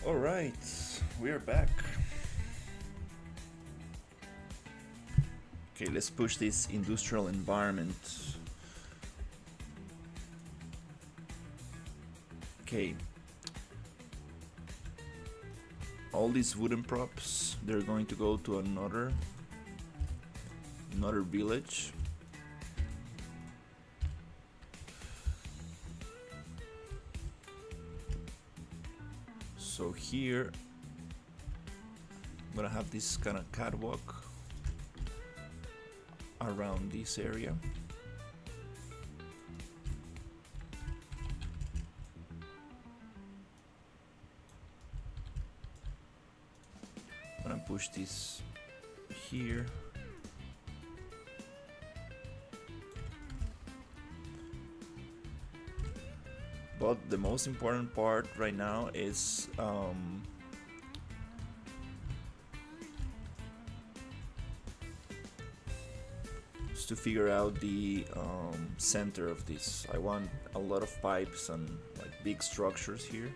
Alright, we are back. Okay, let's push this industrial environment. Okay. All these wooden props, they're going to go to another village. So here I'm gonna have this kind of catwalk around this area. I'm gonna push this here. But the most important part right now is to figure out the center of this. I want a lot of pipes and like big structures here.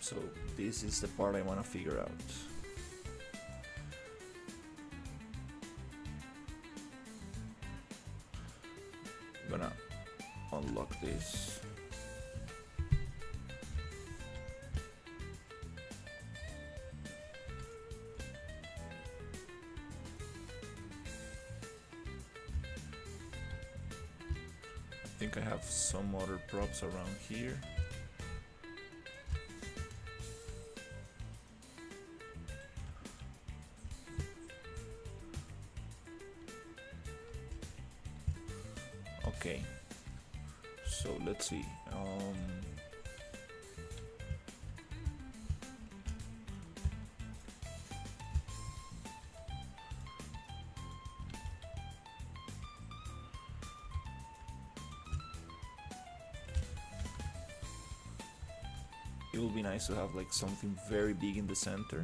So this is the part I want to figure out. I'm gonna unlock this. I think I have some other props around here. Okay, so let's see. It will be nice to have like something very big in the center.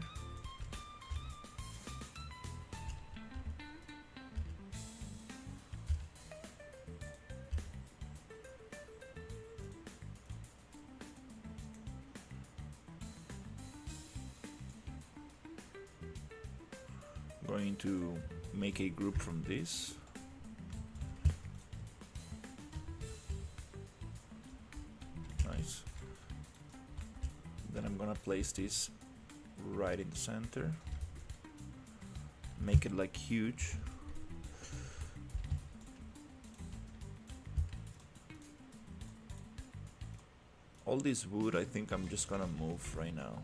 Going to make a group from this. Nice. Then I'm gonna place this right in the center. Make it like huge. All this wood, I think I'm just gonna move right now.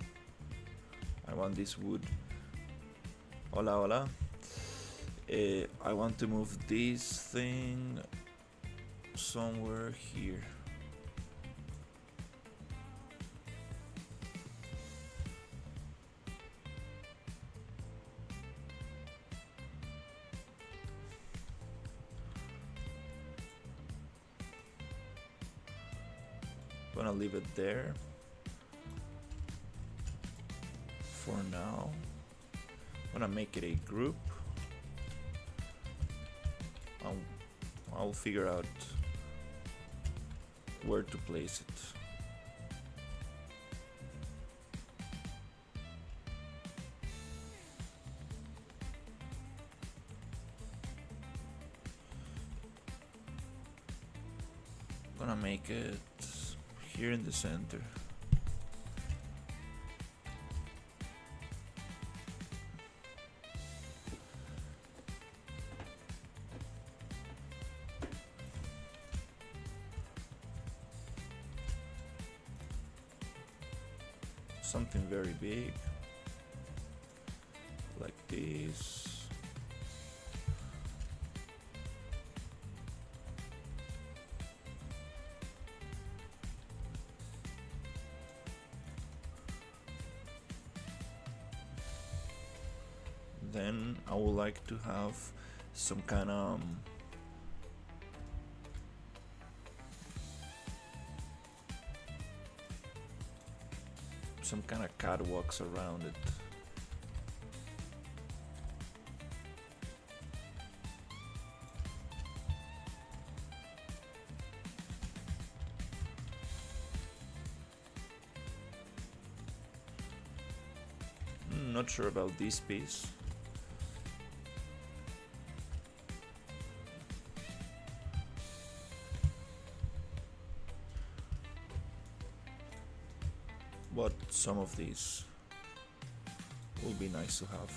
I want this wood. Hola, hola. I want to move this thing somewhere here. Gonna leave it there for now. I'm gonna make it a group. I'll figure out where to place it. I'm gonna make it here in the center. Something very big, like this. then I would like to have some kind of catwalks around it. Not sure about this piece. But some of these will be nice to have.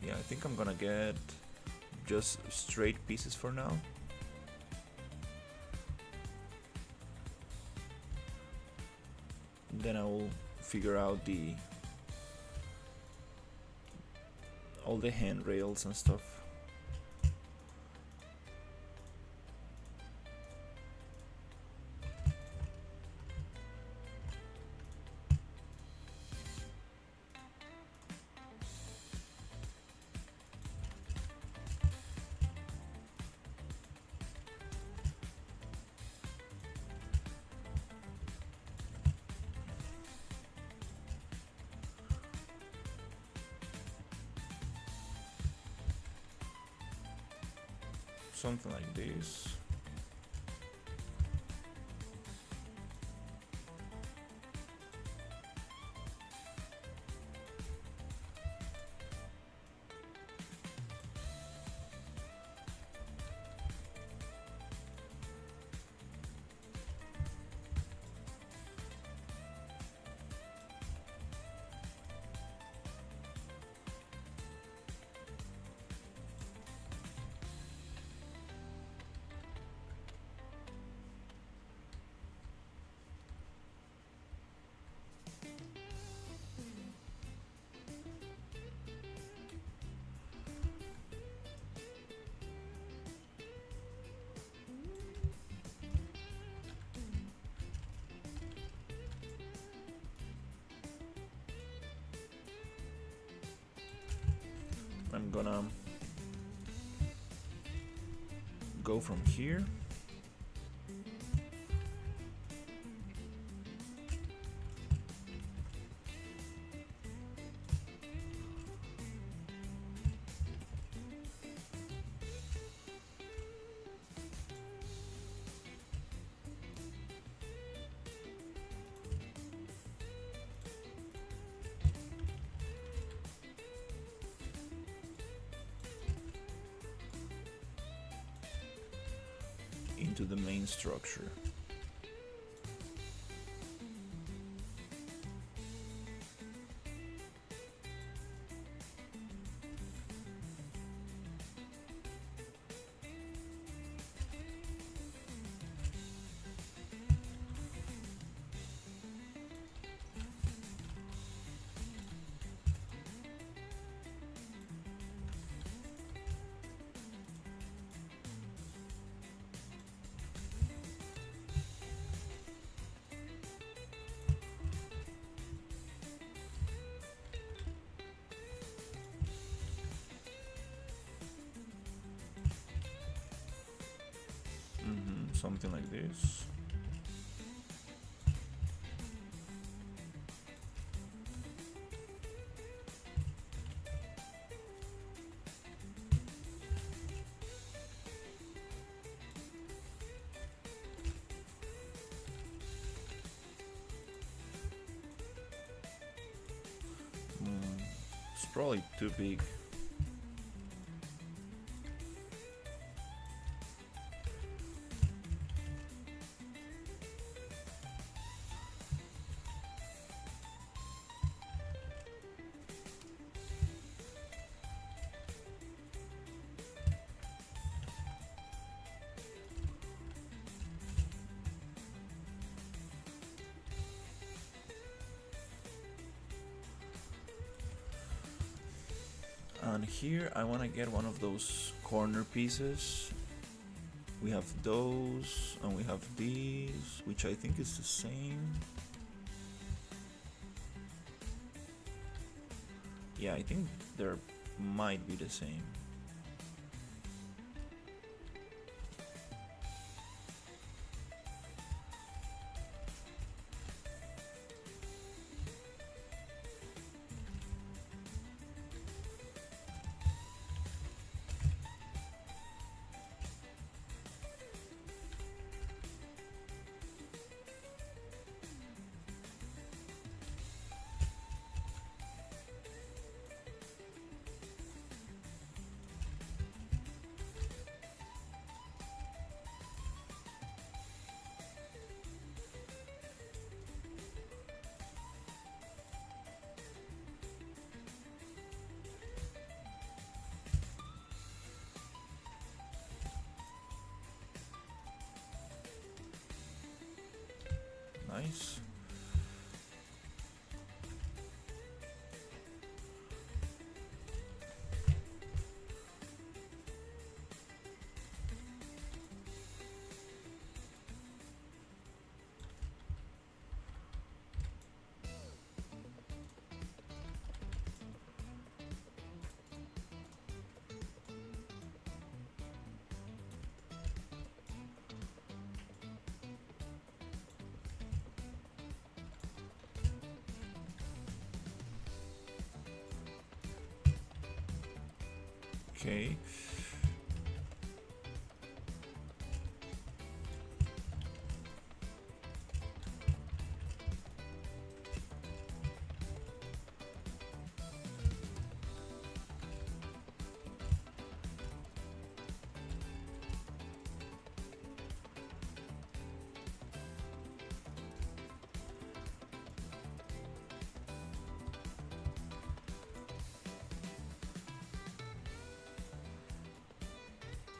Yeah, I think I'm gonna get just straight pieces for now. Then I will figure out all the handrails and stuff. Something like this. I'm gonna go from here. Into the main structure. Something like this. It's probably too big. And here I want to get one of those corner pieces. We have those, and we have these, which I think is the same. Yeah, I think there might be the same. Nice. Okay.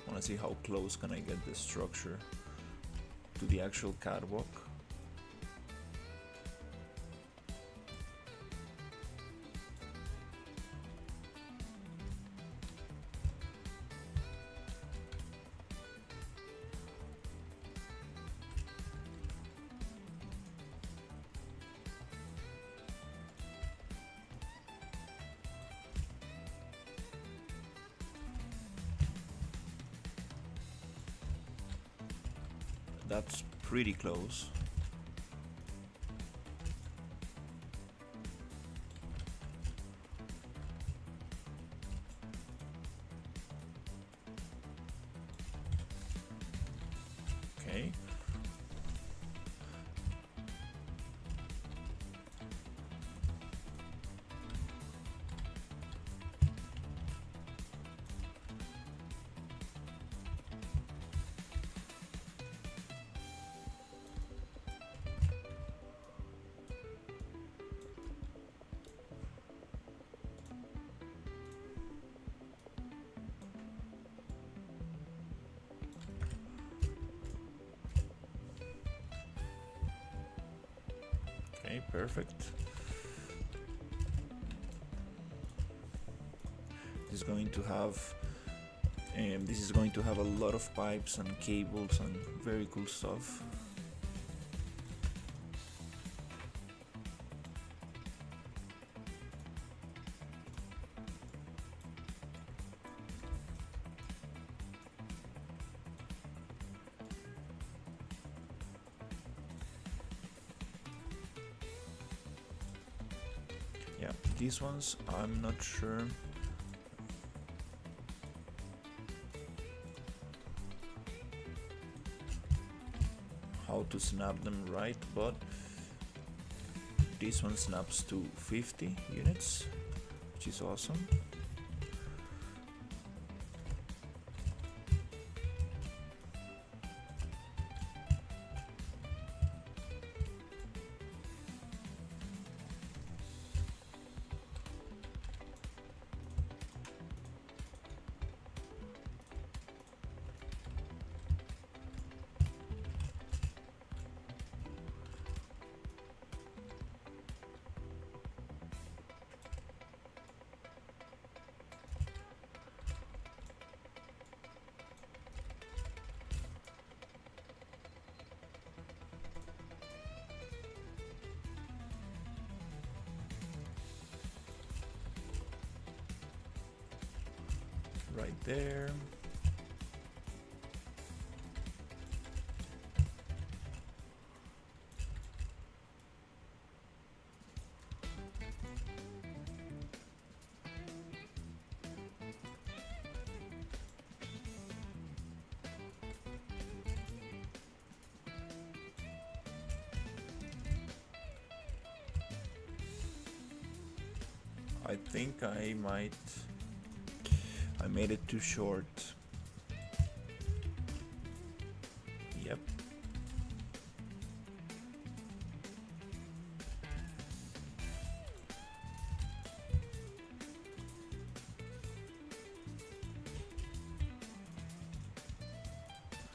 Want to see how close can I get this structure to the actual catwalk. That's pretty close. Okay. Okay, perfect. This is going to have a lot of pipes and cables and very cool stuff. Yeah, these ones I'm not sure. How to snap them right, but this one snaps to 50 units, which is awesome. right there. I think I made it too short. Yep.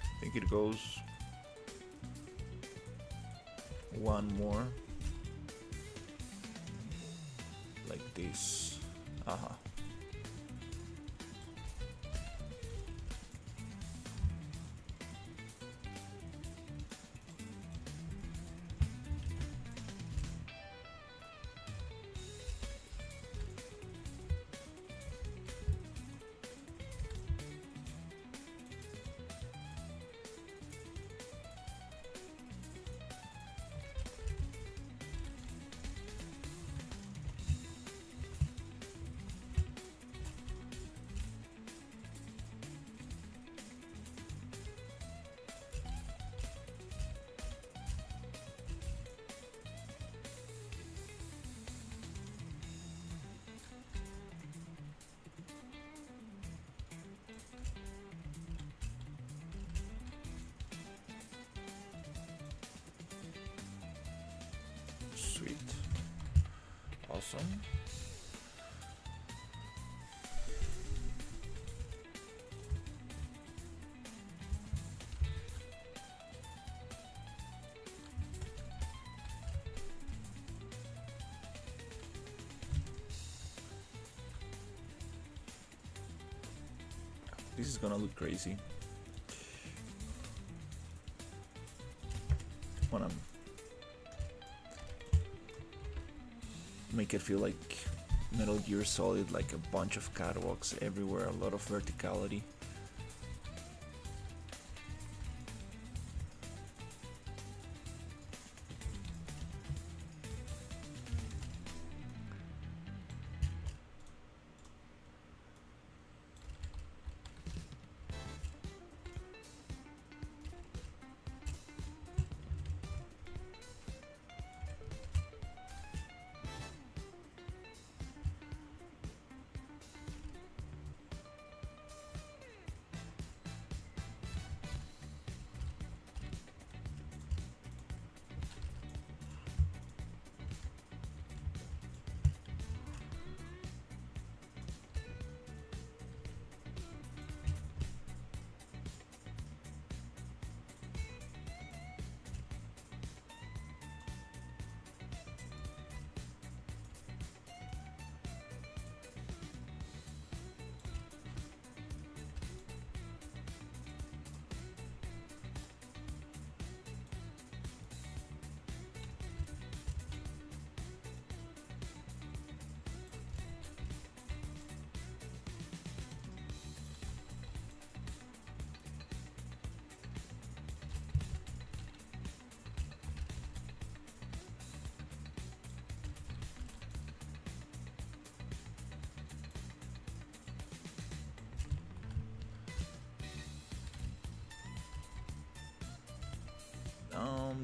I think it goes one more like this. Uh-huh. Sweet. Awesome. This is gonna look crazy. Wanna make it feel like Metal Gear Solid, like a bunch of catwalks everywhere, a lot of verticality.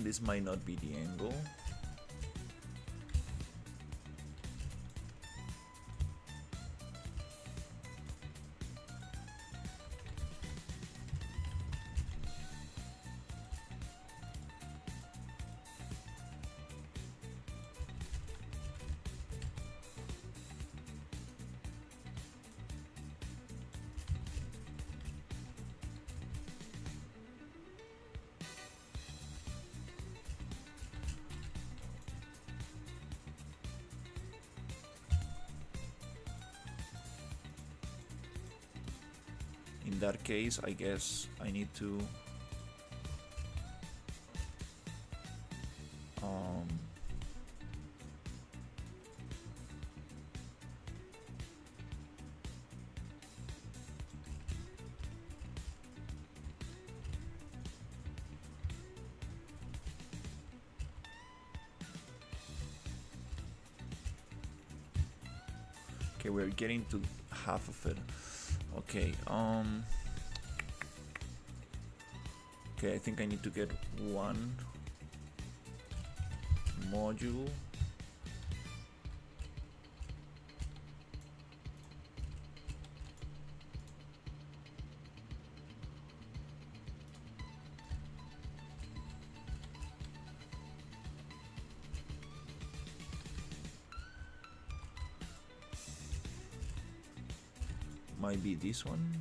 This might not be the angle. In that case, I guess I need to Okay, we're getting to half of it. Okay, okay, I think I need to get one module. Might be this one.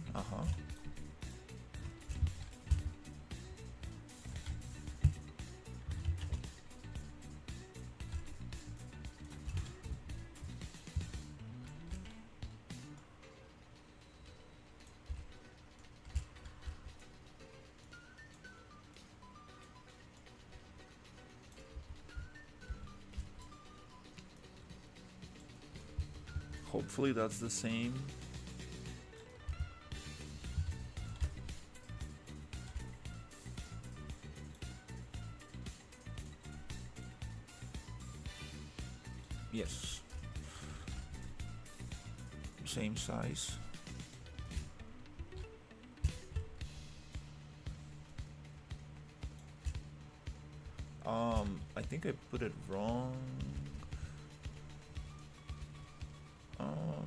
Hopefully that's the same. Yes. Same size. I think I put it wrong.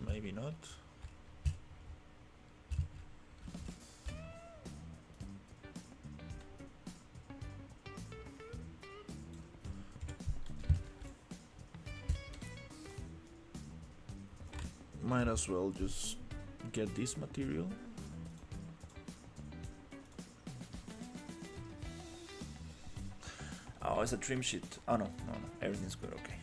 Maybe not. Might as well just get this material. Oh, it's a trim sheet. Oh no, everything's good. Okay.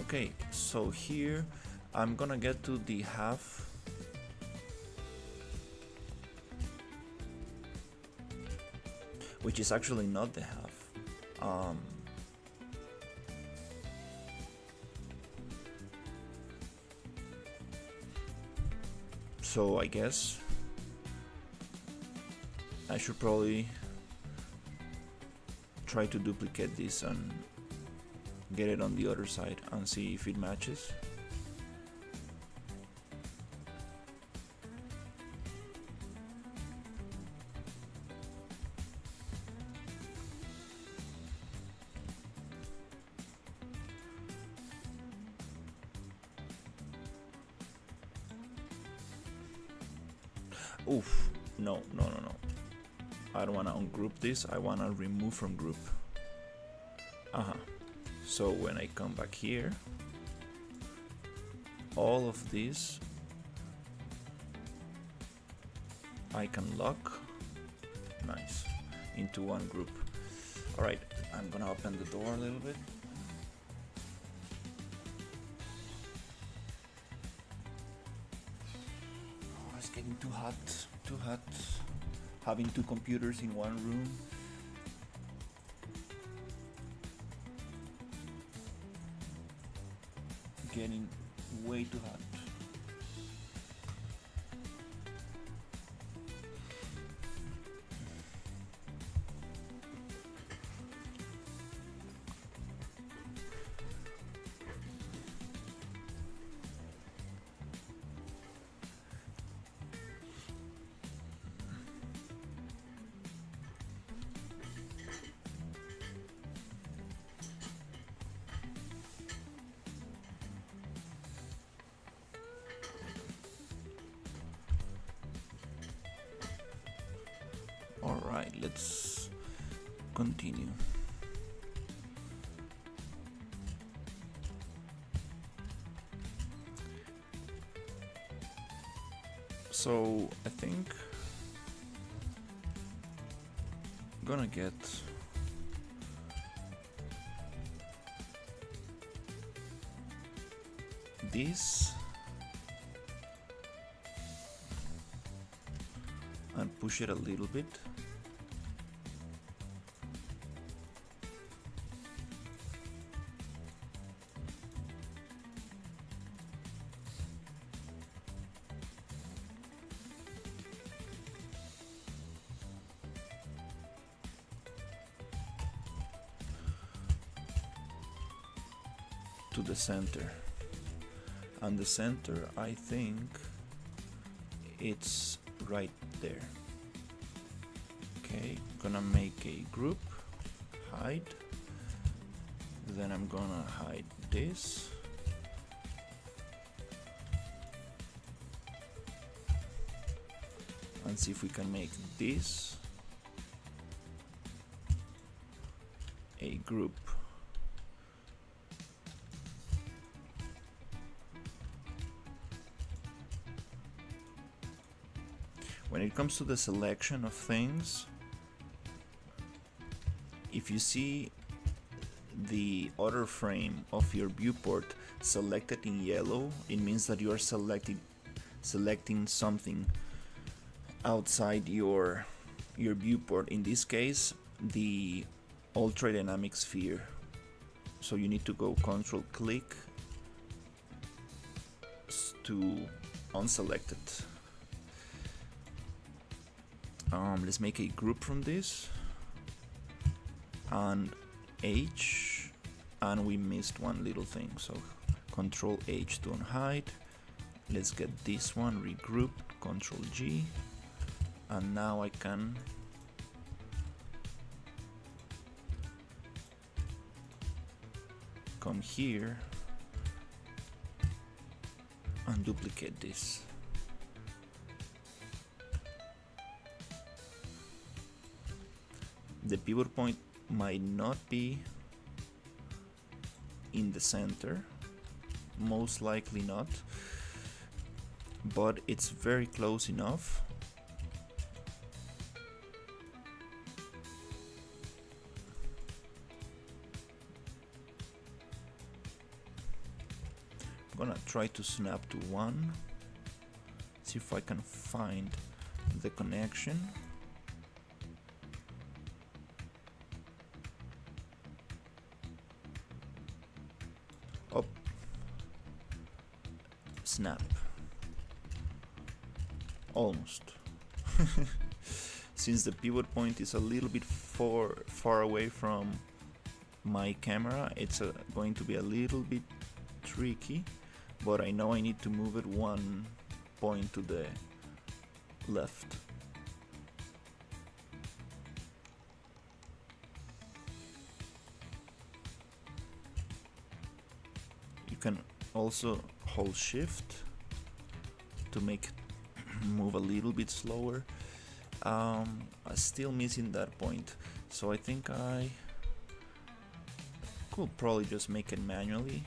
Okay, so here I'm gonna get to the half. Which is actually not the half. So I guess I should probably try to duplicate this and get it on the other side and see if it matches. Oof, no. I don't want to ungroup this, I want to remove from group. So when I come back here, all of these I can lock, nice, into one group. Alright, I'm gonna open the door a little bit. Oh, it's getting too hot. Having two computers in one room. Getting way too hot. Alright, let's continue. So I think I'm gonna get this and push it a little bit. to the center, and the center, I think it's right there. Okay, gonna make a group, hide, then I'm gonna hide this, and see if we can make this a group. When it comes to the selection of things, if you see the other frame of your viewport selected in yellow, it means that you are selecting something outside your viewport. In this case, the ultra dynamic sphere. So you need to go Control click to unselect it. Let's make a group from this, and H, and we missed one little thing, so Control H to unhide. Let's get this one regrouped, Control G, and now I can come here and duplicate this. The pivot point might not be in the center, most likely not, but it's very close enough. I'm gonna try to snap to 1, see if I can find the connection. Up, snap, almost. Since the pivot point is a little bit far away from my camera, it's going to be a little bit tricky, but I know I need to move it 1 point to the left. You can also hold shift to make it move a little bit slower. I'm still missing that point, so I think I could probably just make it manually.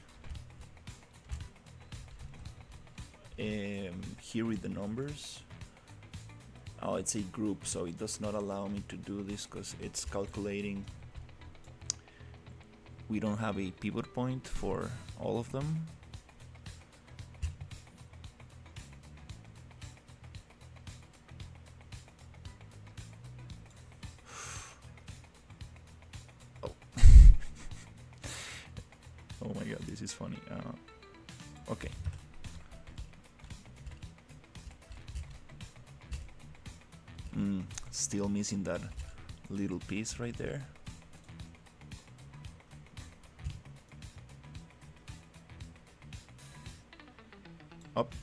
Here with the numbers. Oh, it's a group, so it does not allow me to do this because it's calculating. We don't have a pivot point for all of them. Oh. Oh my god, this is funny. Okay. Still missing that little piece right there. Up,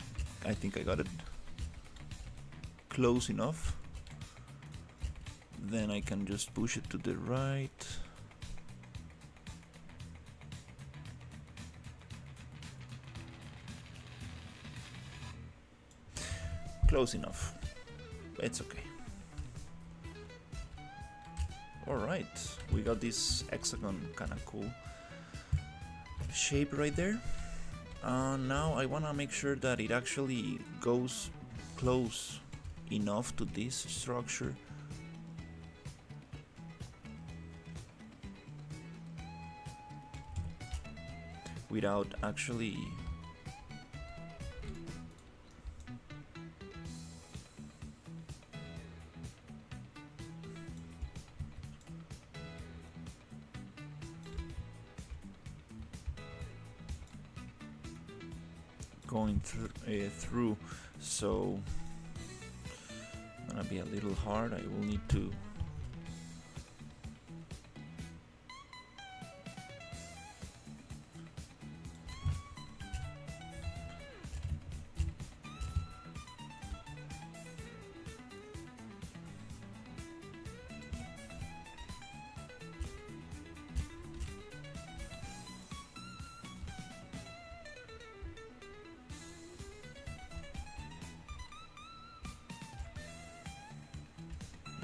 I think I got it close enough. Then I can just push it to the right. Close enough. It's okay. Alright, we got this hexagon kind of cool shape right there. Now I want to make sure that it actually goes close enough to this structure without actually going through, so gonna be a little hard. I will need to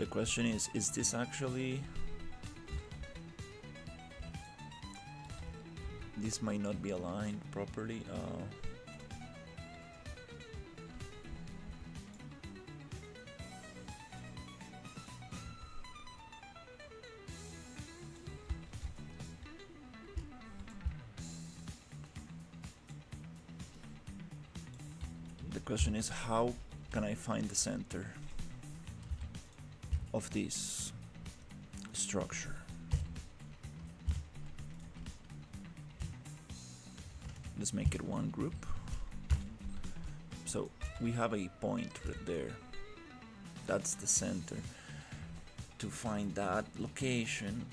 The question is this actually... This might not be aligned properly. The question is, how can I find the center of this structure? Let's make it one group. So we have a point right there. That's the center. To find that location,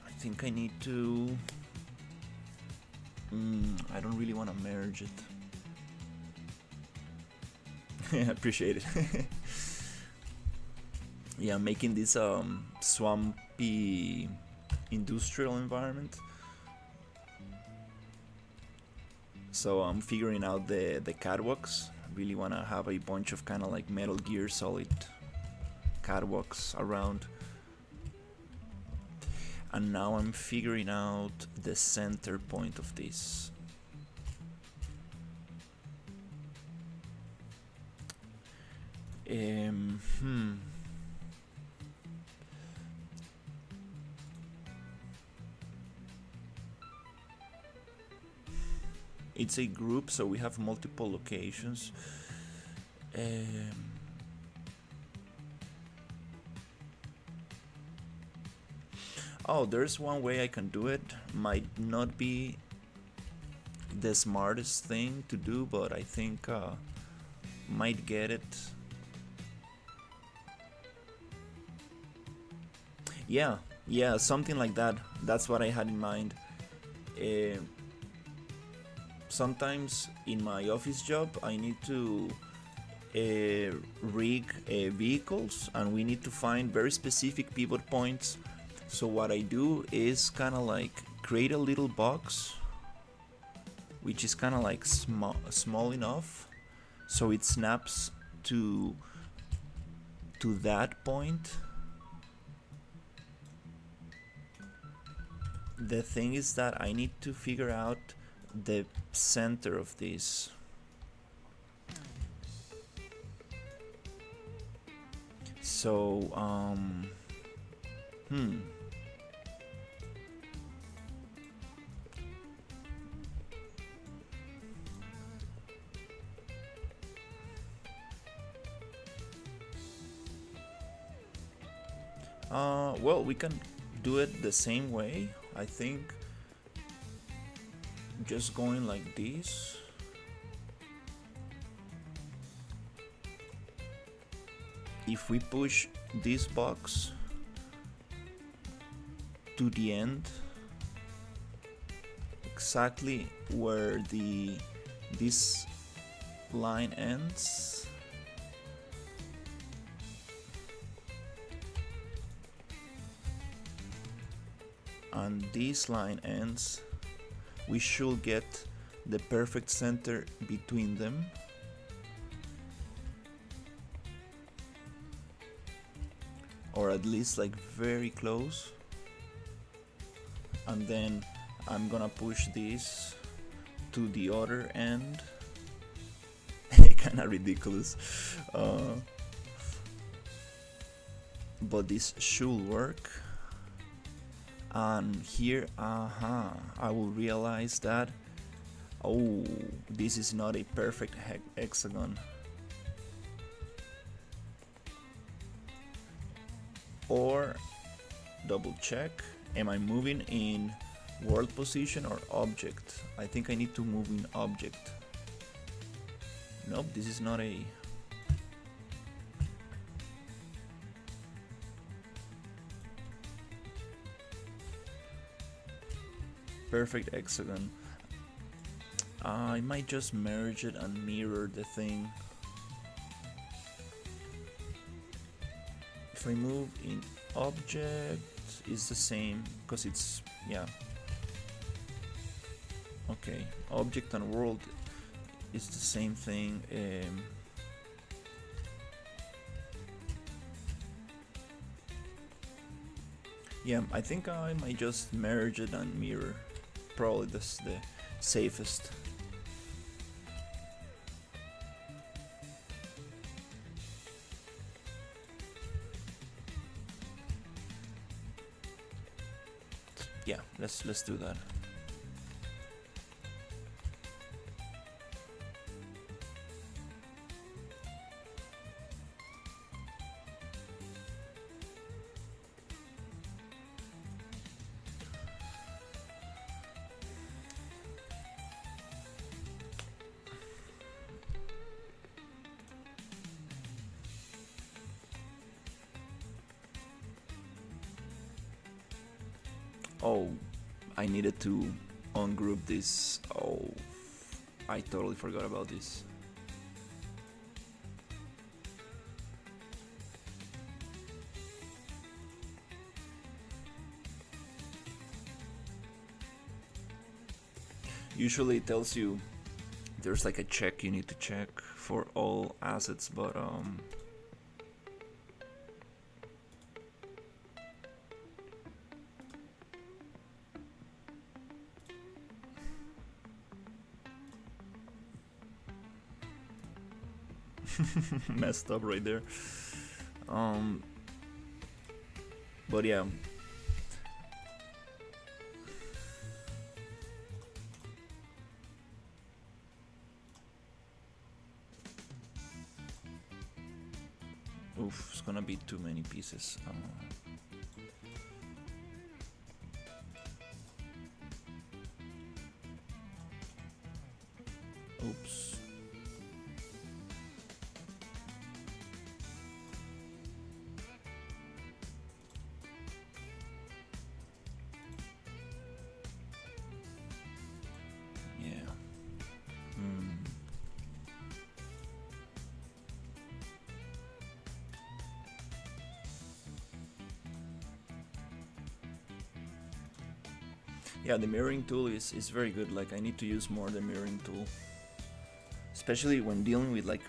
I think I need to... I don't really want to merge it. Appreciate it. Yeah, making this swampy industrial environment. So I'm figuring out the catwalks. Really want to have a bunch of kind of like Metal Gear Solid catwalks around. And now I'm figuring out the center point of this. It's a group, so we have multiple locations. Oh, there's one way I can do it. Might not be the smartest thing to do, but I think might get it. Yeah, something like that. That's what I had in mind. Sometimes in my office job I need to rig vehicles, and we need to find very specific pivot points. So what I do is kind of like create a little box which is kind of like small enough so it snaps to that point. The thing is that I need to figure out the center of this. So well, we can do it the same way, I think. Just going like this. If we push this box to the end, exactly where this line ends, and this line ends, we should get the perfect center between them. Or at least like very close. And then I'm gonna push this to the other end. Kinda ridiculous. But this should work. And here, I will realize that, oh, this is not a perfect hexagon. Or double check, am I moving in world position or object? I think I need to move in object. Nope, this is not a... perfect hexagon. I might just merge it and mirror the thing. If I move in object, it's the same because it's, yeah. Okay, object and world is the same thing. Yeah, I think I might just merge it and mirror. Probably this the safest. Yeah, let's do that. Oh, I needed to ungroup this. Oh, I totally forgot about this. Usually it tells you there's like a check you need to check for all assets, but messed up right there. Um, but yeah. Oof, it's gonna be too many pieces. Oops. Yeah. Hmm. Yeah, the mirroring tool is very good. Like, I need to use more the mirroring tool, especially when dealing with like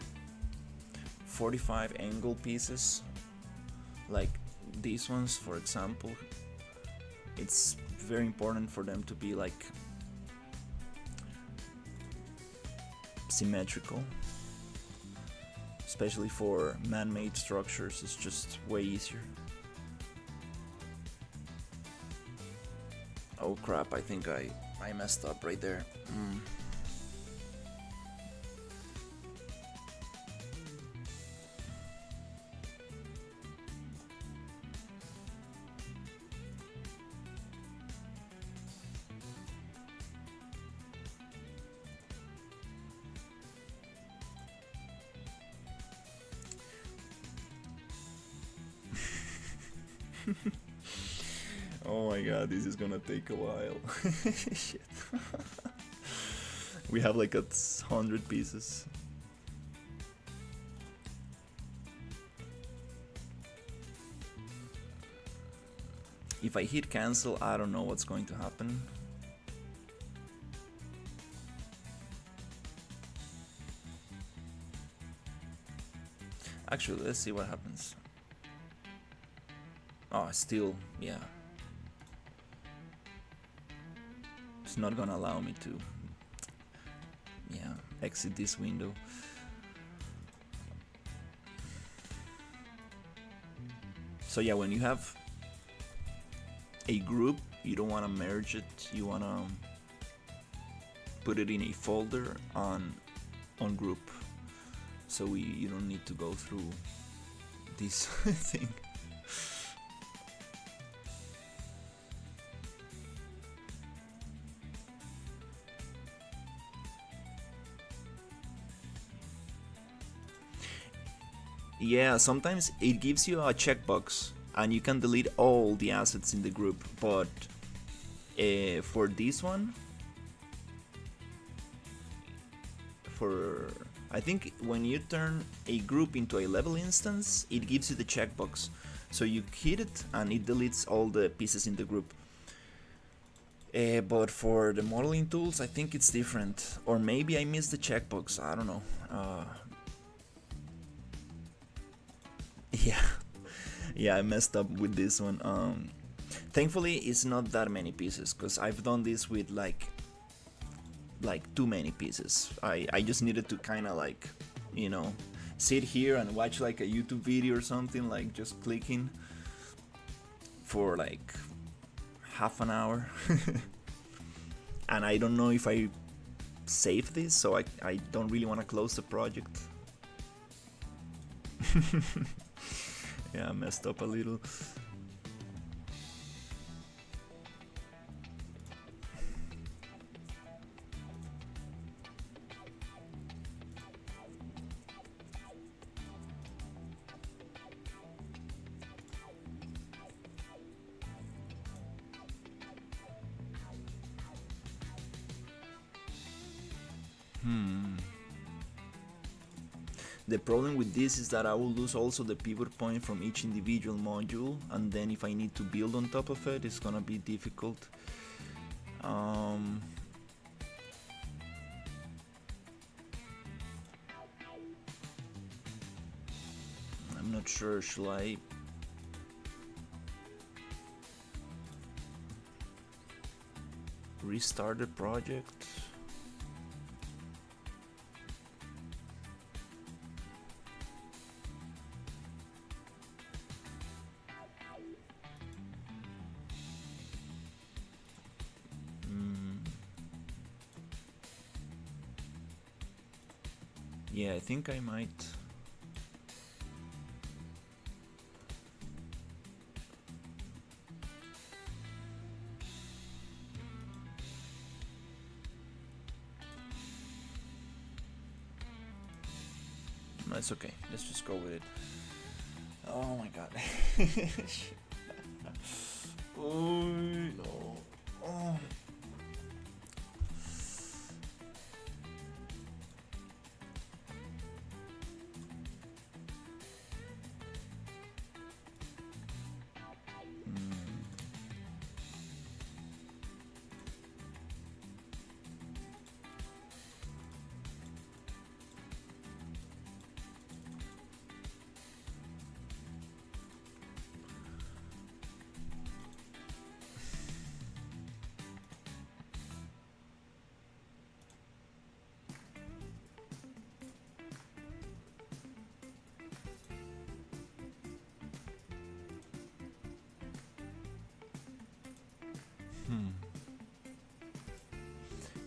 45 angle pieces, like these ones, for example. It's very important for them to be like symmetrical, especially for man-made structures. It's just way easier. Oh crap, I think I messed up right there. Oh my god, this is gonna take a while. Shit. We have like 100 pieces. If I hit cancel, I don't know what's going to happen. Actually, let's see what happens. Oh, still, yeah. It's not gonna allow me to, yeah, exit this window. So yeah, when you have a group, you don't want to merge it. You want to put it in a folder on group, so you don't need to go through this thing. Yeah, sometimes it gives you a checkbox and you can delete all the assets in the group, but for this one, I think when you turn a group into a level instance, it gives you the checkbox. So you hit it and it deletes all the pieces in the group. But for the modeling tools, I think it's different. Or maybe I missed the checkbox, I don't know. Yeah, I messed up with this one. Thankfully, it's not that many pieces because I've done this with like too many pieces. I just needed to kind of like, you know, sit here and watch like a YouTube video or something, like just clicking for like half an hour. And I don't know if I save this, so I don't really want to close the project. Yeah, I messed up a little. The problem with this is that I will lose also the pivot point from each individual module, and then if I need to build on top of it, it's gonna be difficult. I'm not sure, should I restart the project? Yeah, I think I might. No, it's okay. Let's just go with it. Oh my god. Oh no. Oh.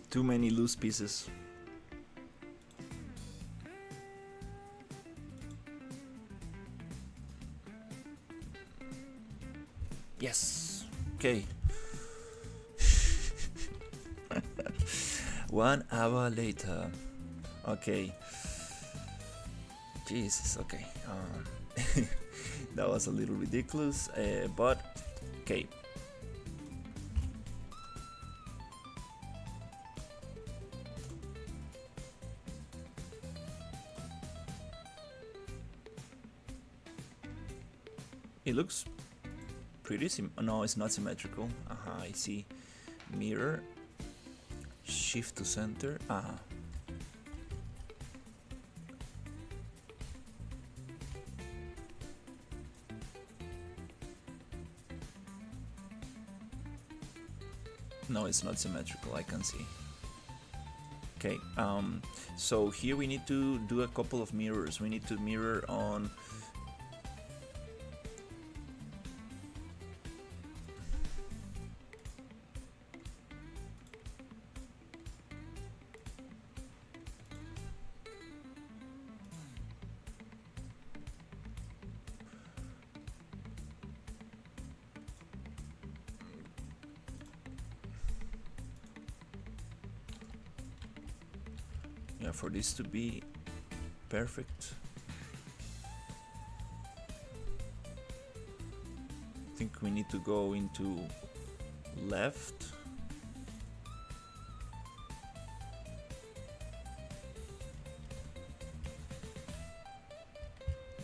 Too many loose pieces. Yes. Okay. 1 hour later. Okay. Jesus. Okay. That was a little ridiculous, but okay. It looks pretty no, it's not symmetrical. I see. Mirror. Shift to center. No, it's not symmetrical, I can see. Okay, so here we need to do a couple of mirrors. We need to mirror on for this to be perfect. I think we need to go into left.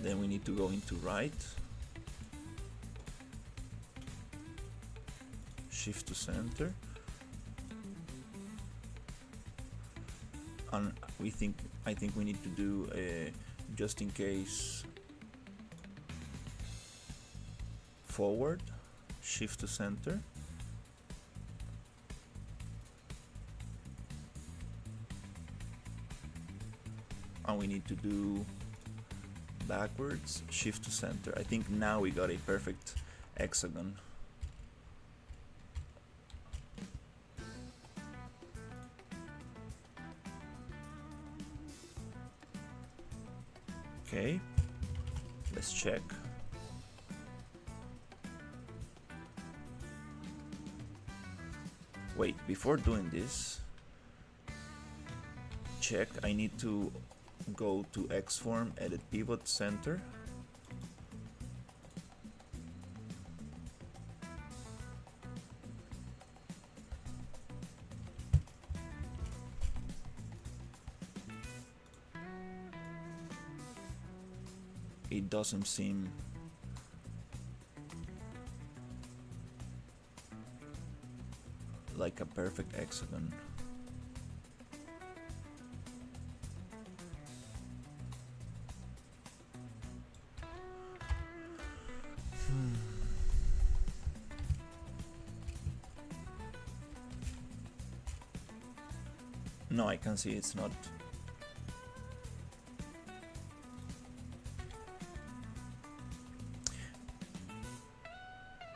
Then we need to go into right. Shift to center. And I think we need to do just in case forward. shift to center. And we need to do backwards, shift to center. I think now we got a perfect hexagon. Okay, let's check. Wait, before doing this, check, I need to go to Xform, edit pivot center. It doesn't seem like a perfect hexagon. No, I can see it's not.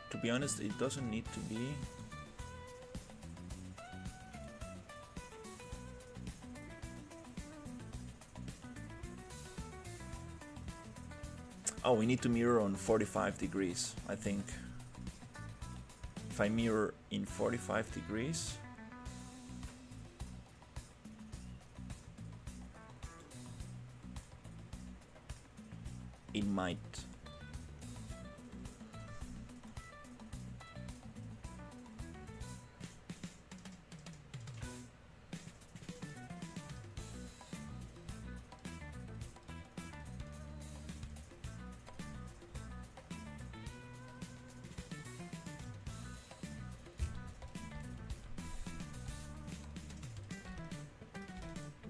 To be honest, it doesn't need to be. Oh, we need to mirror on 45 degrees, I think. If I mirror in 45 degrees, it might.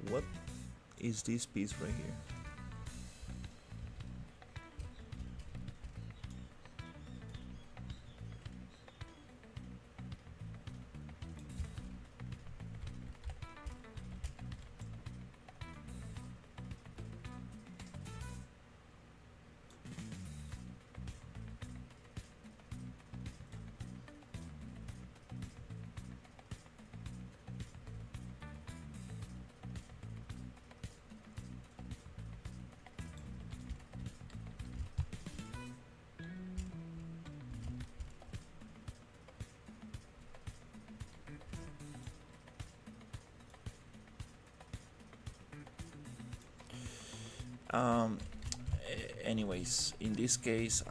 What is this piece right here? Anyways, in this case,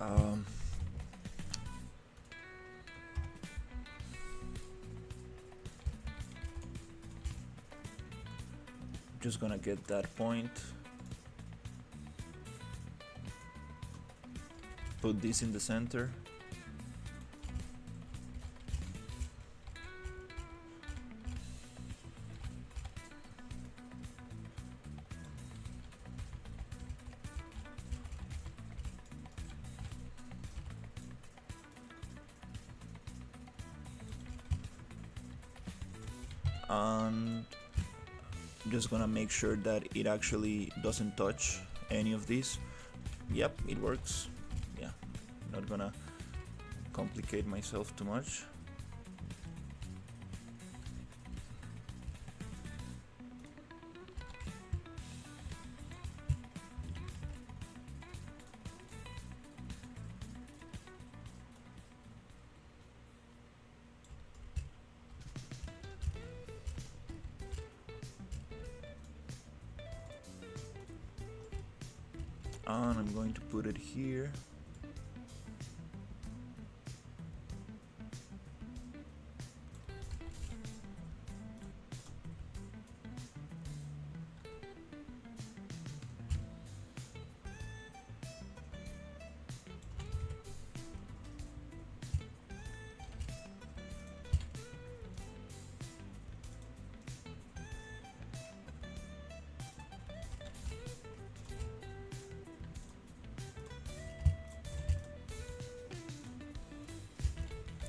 just gonna get that point, put this in the center. And I'm just gonna make sure that it actually doesn't touch any of these. Yep, it works. Yeah, not gonna complicate myself too much. And I'm going to put it here.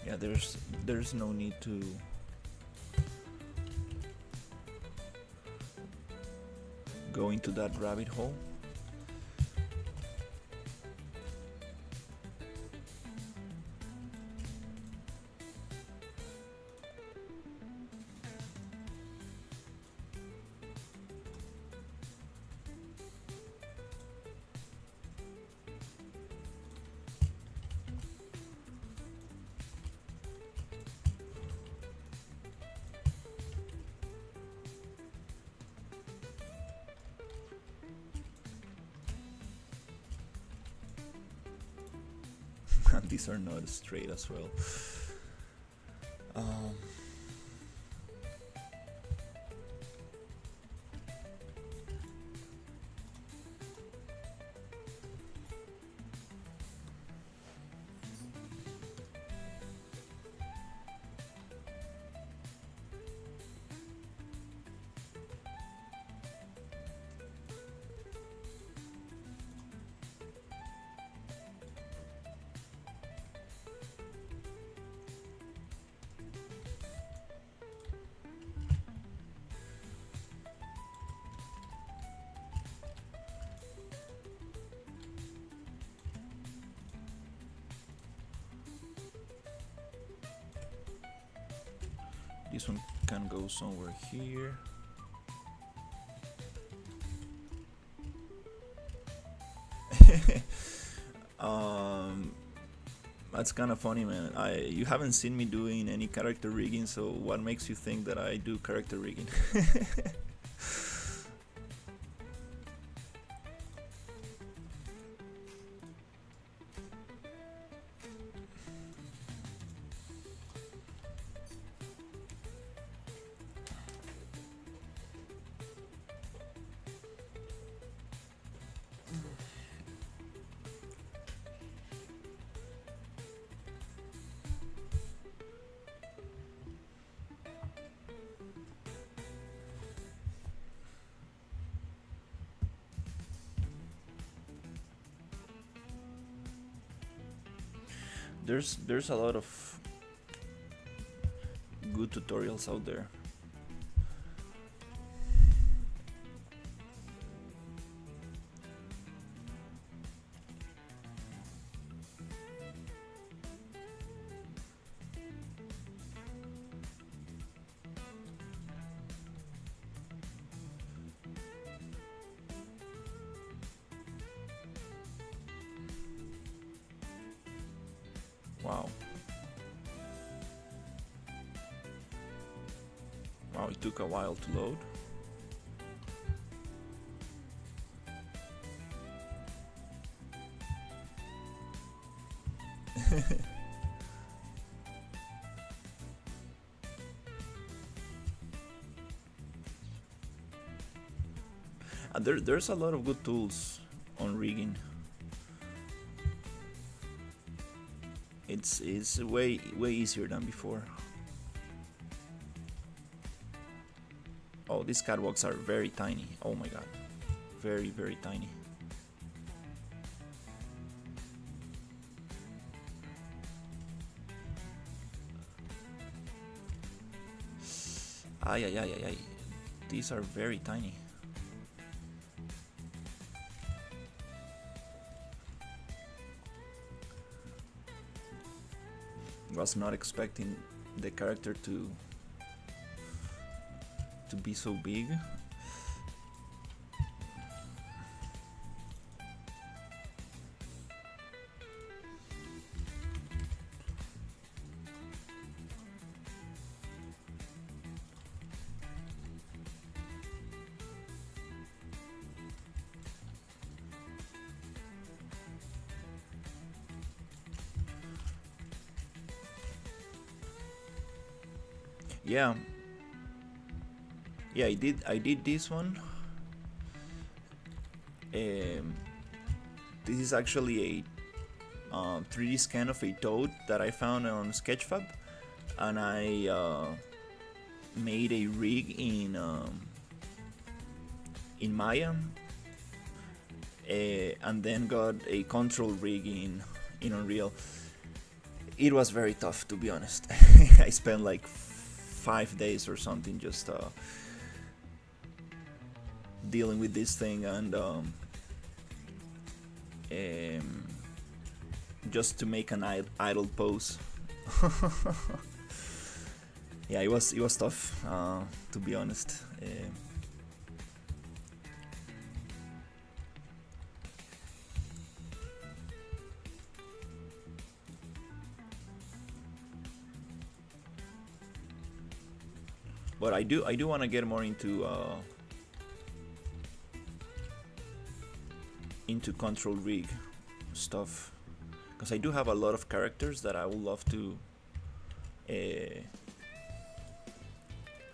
Yeah, there's no need to go into that rabbit hole. These are not straight as well. Um, this one can go somewhere here. That's kind of funny, man. You haven't seen me doing any character rigging, so what makes you think that I do character rigging? There's a lot of good tutorials out there. Wow. Wow, it took a while to load. There's a lot of good tools on rigging. It's way easier than before. Oh, these catwalks are very tiny. Oh my god, very tiny. Ay. These are very tiny. Was not expecting the character to be so big. Yeah, I did this one. This is actually a 3D scan of a toad that I found on Sketchfab, and I made a rig in Maya, and then got a control rig in Unreal. it was very tough, to be honest. I spent like 5 days or something just dealing with this thing, and just to make an idle pose. Yeah, it was tough, to be honest. But I do want to get more into control rig stuff, because I do have a lot of characters that I would love to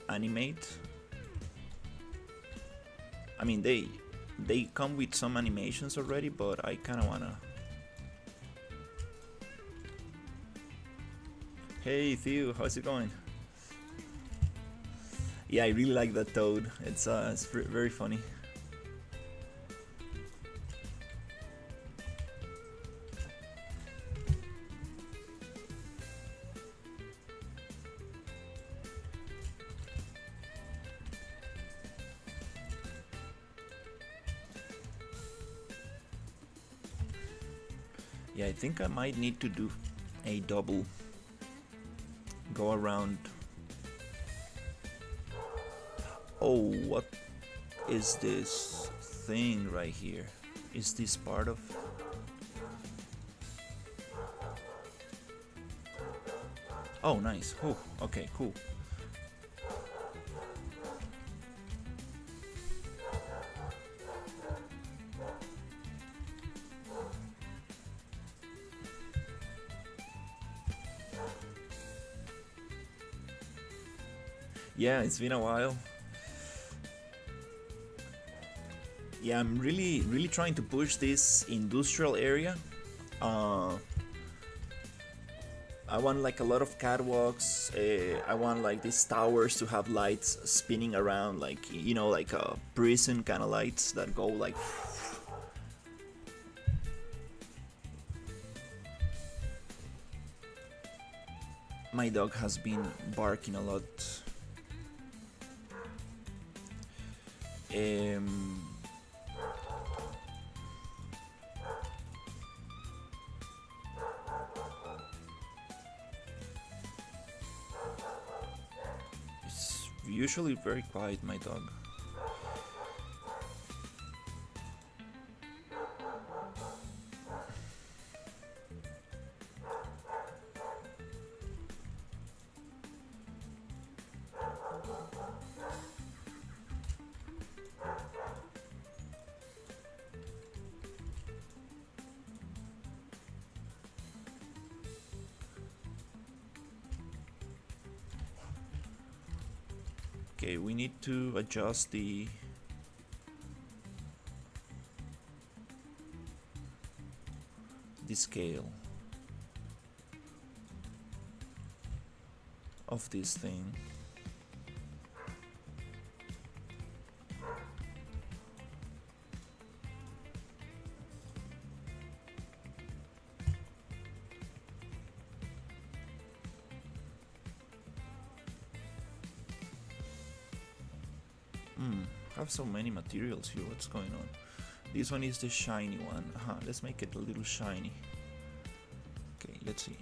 animate. I mean, they come with some animations already, but I kind of wanna. Hey Theo, how's it going? Yeah, I really like that toad. It's very funny. Yeah, I think I might need to do a double go around. Oh, what is this thing right here? Is this part of... Oh, nice. Oh, okay, cool. Yeah, it's been a while. Yeah, I'm really trying to push this industrial area. I want like a lot of catwalks. I want like these towers to have lights spinning around, like, you know, like prison kind of lights that go like... My dog has been barking a lot. It's usually very quiet, my dog. Okay, we need to adjust the scale of this thing. I have so many materials here. What's going on? This one is the shiny one. Let's make it a little shiny. Okay, let's see.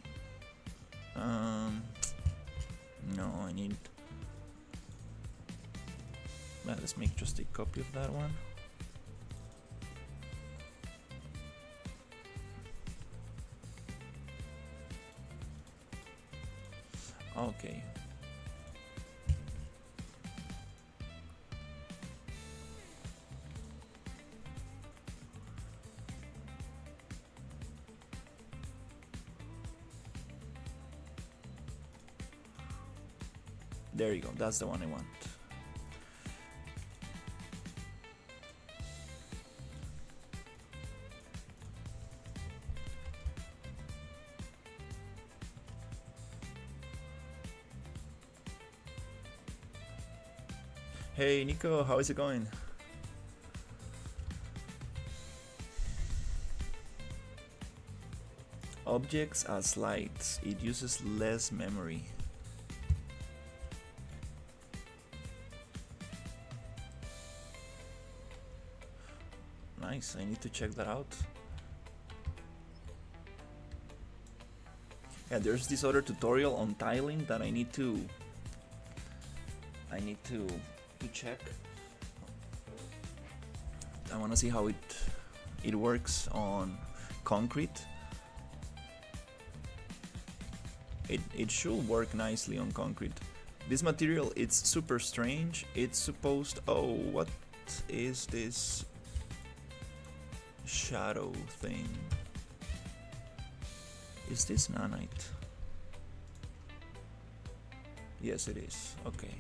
No, I need... Well, let's make just a copy of that one. Okay. There you go, that's the one I want. Hey Nico, how is it going? objects as lights. It uses less memory. Nice, I need to check that out. Yeah, there's this other tutorial on tiling that I need to check. I want to see how it works on concrete. It should work nicely on concrete. This material, it's super strange. It's supposed... Oh, what is this shadow thing? Is this nanite? Yes, it is. Okay.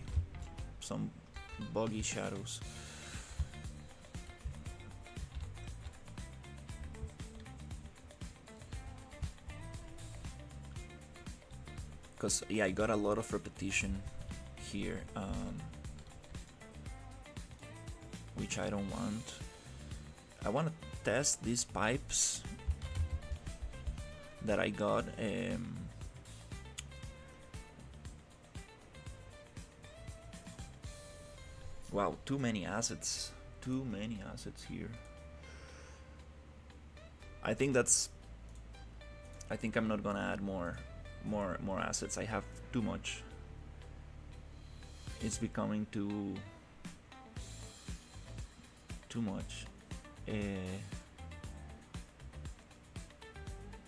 Some buggy shadows. Because, yeah, I got a lot of repetition here, which I don't want. I want to test these pipes that I got. Wow, too many assets. Too many assets here. I think I'm not gonna add more assets. I have too much. It's becoming too much.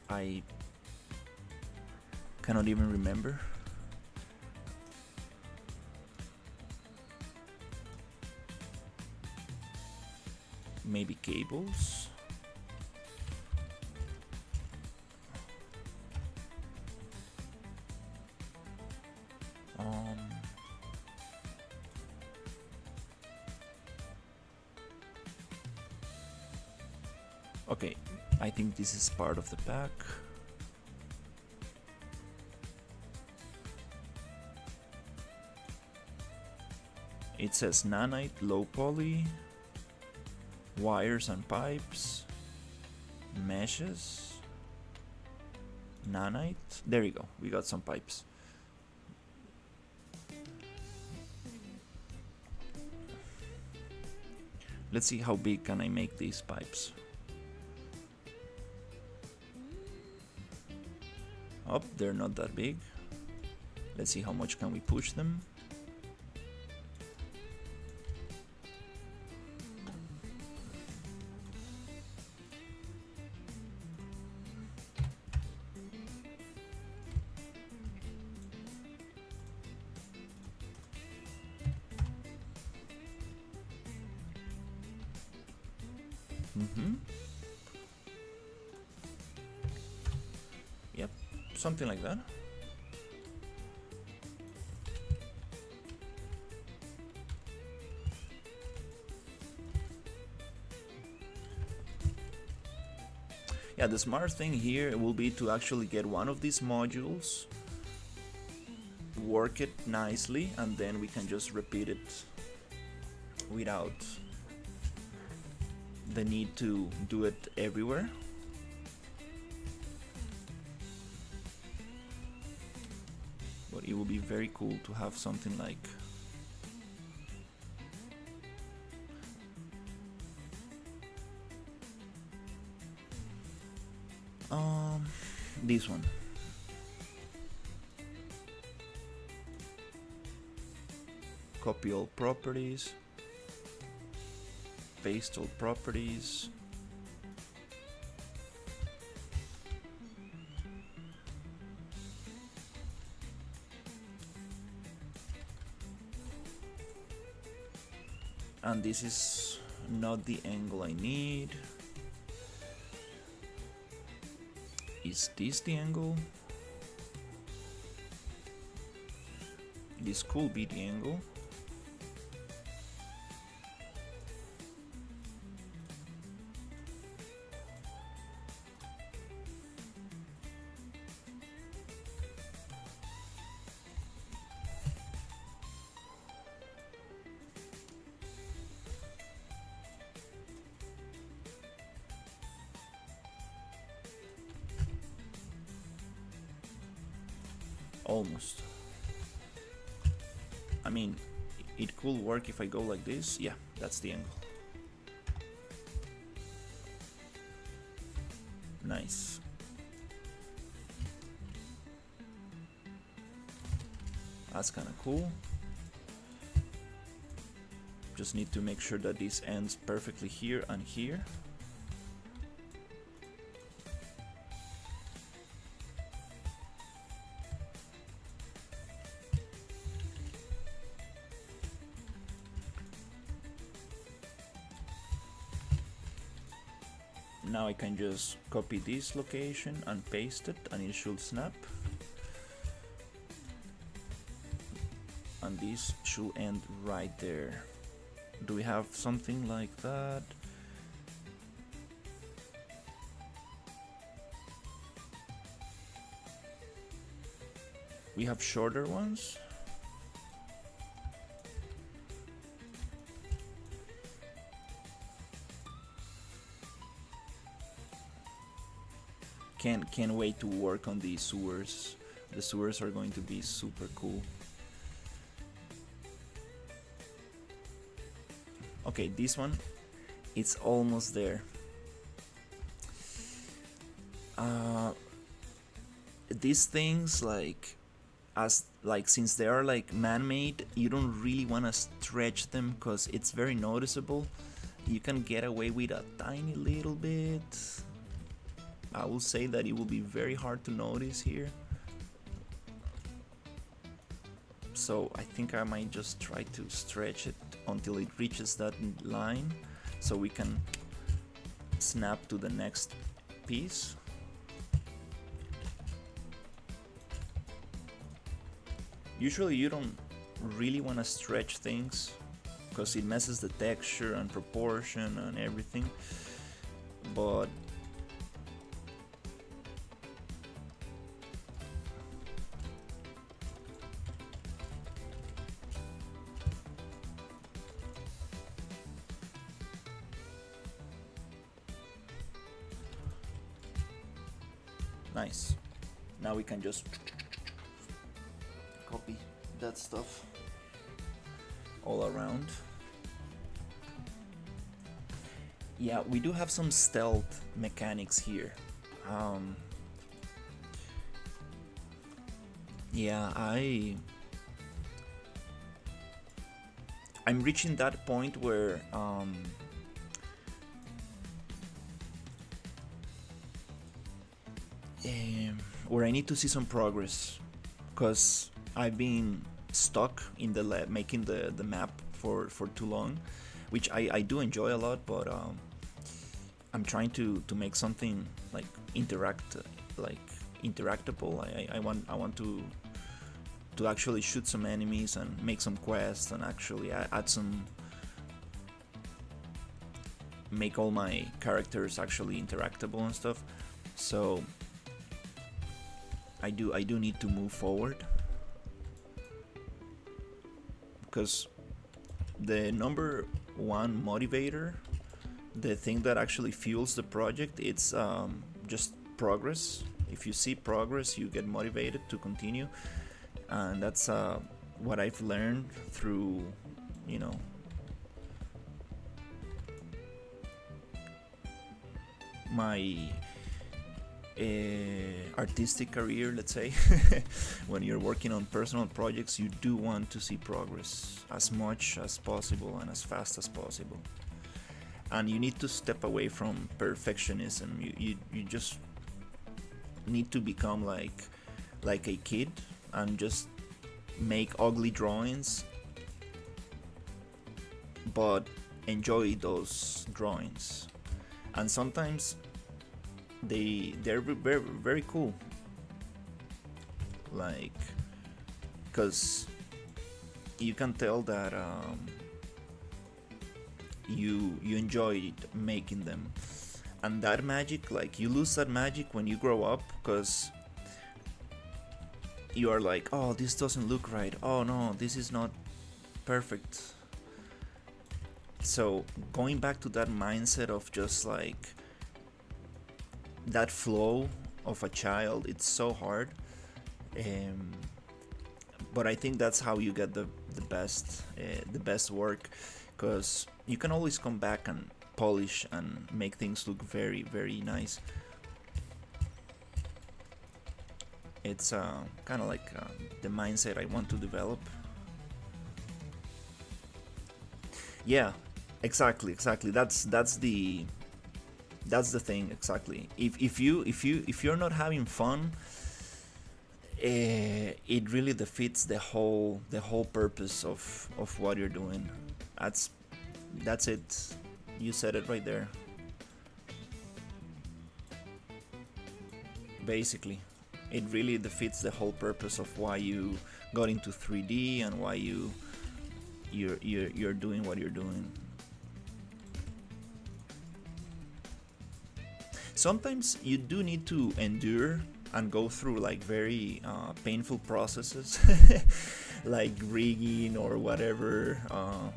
I cannot even remember. Maybe cables. Okay, I think this is part of the pack. It says nanite, low poly, wires and pipes, meshes, nanite. There you go, we got some pipes. Let's see how big can I make these pipes. Oh, they're not that big. Let's see how much can we push them. Yep, something like that. Yeah, the smart thing here will be to actually get one of these modules, work it nicely, and then we can just repeat it without the need to do it everywhere. But it will be very cool to have something like this one. Copy all properties, paste all properties. And this is not the angle I need. Is this the angle? This could be the angle. Almost. I mean, it could work if I go like this. Yeah, that's the angle. Nice. That's kind of cool. Just need to make sure that this ends perfectly here and here. Now I can just copy this location and paste it and it should snap. And this should end right there. Do we have something like that? We have shorter ones. Can't wait to work on these sewers. The sewers are going to be super cool. Okay, this one, it's almost there. These things, since they are like man-made, you don't really want to stretch them because it's very noticeable. You can get away with a tiny little bit. I will say that it will be very hard to notice here. So I think I might just try to stretch it until it reaches that line so we can snap to the next piece. Usually you don't really want to stretch things because it messes the texture and proportion and everything, but nice. Now we can just copy that stuff all around. Yeah, we do have some stealth mechanics here. Yeah, I'm reaching that point where where I need to see some progress, because I've been stuck in the lab making the map for too long, which I do enjoy a lot, but I'm trying to make something like interactable. I want to actually shoot some enemies and make some quests and actually add some, make all my characters actually interactable and stuff. So I do need to move forward, because the number one motivator, the thing that actually fuels the project, it's just progress. If you see progress, you get motivated to continue, and that's what I've learned through, you know, my artistic career, let's say. When you're working on personal projects, you do want to see progress as much as possible and as fast as possible, and you need to step away from perfectionism. You just need to become like a kid and just make ugly drawings, but enjoy those drawings. And sometimes they're very, very cool, like, because you can tell that you enjoyed making them. And that magic, like, you lose that magic when you grow up, because you are like, oh, this doesn't look right, oh no, this is not perfect. So going back to that mindset of just like that flow of a child, it's so hard. But I think that's how you get the best work, because you can always come back and polish and make things look very, very nice. It's kind of like the mindset I want to develop. Yeah, exactly. That's the thing exactly. If you're not having fun, it really defeats the whole purpose of what you're doing. That's it. You said it right there. Basically, it really defeats the whole purpose of why you got into 3D and why you're doing what you're doing. Sometimes you do need to endure and go through like very painful processes like rigging or whatever,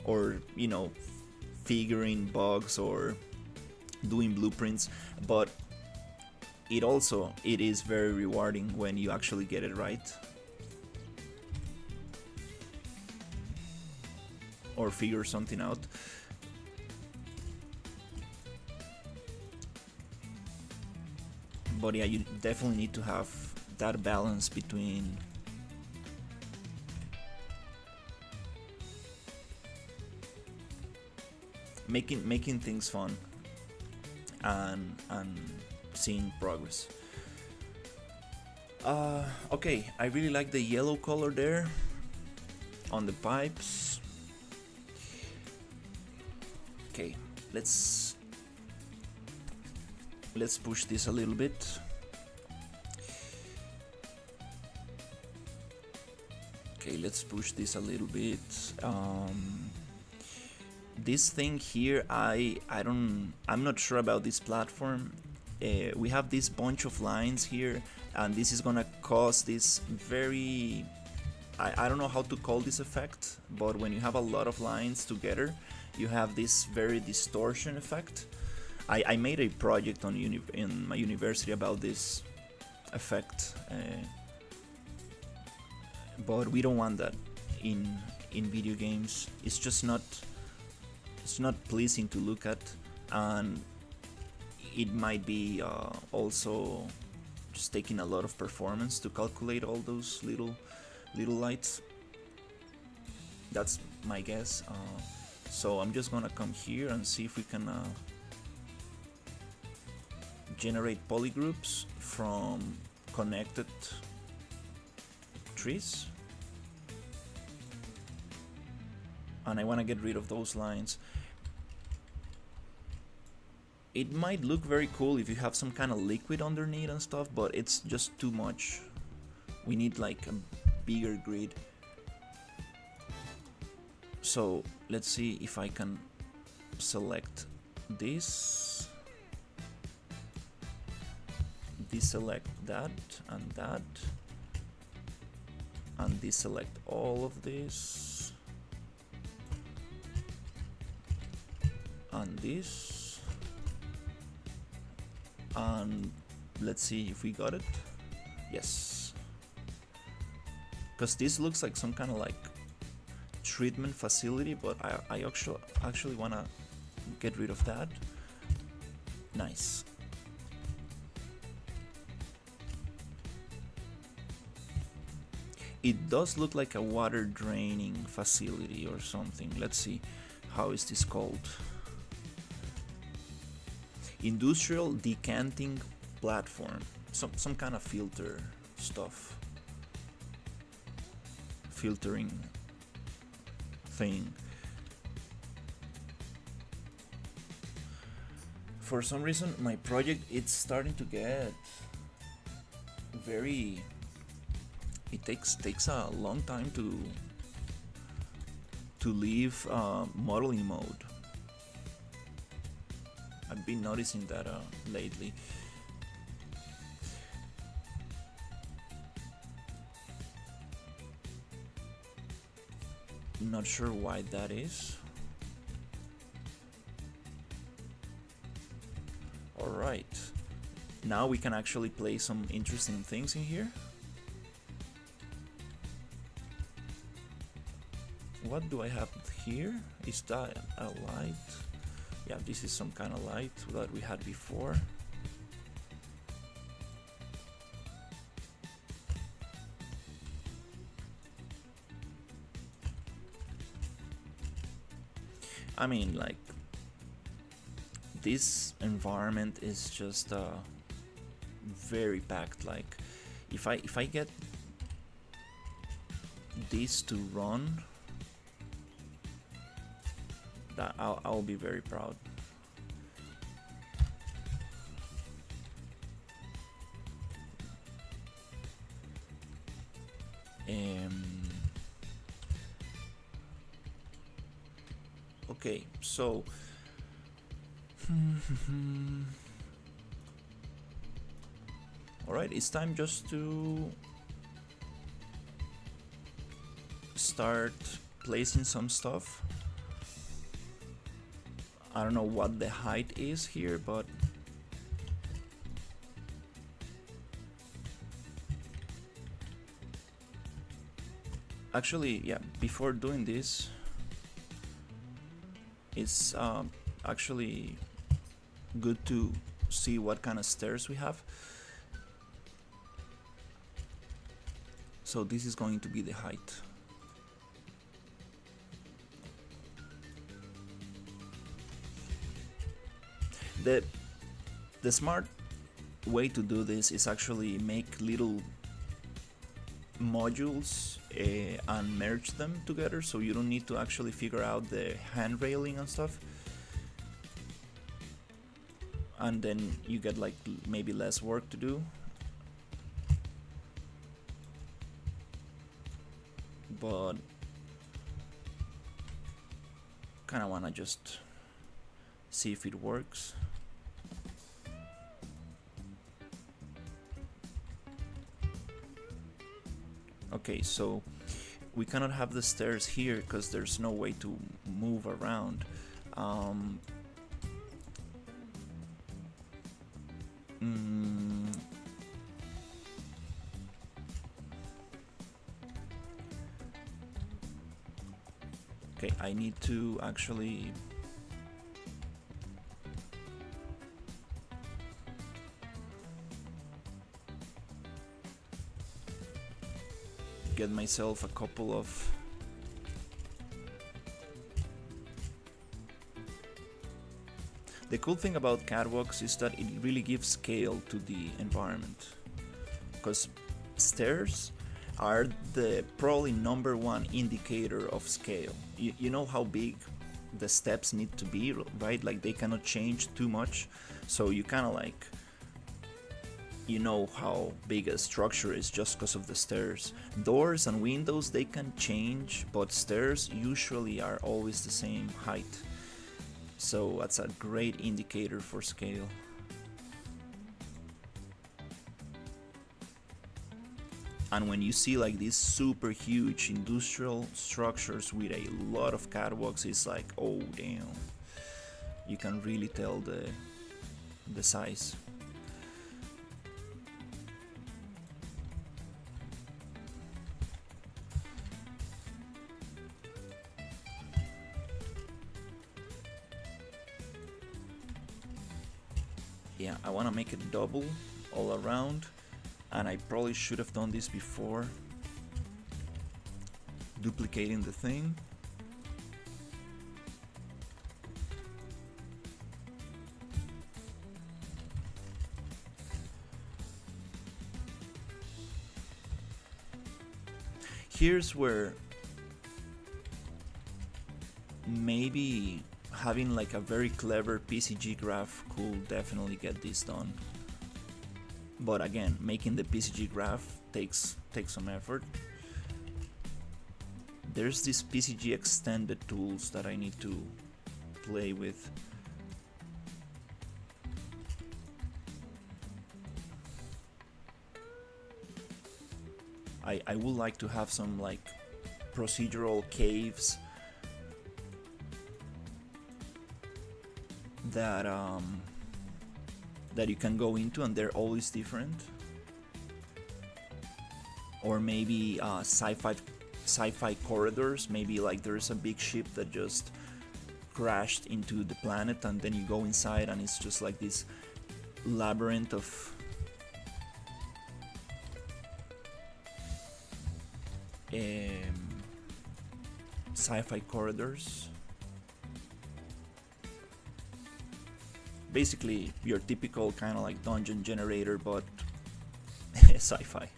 or figuring bugs or doing blueprints, but it is very rewarding when you actually get it right or figure something out. But yeah, you definitely need to have that balance between making things fun and seeing progress. Okay, I really like the yellow color there on the pipes. Okay, let's push this a little bit. Okay, let's push this a little bit. This thing here, I'm not sure about this platform. We have this bunch of lines here, and this is gonna cause this very, I don't know how to call this effect, but when you have a lot of lines together, you have this very distortion effect. I made a project in my university about this effect, but we don't want that in video games. It's not pleasing to look at, and it might be also just taking a lot of performance to calculate all those little lights. That's my guess. So I'm just gonna come here and see if we can generate polygroups from connected trees, and I want to get rid of those lines. It might look very cool if you have some kind of liquid underneath and stuff, but it's just too much. We need like a bigger grid. So let's see if I can select this, deselect that, and deselect all of this, and this, and let's see if we got it. Yes, because this looks like some kind of like treatment facility, but I actually want to get rid of that. Nice. It does look like a water draining facility or something. Let's see, how is this called? Industrial decanting platform. Some kind of filter stuff. Filtering thing. For some reason my project, it's starting to get very, it takes a long time to leave modeling mode. I've been noticing that lately. Not sure why that is. Alright, now we can actually play some interesting things in here. what do I have here? Is that a light? Yeah, this is some kind of light that we had before. I mean, like, this environment is just very packed. Like, if I get this to run, that I'll be very proud. Okay, so alright, it's time just to start placing some stuff. I don't know what the height is here, but actually, yeah, before doing this, it's actually good to see what kind of stairs we have. So this is going to be the height. The smart way to do this is actually make little modules and merge them together, so you don't need to actually figure out the hand railing and stuff, and then you get like maybe less work to do. But kind of want to just see if it works. Okay, so we cannot have the stairs here because there's no way to move around. Okay, I need to actually get myself a couple of the cool thing about catwalks is that it really gives scale to the environment, because stairs are the probably #1 indicator of scale. You know how big the steps need to be, right? Like they cannot change too much, so you kind of like, you know how big a structure is just because of the stairs. Doors and windows, they can change, but stairs usually are always the same height. So that's a great indicator for scale. And when you see like these super huge industrial structures with a lot of catwalks, it's like, oh damn, you can really tell the size. Yeah, I want to make it double all around, and I probably should have done this before duplicating the thing. Here's where maybe having like a very clever PCG graph could definitely get this done. But again, making the PCG graph takes some effort. There's these PCG extended tools that I need to play with. I would like to have some like procedural caves that that you can go into and they're always different. Or maybe Sci Fi sci-fi corridors. Maybe like there's a big ship that just crashed into the planet, and then you go inside, and it's just like this labyrinth of sci-fi corridors. Basically, your typical kind of like dungeon generator, but sci-fi,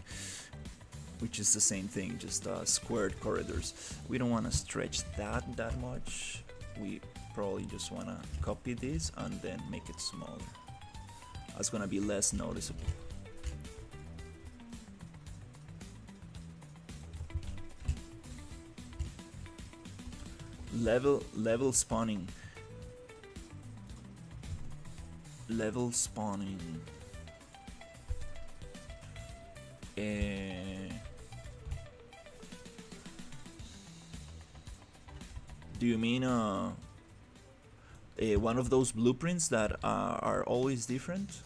which is the same thing, just squared corridors. We don't want to stretch that much. We probably just want to copy this and then make it smaller. That's gonna be less noticeable. Level spawning. Level spawning. Do you mean one of those blueprints that are always different?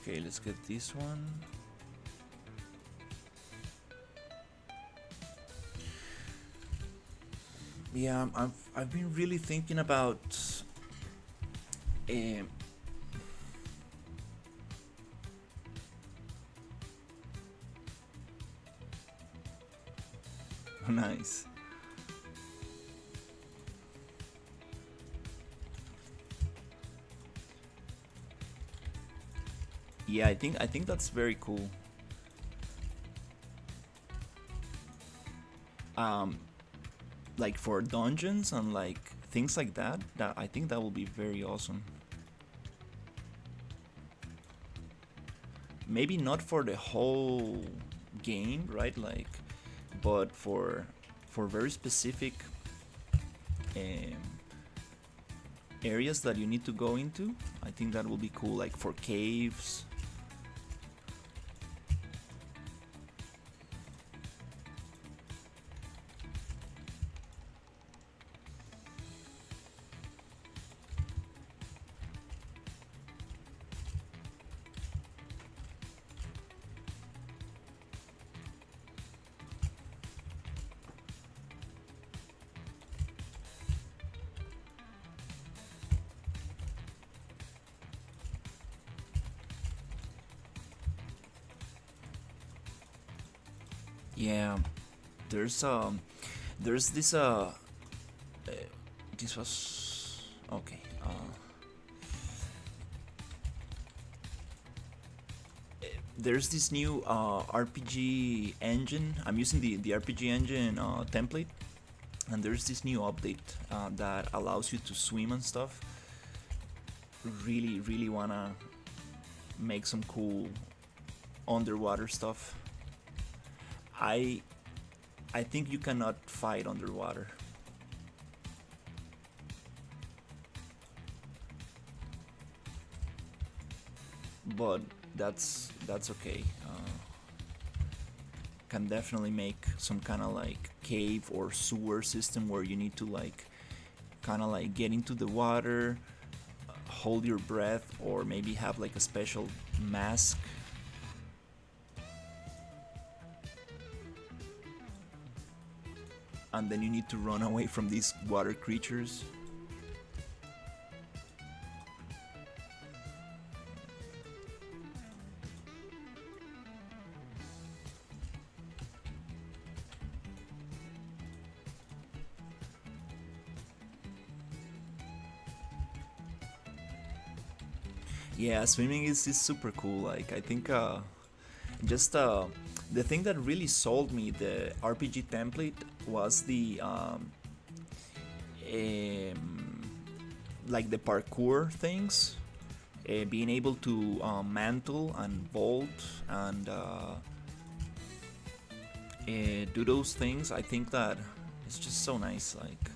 Okay, let's get this one. Yeah, I've been really thinking about nice. Yeah, I think that's very cool. Like for dungeons and like things like that, I think that will be very awesome. Maybe not for the whole game, right? Like, but for very specific um, areas that you need to go into, I think that will be cool. Like for caves. Yeah, there's this this was okay. There's this new RPG engine. I'm using the RPG engine template, and there's this new update that allows you to swim and stuff. Really wanna make some cool underwater stuff. I think you cannot fight underwater. But that's okay. Can definitely make some kind of like cave or sewer system where you need to like kind of like get into the water, hold your breath, or maybe have like a special mask. And then you need to run away from these water creatures. Yeah, swimming is super cool. Like I think just the thing that really sold me the RPG template was the um, like the parkour things, being able to mantle and vault and do those things. I think that it's just so nice, like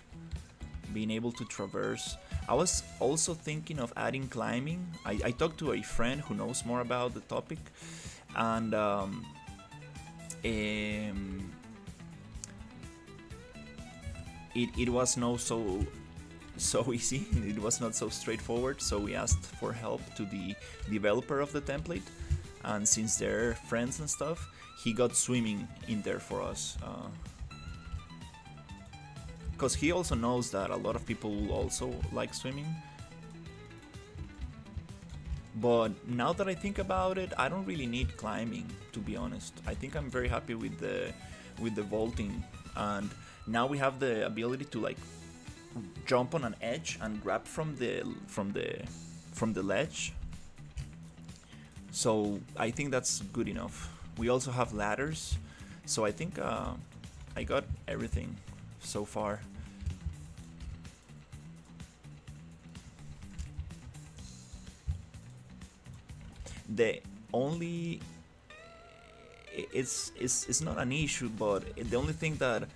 being able to traverse. I was also thinking of adding climbing. I talked to a friend who knows more about the topic, and um, it was no so easy. It was not so straightforward. So we asked for help to the developer of the template, and since they're friends and stuff, he got swimming in there for us. Because he also knows that a lot of people will also like swimming. But now that I think about it, I don't really need climbing, to be honest. I think I'm very happy with the vaulting, and now we have the ability to like jump on an edge and grab from the ledge. So I think that's good enough. We also have ladders, so I think I got everything so far. The only it's not an issue, but the only thing that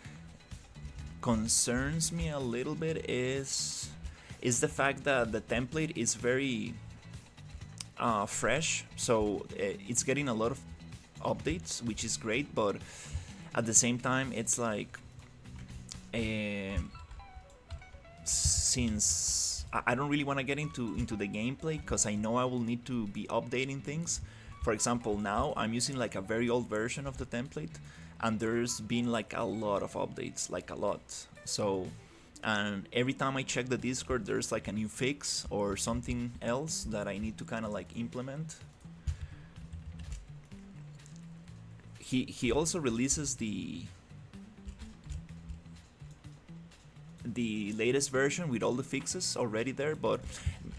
concerns me a little bit is the fact that the template is very fresh, so it's getting a lot of updates, which is great, but at the same time it's like since I don't really want to get into the gameplay, because I know I will need to be updating things. For example, now I'm using like a very old version of the template, and there's been like a lot of updates, like a lot. So, and every time I check the Discord, there's like a new fix or something else that I need to kind of like implement. He also releases the latest version with all the fixes already there, but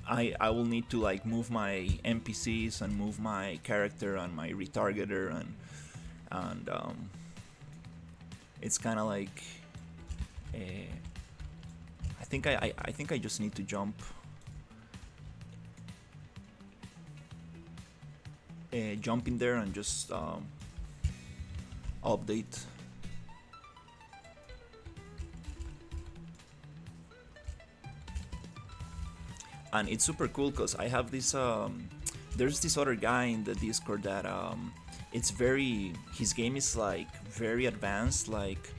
I will need to like move my NPCs and move my character and my retargeter, and it's kind of like I think I just need to jump in there and just update. And it's super cool because I have this there's this other guy in the Discord that it's very, his game is like very advanced, like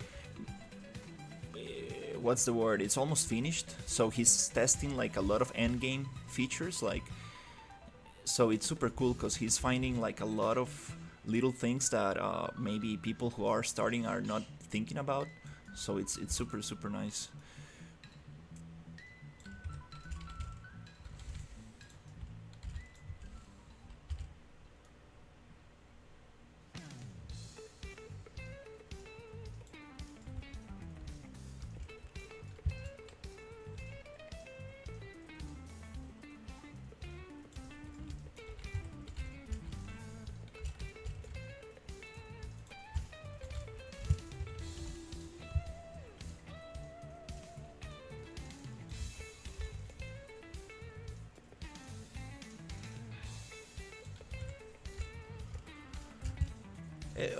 what's the word, it's almost finished, so he's testing like a lot of end game features, like, so it's super cool because he's finding like a lot of little things that maybe people who are starting are not thinking about, so it's super nice.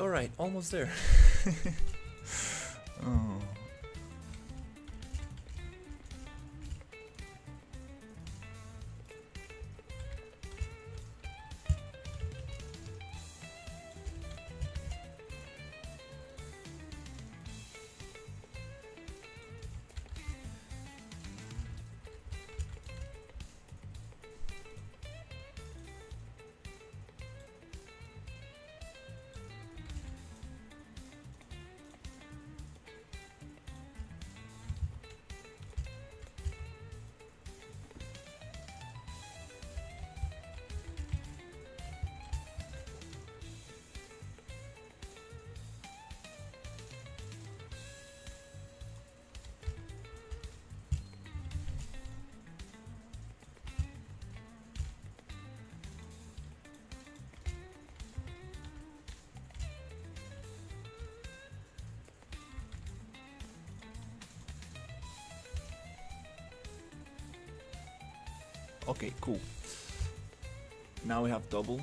All right, almost there. Oh. Okay, cool. Now we have double.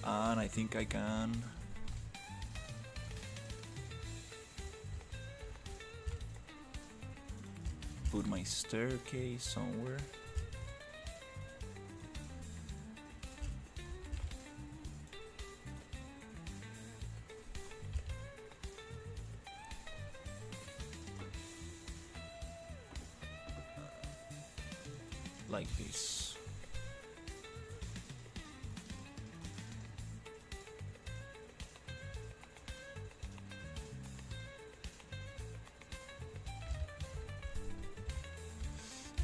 And I think I can put my staircase somewhere. Like this.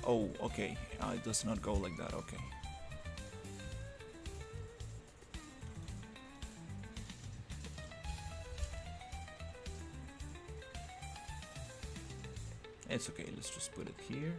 Oh, okay. It does not go like that. Okay. It's okay. Let's just put it here.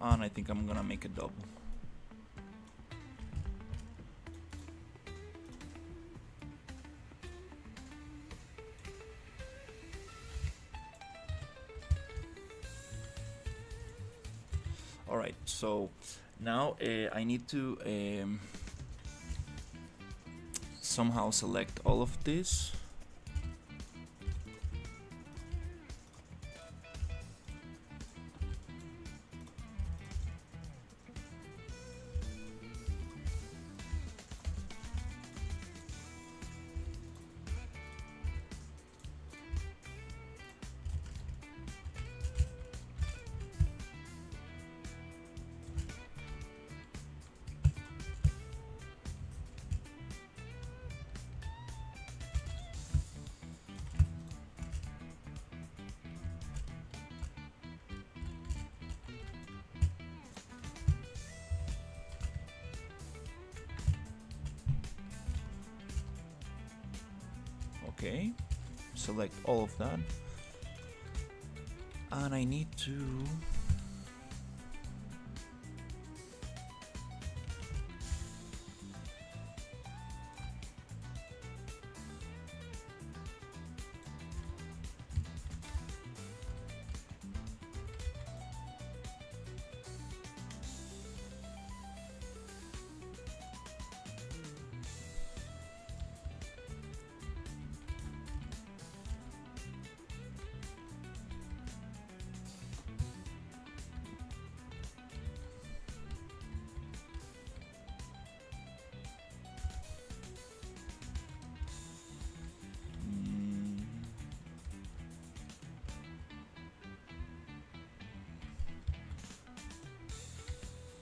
And I think I'm gonna make a double. Alright, so now I need to somehow select all of this. Okay, select all of that, and I need to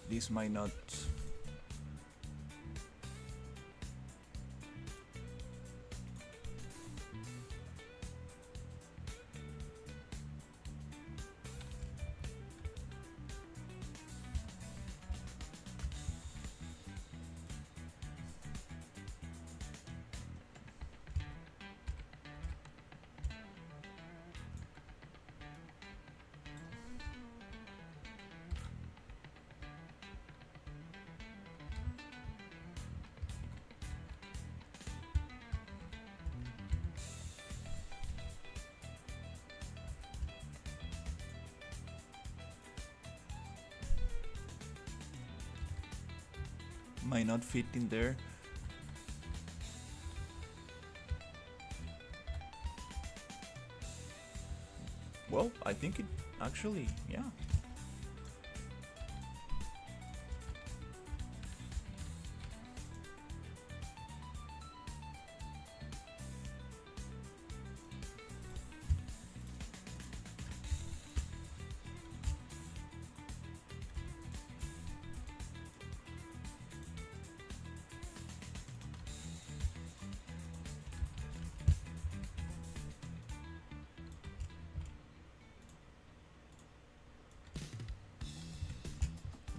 this might not. Might not fit in there. Well, I think it actually, yeah.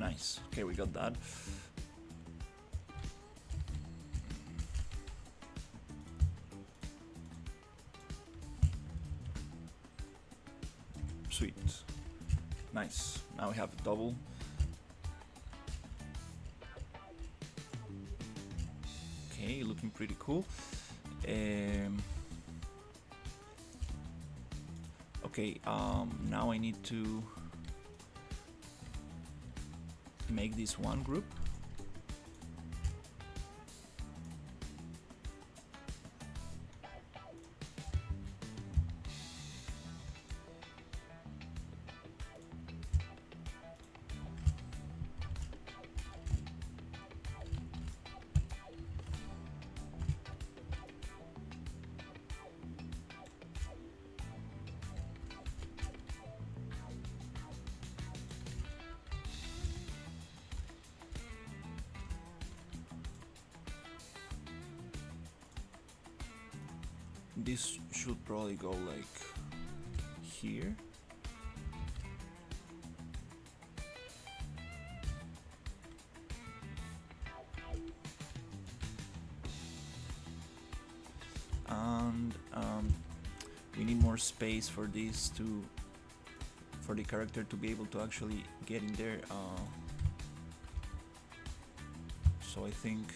Nice. Okay, we got that. Sweet. Nice. Now we have a double. Okay, looking pretty cool. Okay, now I need to make this one group. This should probably go like here. And we need more space for this to, for the character to be able to actually get in there. So I think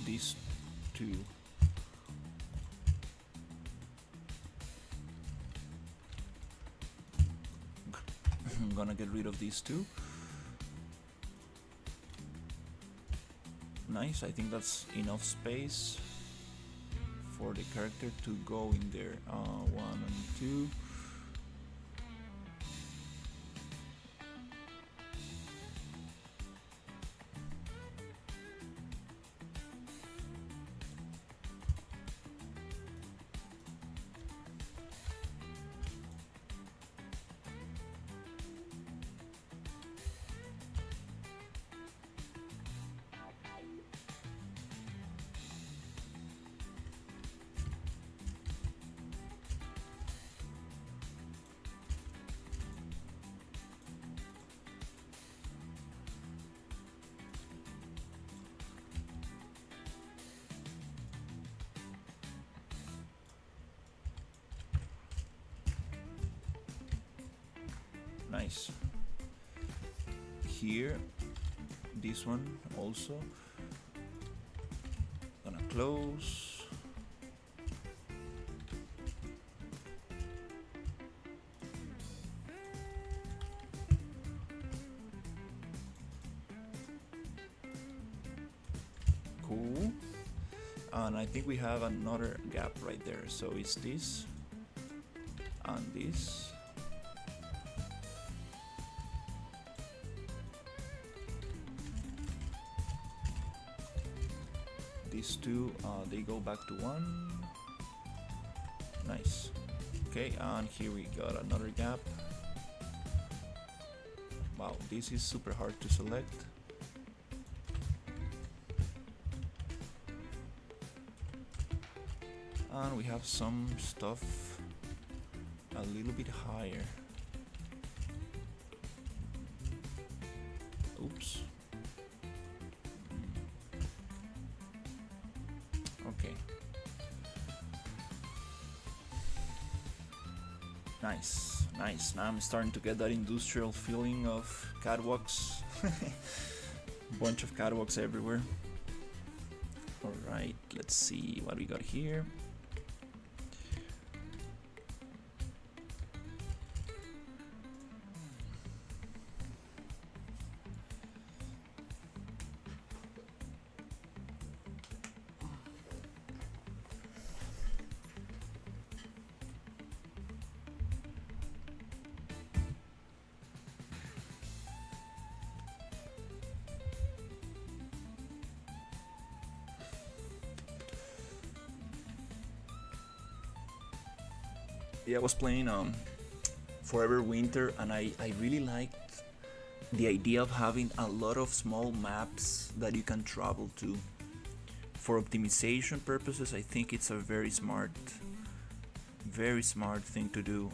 these two. I'm gonna get rid of these two. Nice, I think that's enough space for the character to go in there. 1 and 2. Nice. Here, this one also. Gonna close. Cool. And I think we have another gap right there. So it's this and this. These two, they go back to 1. Nice. Okay, and here we got another gap. Wow, this is super hard to select. And we have some stuff a little bit higher. Oops. Okay. Nice, nice. Now I'm starting to get that industrial feeling of catwalks. Bunch of catwalks everywhere. Alright, let's see what we got here. Yeah, I was playing Forever Winter, and I really liked the idea of having a lot of small maps that you can travel to. For optimization purposes, I think it's a very smart thing to do.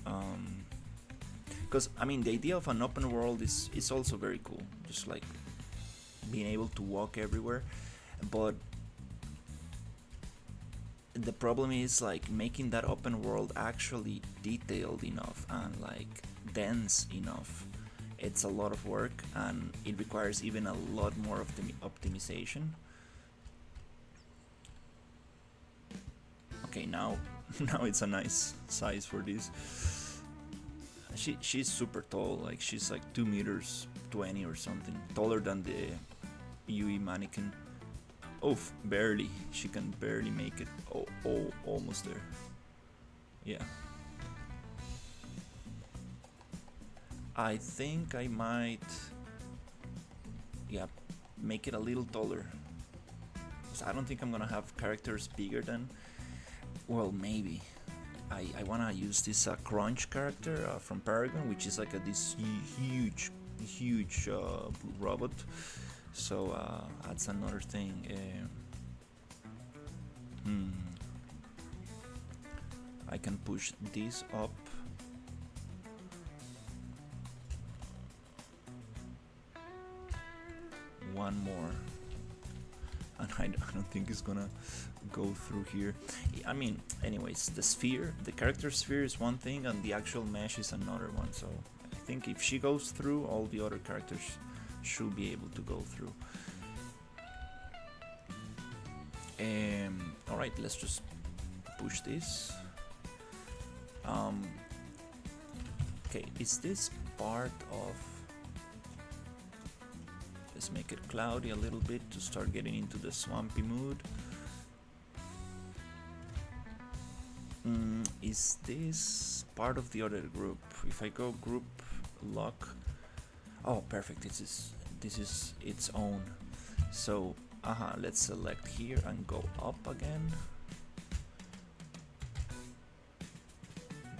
Because I mean, the idea of an open world is also very cool, just like being able to walk everywhere. But the problem is like making that open world actually detailed enough and like dense enough. It's a lot of work, and it requires even a lot more optimization. Okay, now now it's a nice size for this. She's super tall, like she's like 2 meters 20 or something, taller than the UE mannequin. Oh, barely. She can barely make it. Oh, almost there. Yeah. I think I might, yeah, make it a little taller. 'Cause I don't think I'm gonna have characters bigger than. Well, maybe. I wanna use this Crunch character from Paragon, which is like this huge robot. So that's another thing. I can push this up. One more. And I don't think it's gonna go through here. I mean, anyways, the character sphere is one thing, and the actual mesh is another one. So I think if she goes through, all the other characters should be able to go through. Alright, let's just push this. Okay, is this part of... Let's make it cloudy a little bit to start getting into the swampy mood. Is this part of the other group? If I go group lock... Oh, perfect, this is its own. So, let's select here and go up again.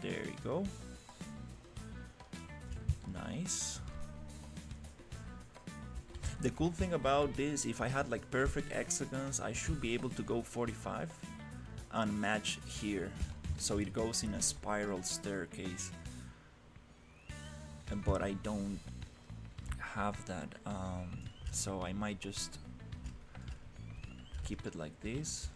There you go. Nice. The cool thing about this, if I had like perfect hexagons, I should be able to go 45 and match here. So it goes in a spiral staircase. But I don't have that. So I might just keep it like this.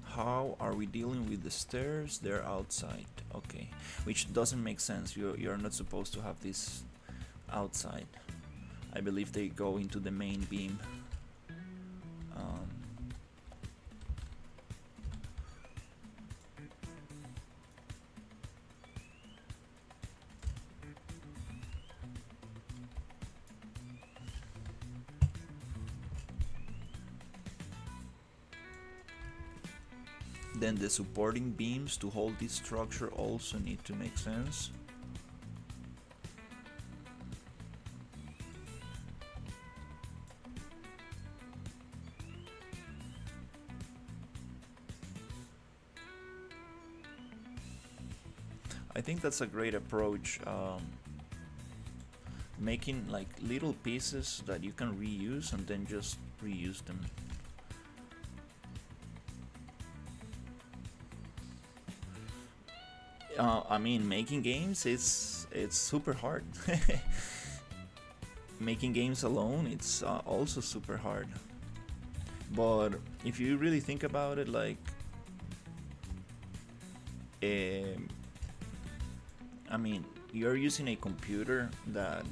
How are we dealing with the stairs? They're outside. Okay, which doesn't make sense. You're not supposed to have this outside. I believe they go into the main beam. Then the supporting beams to hold this structure also need to make sense. I think that's a great approach. Making like little pieces that you can reuse and then just reuse them. I mean, making games it's super hard. Making games alone, it's also super hard. But if you really think about it, like, I mean, you're using a computer that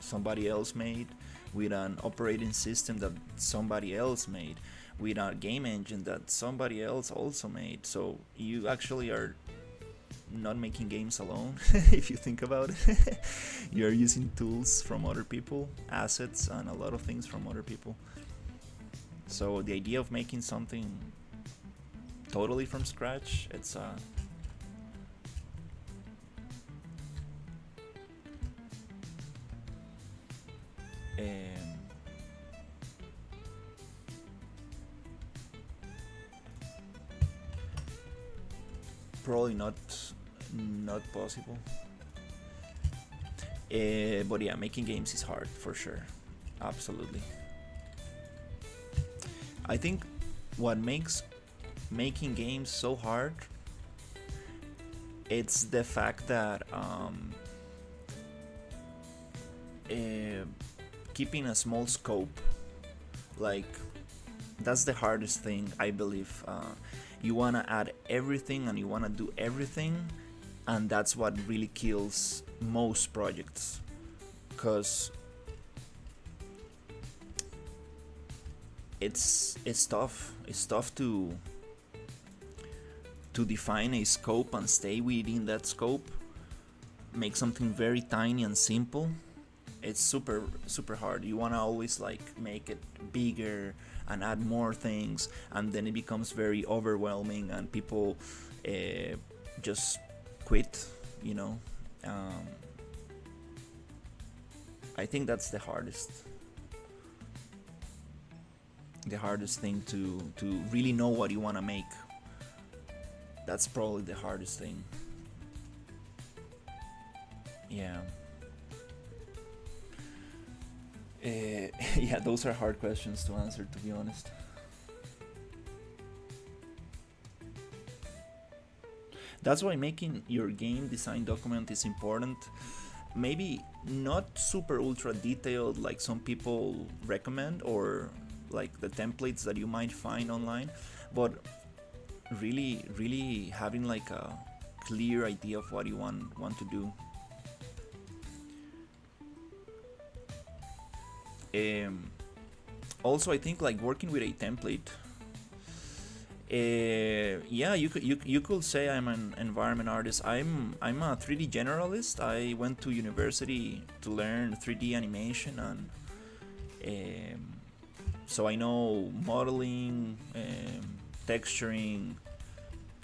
somebody else made, with an operating system that somebody else made, with a game engine that somebody else also made. So you actually are not making games alone. If you think about it, you're using tools from other people, assets, and a lot of things from other people. So the idea of making something Um, Probably not possible. But yeah, making games is hard for sure. Absolutely. I think what makes making games so hard, it's the fact that uh, keeping a small scope, like, that's the hardest thing, I believe. You want to add everything and you want to do everything, and that's what really kills most projects, because it's tough. It's tough to define a scope and stay within that scope. Make something very tiny and simple. It's super hard. You want to always like make it bigger and add more things, and then it becomes very overwhelming and people just quit, you know. I think that's the hardest thing to really know what you want to make. That's probably the hardest thing. Yeah. Yeah, those are hard questions to answer, to be honest. That's why making your game design document is important. Maybe not super ultra detailed like some people recommend, or like the templates that you might find online, but really having like a clear idea of what you want to do. Also, I think like working with a template. Yeah, you could say I'm an environment artist. I'm a 3D generalist. I went to university to learn 3D animation, and so I know modeling, texturing,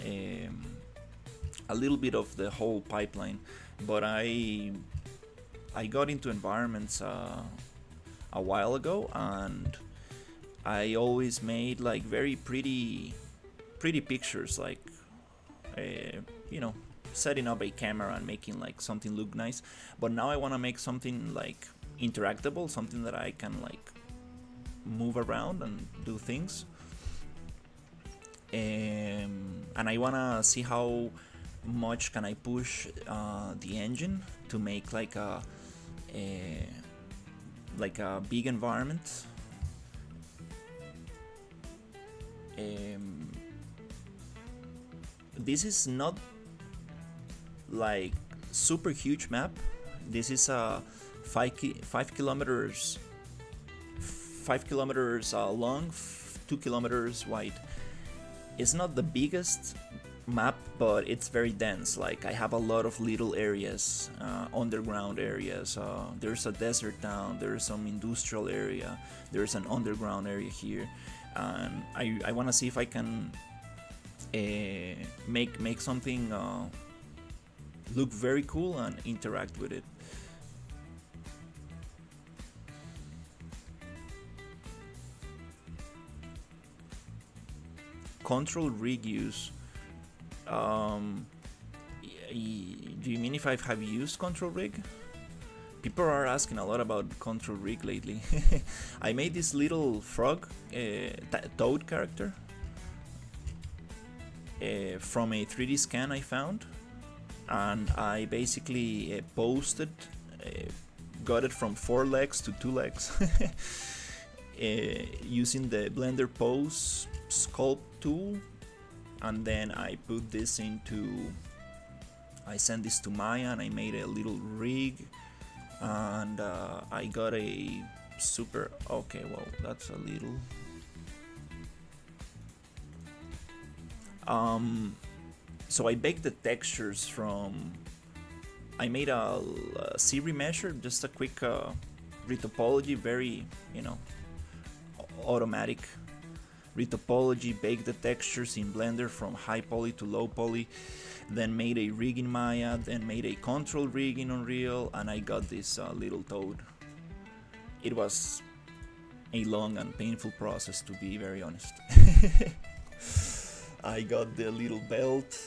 a little bit of the whole pipeline. But I got into environments a while ago, and I always made like very pretty pictures, like you know, setting up a camera and making like something look nice. But now I want to make something like interactable, something that I can like move around and do things. And I want to see how much can I push the engine to make like a big environment. This is not like super huge map. This is a 5 kilometers long, 2 kilometers wide. It's not the biggest map, but it's very dense. Like, I have a lot of little areas, underground areas. There's a desert town, there's some industrial area, there's an underground area here, and I want to see if I can make something look very cool and interact with it. Control rig use. Do you mean if I have used Control Rig? People are asking a lot about Control Rig lately. I made this little frog, toad character, from a 3D scan I found, and I basically posted, got it from 4 legs to 2 legs, using the Blender Pose sculpt tool. And then I put this I sent this to Maya, and I made a little rig, and I got a super, okay, well, that's a little, so I baked the textures from, I made a C remesher, just a quick retopology, very, automatic retopology, baked the textures in Blender from high poly to low poly, then made a rig in Maya, then made a control rig in Unreal, and I got this little toad. it was a long and painful process, to be very honest. I got the little belt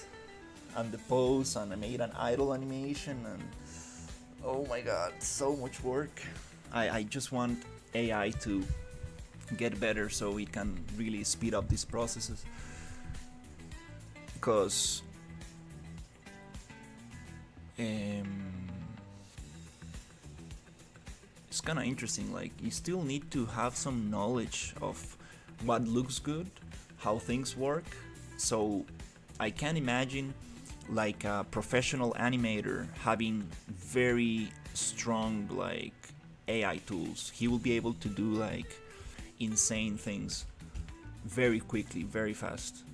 and the pose, and I made an idle animation, and oh my god, so much work. I just want AI to get better so it can really speed up these processes, because it's kind of interesting. Like, you still need to have some knowledge of what looks good, how things work. So I can imagine like a professional animator having very strong like AI tools. He will be able to do like insane things very quickly, very fast.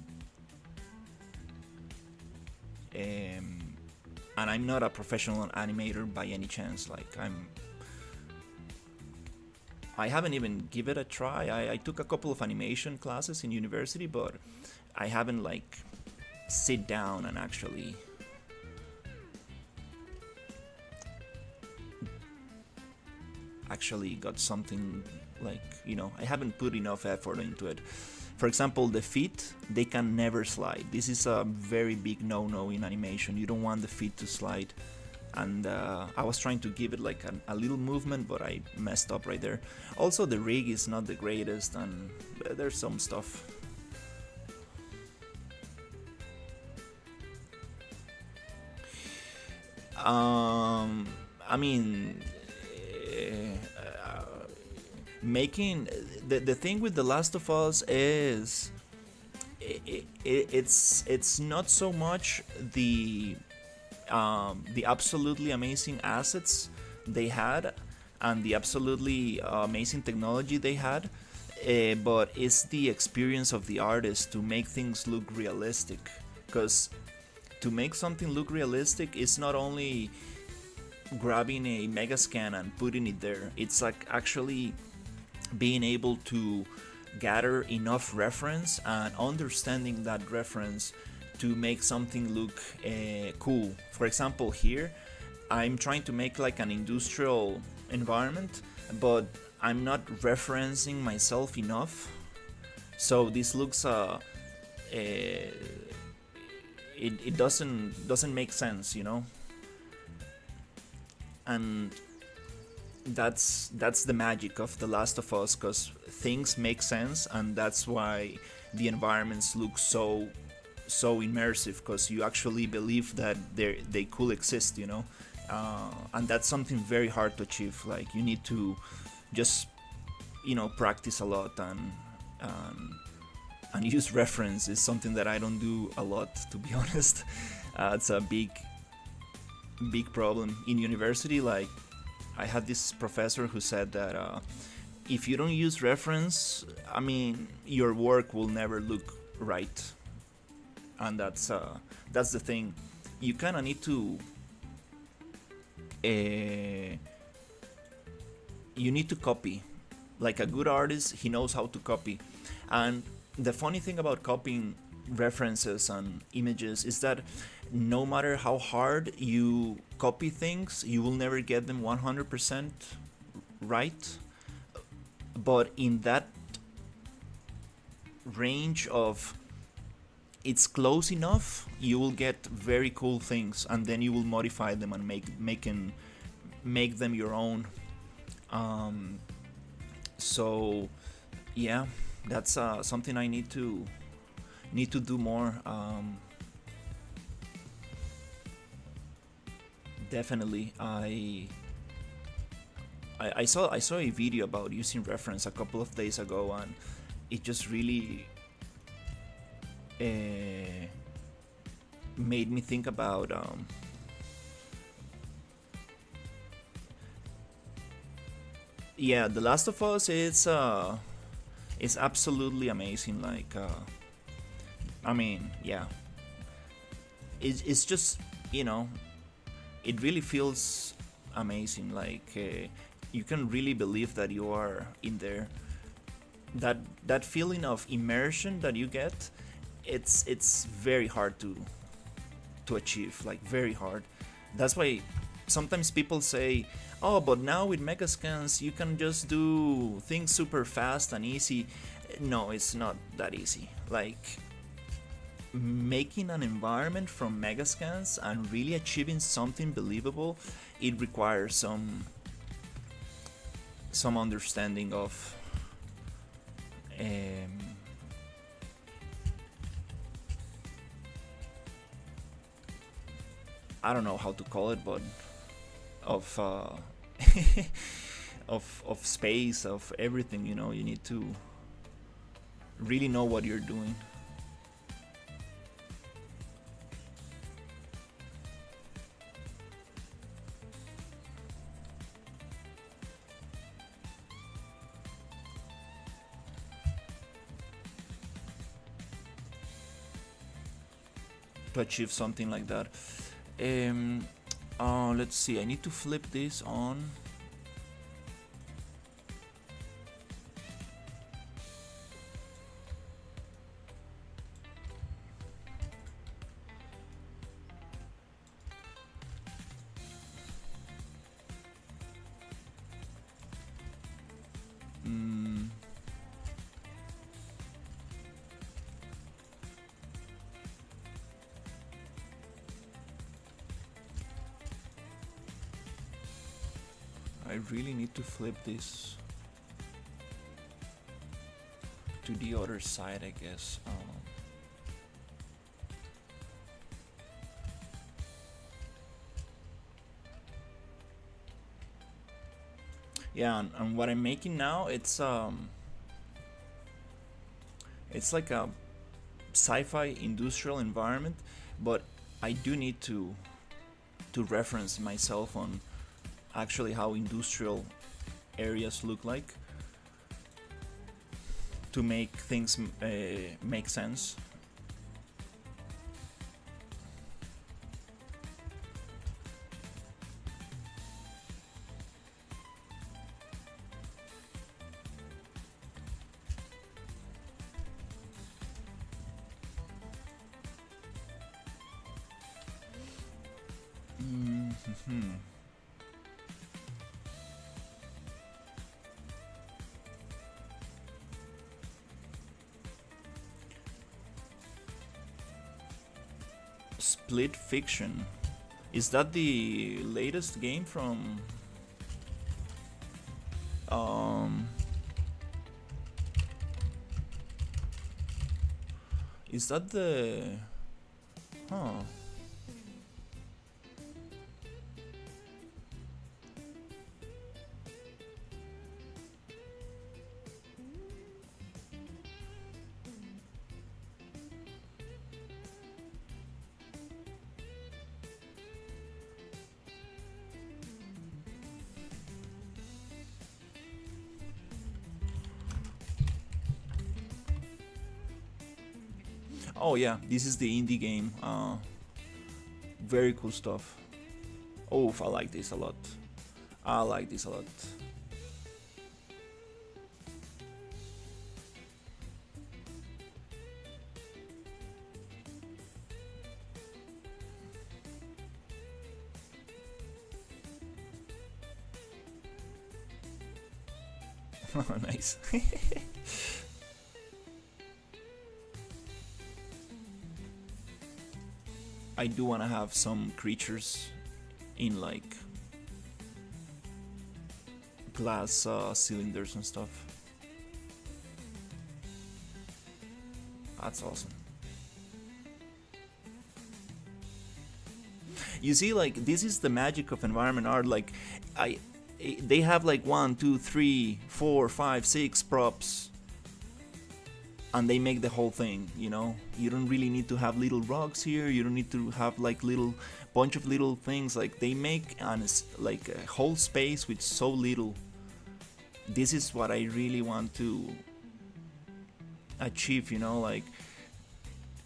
And I'm not a professional animator by any chance. Like, I haven't even give it a try. I took a couple of animation classes in university, but I haven't like sit down and actually got something like, I haven't put enough effort into it. For example, the feet, they can never slide. This is a very big no-no in animation. You don't want the feet to slide. And I was trying to give it like a little movement, but I messed up right there. Also, the rig is not the greatest, and there's some stuff. I mean, making the thing with The Last of Us is it's not so much the absolutely amazing assets they had and the absolutely amazing technology they had, but it's the experience of the artist to make things look realistic. Because to make something look realistic is not only grabbing a megascan and putting it there, it's like actually being able to gather enough reference and understanding that reference to make something look cool. For example, here I'm trying to make like an industrial environment, but I'm not referencing myself enough, so this looks it doesn't make sense, and that's the magic of The Last of Us, because things make sense, and that's why the environments look so immersive, because you actually believe that they could exist, and that's something very hard to achieve. Like, you need to just practice a lot, and use reference is something that I don't do a lot, to be honest. It's a big problem in university. Like, I had this professor who said that if you don't use reference, I mean, your work will never look right. And that's the thing. You kind of need to you need to copy. Like a good artist, he knows how to copy. And the funny thing about copying references and images is that no matter how hard you copy things, you will never get them 100% right. But in that range of it's close enough, you will get very cool things, and then you will modify them and make them your own. So yeah, that's something I need to do more. Definitely, I saw a video about using reference a couple of days ago, and it just really made me think about The Last of Us. It's absolutely amazing. Like, I mean, yeah, it's just, it really feels amazing. Like, you can really believe that you are in there. That feeling of immersion that you get, it's very hard to achieve. Like, very hard. That's why sometimes people say, oh, but now with megascans you can just do things super fast and easy. No, it's not that easy. Like, making an environment from megascans and really achieving something believable, it requires some understanding of um, I don't know how to call it, but of of space, of everything. You know, you need to really know what you're doing. To achieve something like that. Let's see, I need to flip this on. I really need to flip this to the other side, I guess. Yeah, and what I'm making now, it's like a sci-fi industrial environment, but I do need to reference myself on actually how industrial areas look like to make things make sense. Split Fiction. Is that the latest game from is that the huh oh yeah, this is the indie game. Very cool stuff. Oh, I like this a lot. I like this a lot. Nice. I do want to have some creatures in like glass cylinders and stuff. That's awesome. You see, like, this is the magic of environment art. Like, they have like 1, 2, 3, 4, 5, 6 props, and they make the whole thing. You know, you don't really need to have little rocks here. You don't need to have like little bunch of little things. Like, they make like a whole space with so little. This is what I really want to achieve. You know, like,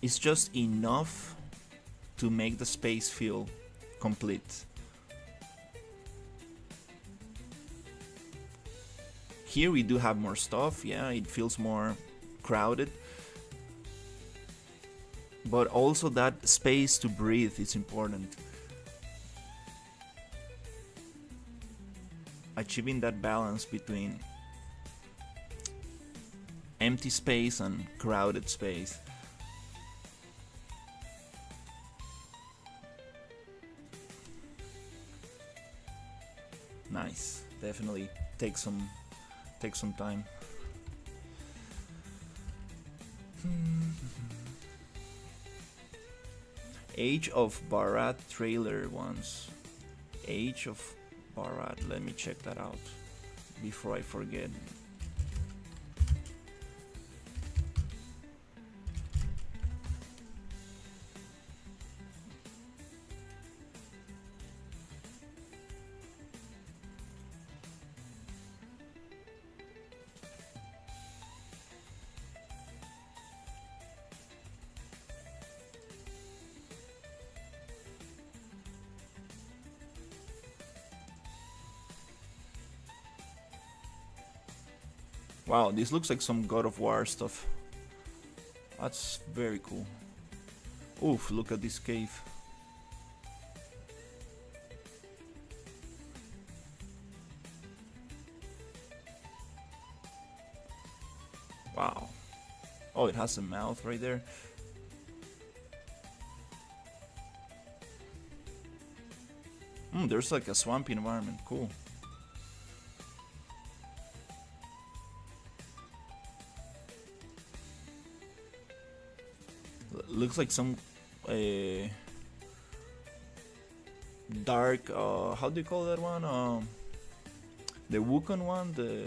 it's just enough to make the space feel complete. Here we do have more stuff. Yeah, it feels more crowded, but also that space to breathe is important. achieving that balance between empty space and crowded space. Nice. Definitely take some time. Age of Barat trailer once. Age of Barat. Let me check that out before I forget. Wow, this looks like some God of War stuff. That's very cool. Oof, look at this cave. Wow. Oh, it has a mouth right there. There's like a swampy environment. Cool. Looks like some dark, how do you call that one? The Wukong one, the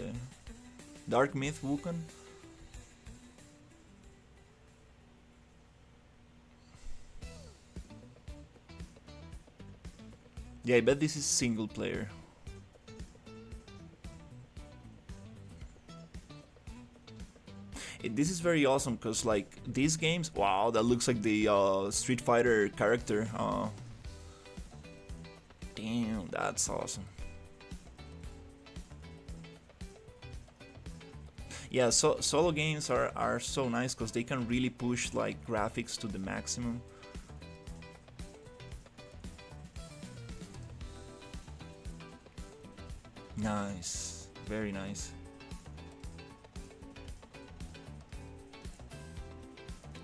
Dark Myth Wukong. Yeah, I bet this is single player. This is very awesome because like these games, wow, that looks like the Street Fighter character. Damn, that's awesome. Yeah, so solo games are so nice because they can really push like graphics to the maximum. Nice, very nice.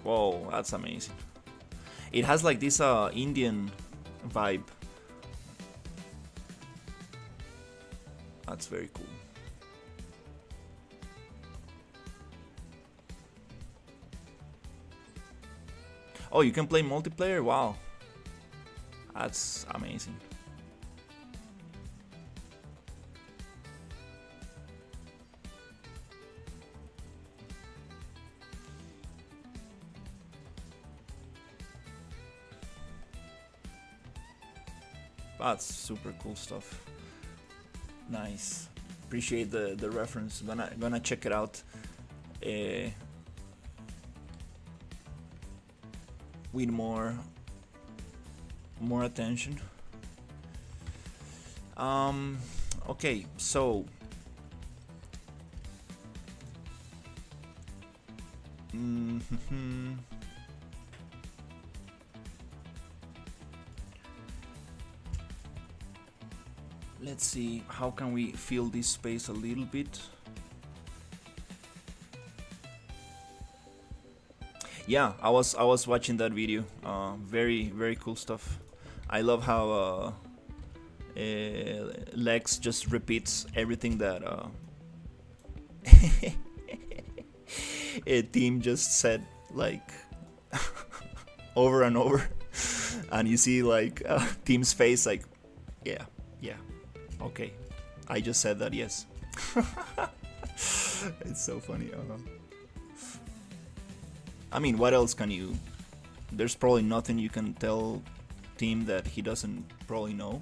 Whoa, that's amazing. It has like this Indian vibe. That's very cool. Oh, you can play multiplayer? Wow. That's amazing. That's super cool stuff. Nice. Appreciate the reference. Gonna check it out with more attention. Okay, so let's see, how can we fill this space a little bit? Yeah, I was watching that video. Very cool stuff. I love how Lex just repeats everything that a team just said, like over and over, and you see like team's face, like, yeah, okay, I just said that, yes. It's so funny. I mean, what else can you? There's probably nothing you can tell team that he doesn't probably know.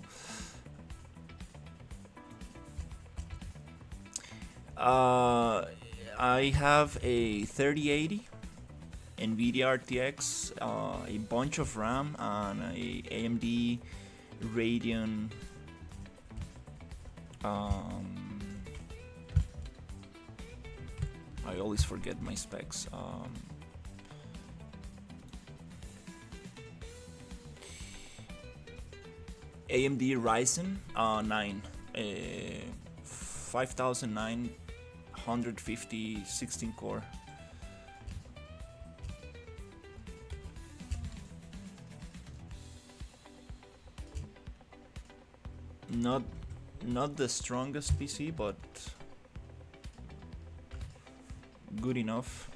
I have a 3080 NVIDIA RTX, a bunch of RAM, and a AMD Radeon. I always forget my specs. AMD Ryzen 9 5950 16 core. Not not the strongest PC, but good enough.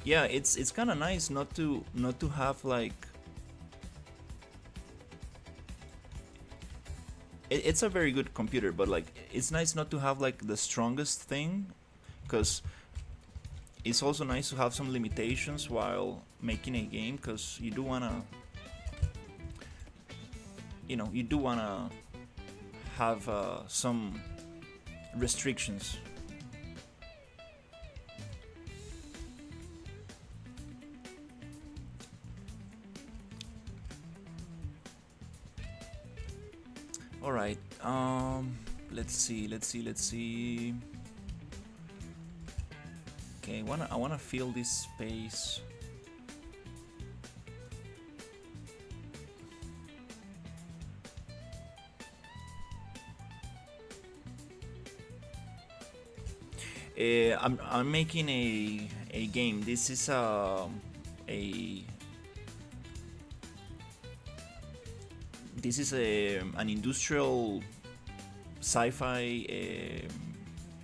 Yeah, it's kind of nice not to have like it's a very good computer, but like it's nice not to have like the strongest thing, because it's also nice to have some limitations while making a game, because you do wanna have some restrictions. All right. Let's see. Okay, I wanna fill this space. I'm making a game. This is a this is an industrial sci-fi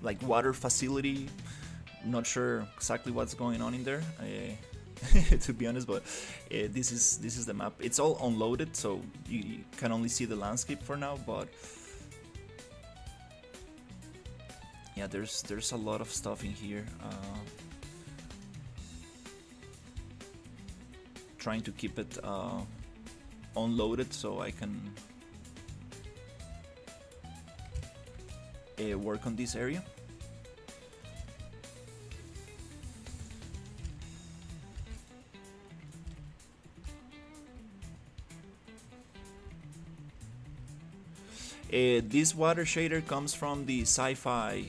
like water facility. Not sure exactly what's going on in there, to be honest, but this is the map. It's all unloaded, so you can only see the landscape for now. But yeah, there's a lot of stuff in here. Trying to keep it unloaded so I can work on this area. This water shader comes from the Sci Fi,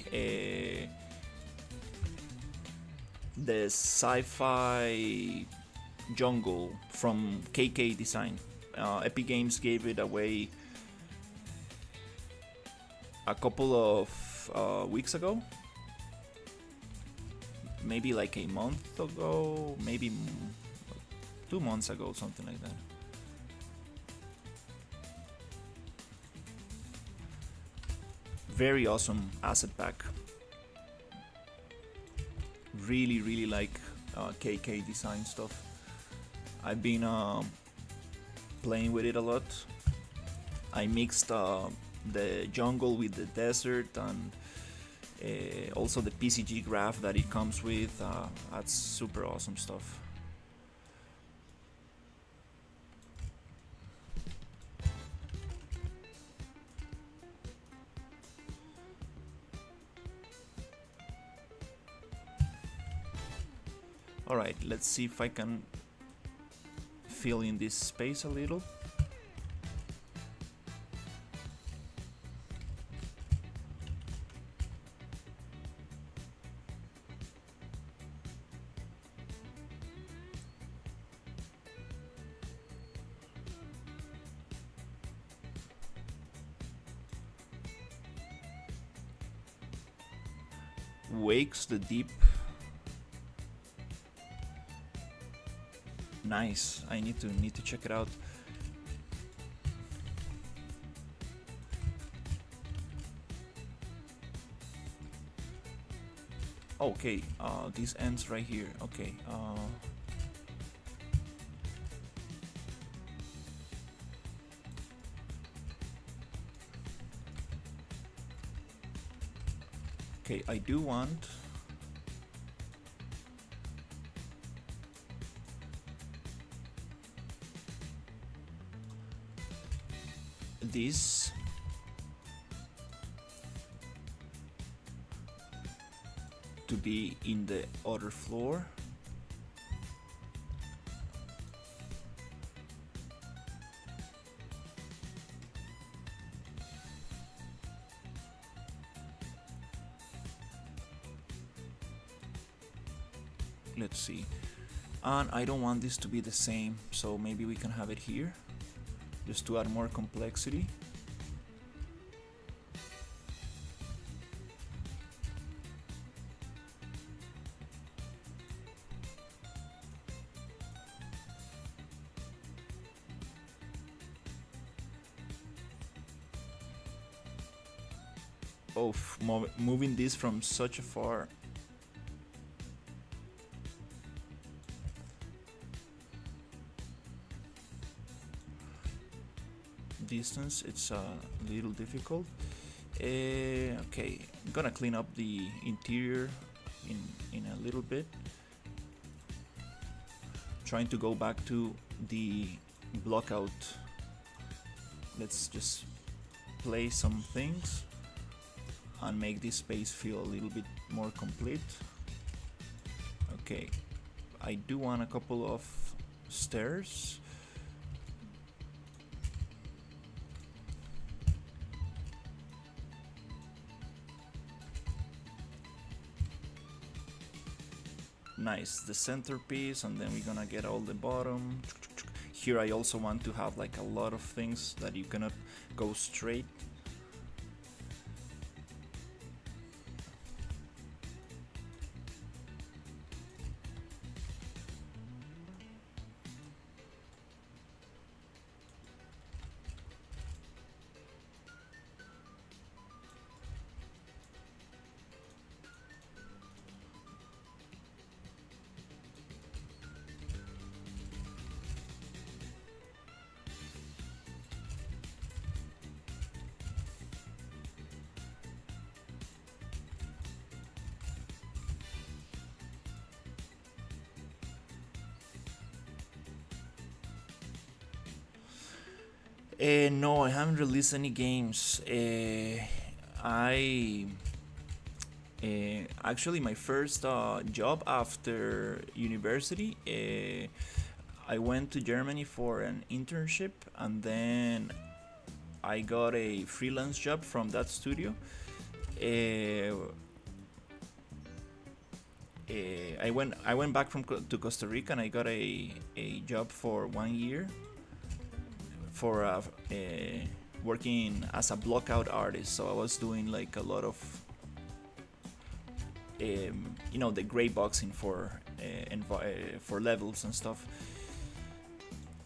the Sci Fi jungle from KK Design. Epic Games gave it away a couple of weeks ago, maybe like a month ago, maybe 2 months ago, something like that. Very awesome asset pack. Really like KK Design stuff. I've been playing with it a lot. I mixed the jungle with the desert, and also the PCG graph that it comes with. That's super awesome stuff. Alright, let's see if I can fill in this space a little. Wakes the Deep. Nice. I need to check it out. Okay, this ends right here. Okay. Okay, I do want this to be in the other floor. let's see. And I don't want this to be the same, so maybe we can have it here just to add more complexity. Oh, moving this from such a far distance, it's a little difficult. Okay, I'm gonna clean up the interior in a little bit. Trying to go back to the block out. Let's just play some things and make this space feel a little bit more complete. Okay, I do want a couple of stairs. Nice, the centerpiece, and then we're gonna get all the bottom. Here I also want to have like a lot of things that you cannot go straight. No, I haven't released any games. I actually my first job after university. I went to Germany for an internship, and then I got a freelance job from that studio. I went back to Costa Rica, and I got a job for 1 year for working as a blockout artist. So I was doing like a lot of the gray boxing for levels and stuff.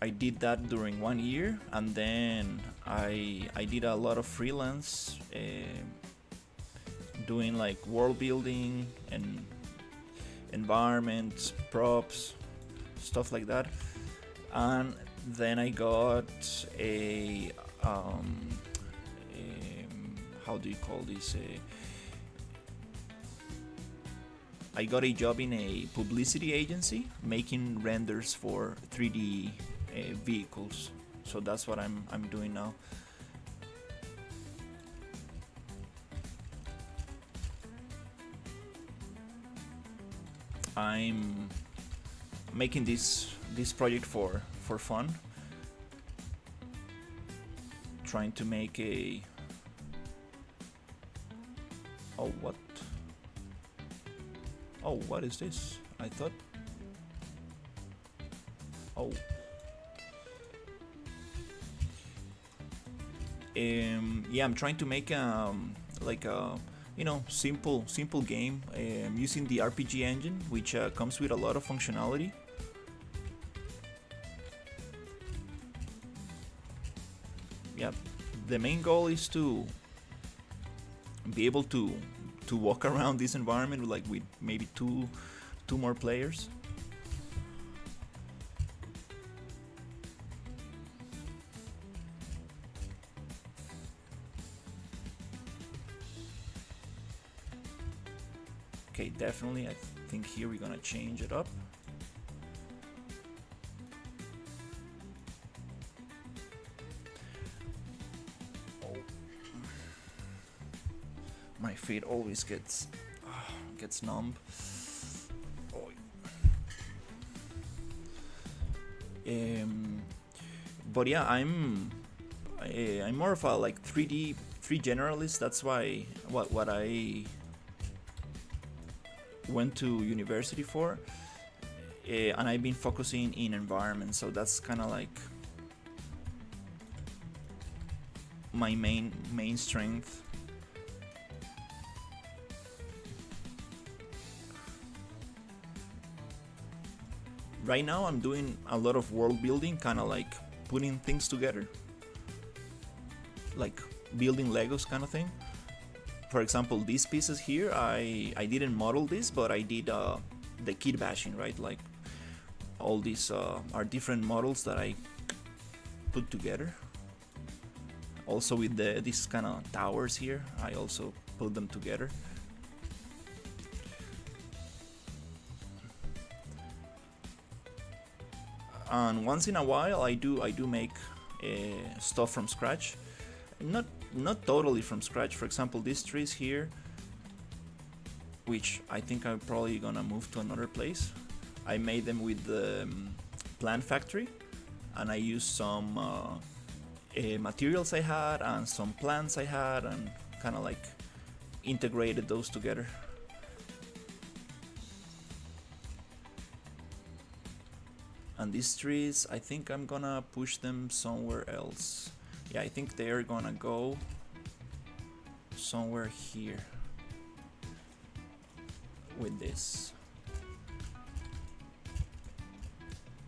I did that during 1 year, and then I did a lot of freelance doing like world building and environments, props, stuff like that. And then I got a how do you call this? I got a job in a publicity agency making renders for 3D vehicles. So that's what I'm doing now. I'm making this project for fun, trying to make a what is this? I thought yeah, I'm trying to make like a simple game using the RPG engine, which comes with a lot of functionality. Yeah, the main goal is to be able to walk around this environment like with maybe two more players. Okay, definitely. I think here we're gonna change it up. My feet always gets numb. But yeah, I'm more of a like 3D generalist. That's why what I went to university for. and I've been focusing in environment, so that's kind of like my main strength. Right now I'm doing a lot of world building, kind of like putting things together, like building Legos kind of thing. For example, these pieces here, I didn't model this, but I did the kit bashing, right? Like all these are different models that I put together. Also with these kind of towers here, I also put them together. And once in a while, I do make stuff from scratch. Not totally from scratch. For example, these trees here, which I think I'm probably gonna move to another place. I made them with the plant factory, and I used some materials I had and some plants I had, and kind of like integrated those together. And these trees, I think I'm gonna push them somewhere else. Yeah, I think they're gonna go somewhere here with this.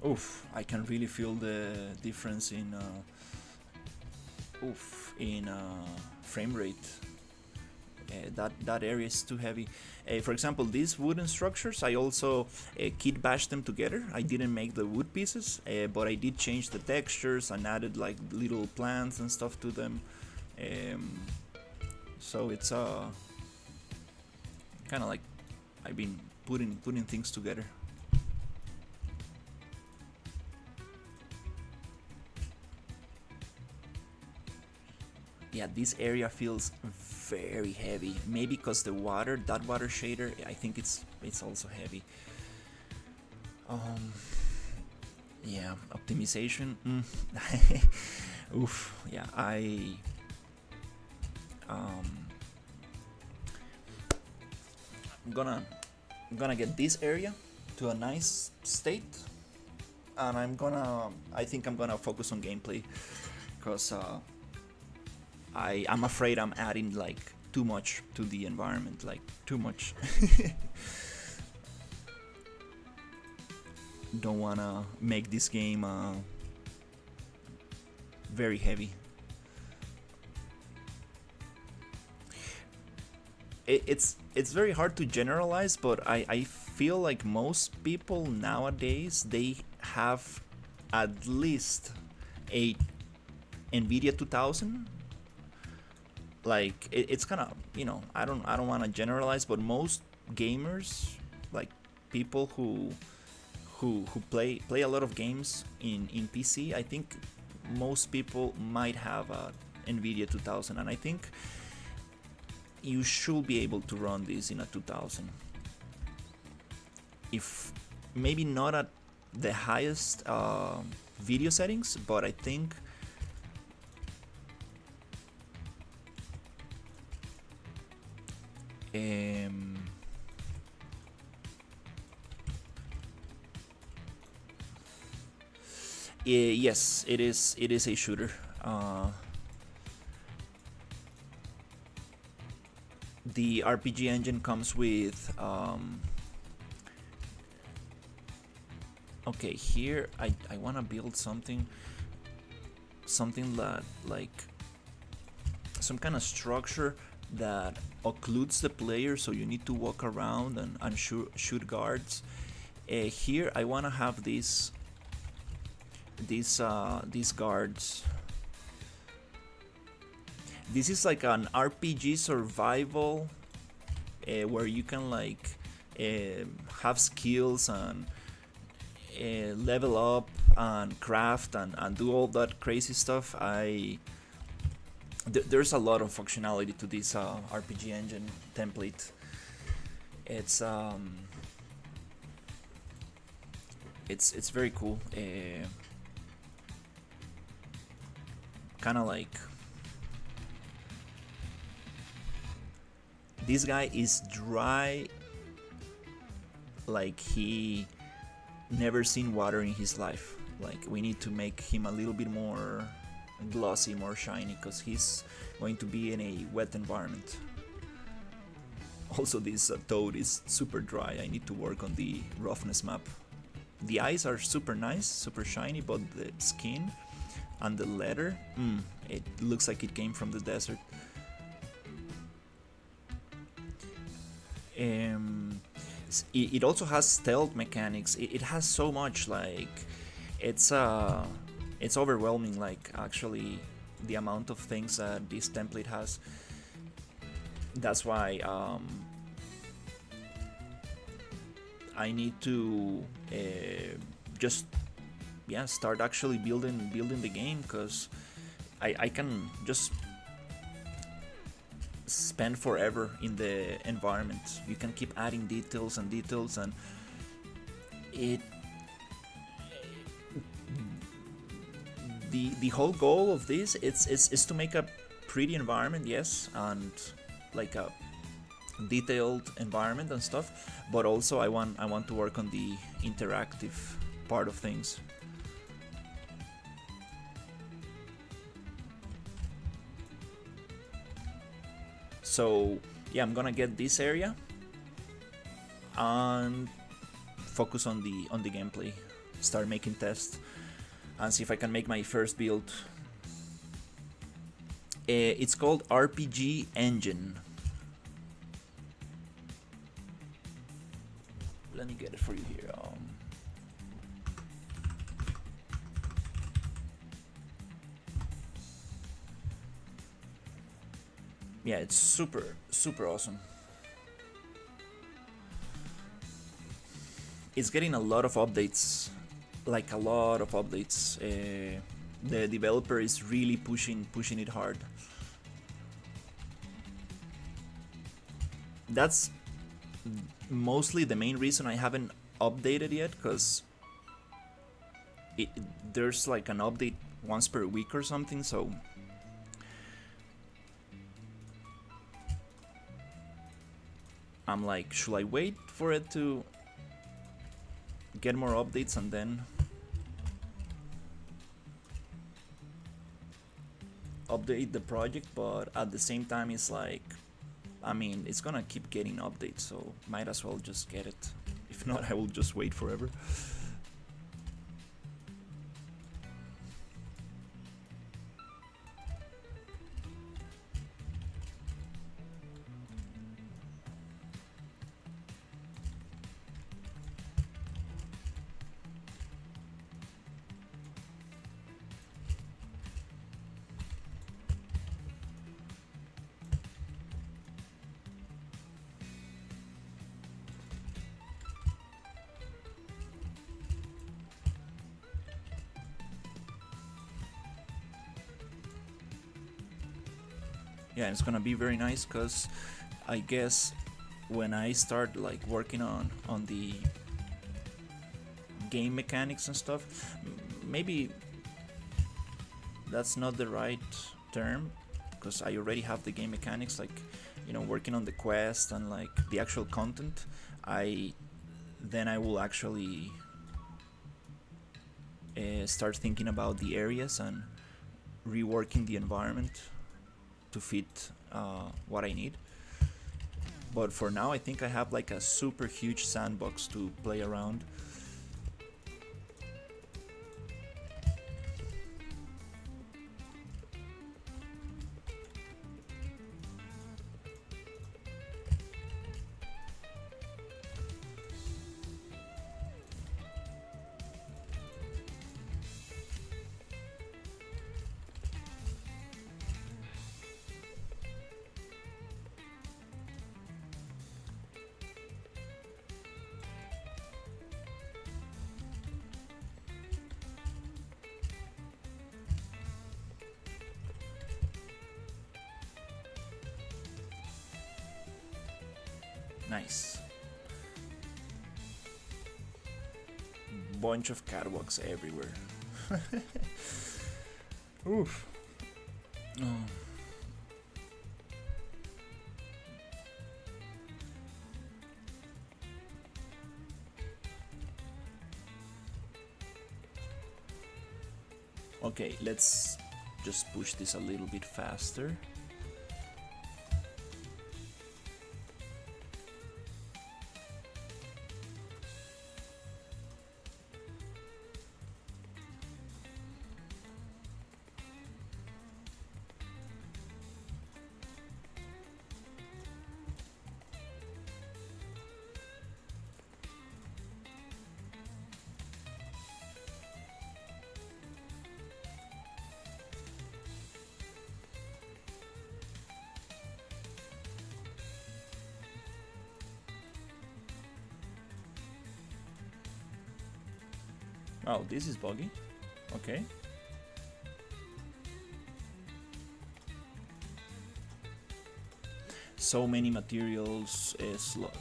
Oof, I can really feel the difference in frame rate. That area is too heavy. For example, these wooden structures, I also kit bashed them together. I didn't make the wood pieces, but I did change the textures and added like little plants and stuff to them. So it's kind of like I've been putting things together. Yeah, this area feels very heavy. Maybe because the water, that water shader, I think it's also heavy. Yeah, optimization. Oof. Yeah, I'm gonna get this area to a nice state, and I think I'm gonna focus on gameplay, because I'm afraid I'm adding like too much to the environment, like too much. Don't wanna make this game very heavy. It's very hard to generalize, but I feel like most people nowadays, they have at least a NVIDIA 2000. Like it's kind of, I don't want to generalize, but most gamers, like people who play a lot of games in PC, I think most people might have a NVIDIA 2000, and I think you should be able to run this in a 2000. If maybe not at the highest video settings, but I think yes, it is a shooter. The RPG engine comes with okay, here I want to build something that, like, some kind of structure that occludes the player, so you need to walk around and shoot guards. Here I want to have these guards. This is like an RPG survival where you can like have skills and level up and craft and do all that crazy stuff. There's a lot of functionality to this RPG engine template. It's very cool. Kind of like, this guy is dry, like he never seen water in his life. Like, we need to make him a little bit more glossy, more shiny, because he's going to be in a wet environment. Also, this toad is super dry. I need to work on the roughness map. The eyes are super nice, super shiny, but the skin and the leather, it looks like it came from the desert. It also has stealth mechanics. It has so much, like, it's overwhelming, like, actually, the amount of things that this template has. That's why I need to just start actually building the game, because I can just spend forever in the environment. You can keep adding details and details, and the whole goal of this is to make a pretty environment, yes, and like a detailed environment and stuff, but also I want to work on the interactive part of things. So yeah, I'm gonna get this area and focus on the gameplay, start making tests, and see if I can make my first build. It's called RPG Engine. Let me get it for you here. Yeah, it's super awesome. It's getting a lot of updates, like a lot of updates. The developer is really pushing it hard. That's mostly the main reason I haven't updated yet, because there's like an update once per week or something, so I'm like, should I wait for it to get more updates and then update the project? But at the same time, it's like, I mean, it's gonna keep getting updates, so might as well just get it. If not, I will just wait forever. Yeah, it's gonna be very nice, because I guess when I start like working on the game mechanics and stuff, maybe that's not the right term, because I already have the game mechanics, like, you know, working on the quest and like the actual content. Then I will actually start thinking about the areas and reworking the environment to fit what I need. But for now, I think I have like a super huge sandbox to play around. Nice. Bunch of catwalks everywhere. Oof. Oh. Okay, let's just push this a little bit faster. Oh, this is buggy. Okay. So many materials,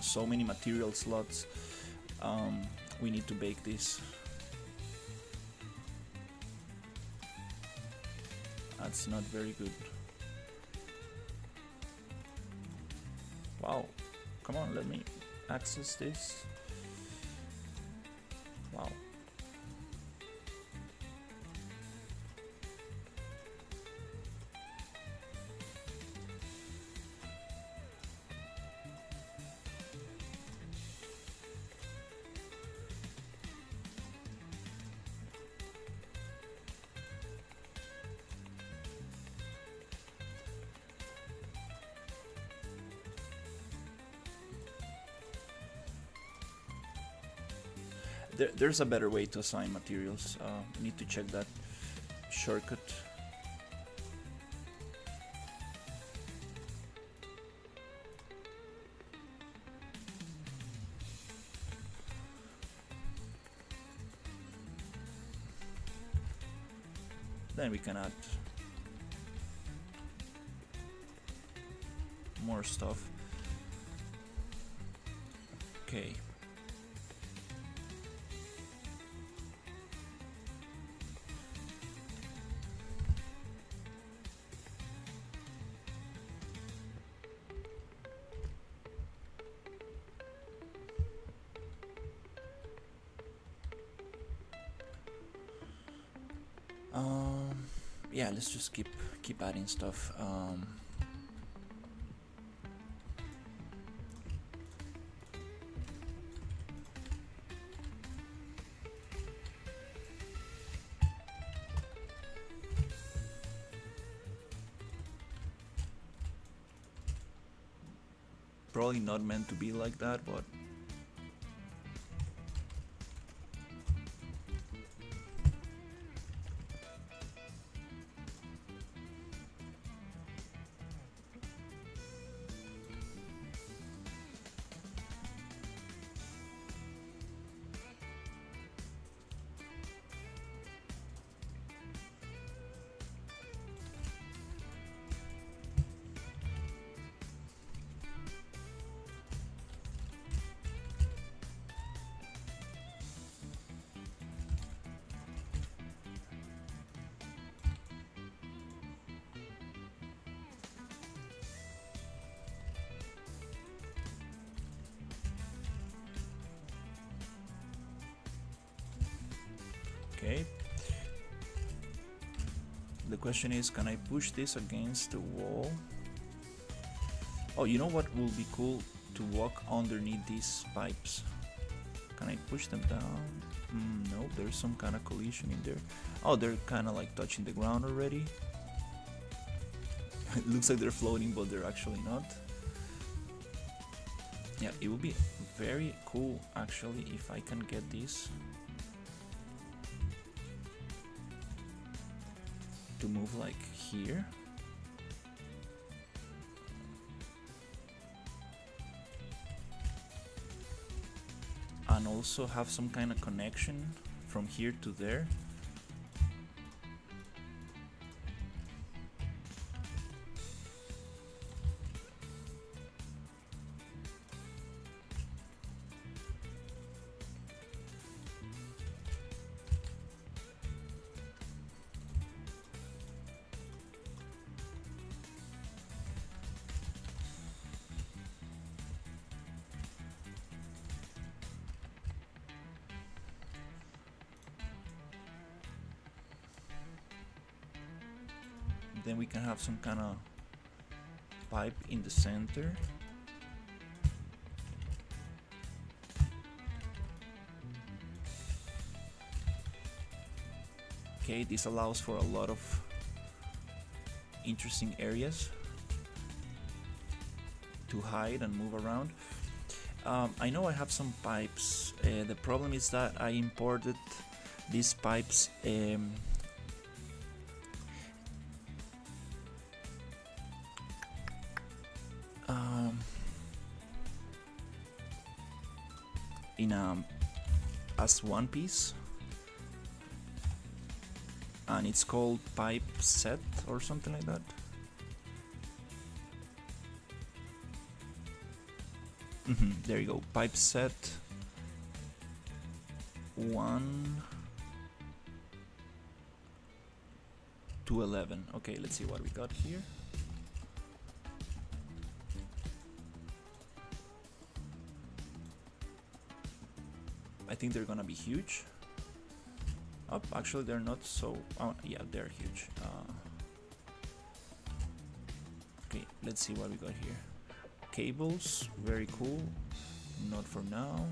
so many material slots. We need to bake this. That's not very good. Wow. Come on, let me access this. Wow. There's a better way to assign materials. Need to check that shortcut. Then we can add more stuff. Okay. Yeah, let's just keep adding stuff. Probably not meant to be like that, but okay. The question is, can I push this against the wall? Oh, you know what will be cool? To walk underneath these pipes. Can I push them down? No, there's some kind of collision in there. Oh, they're kind of like touching the ground already. It looks like they're floating, but they're actually not. Yeah, it would be very cool actually if I can get this to move like here. And also have some kind of connection from here to there. Then we can have some kind of pipe in the center. Okay, this allows for a lot of interesting areas to hide and move around. I know I have some pipes. The problem is that I imported these pipes in as one piece, and it's called pipe set or something like that. There you go, pipe set 1 to 11. Okay, let's see what we got here. I think they're gonna be huge. Oh, actually they're not so... Oh, yeah, they're huge. Okay, let's see what we got here. Cables, very cool. Not for now.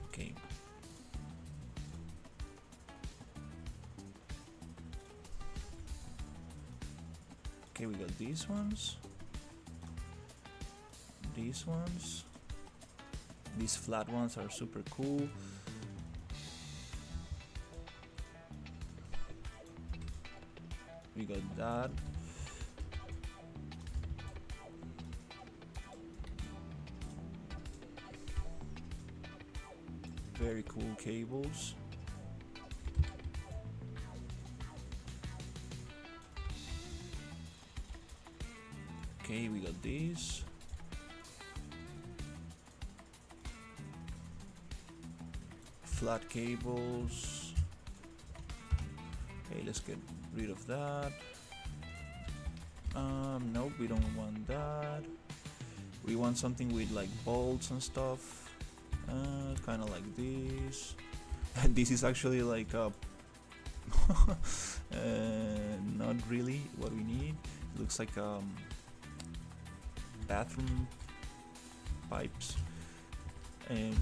Okay. Okay, we got these ones. These ones. These flat ones are super cool. We got that. Very cool cables. Okay, we got these. Flat cables. Okay, let's get rid of that. Nope, we don't want that. We want something with like bolts and stuff. Kind of like this. This is actually like a not really what we need. It looks like bathroom pipes. And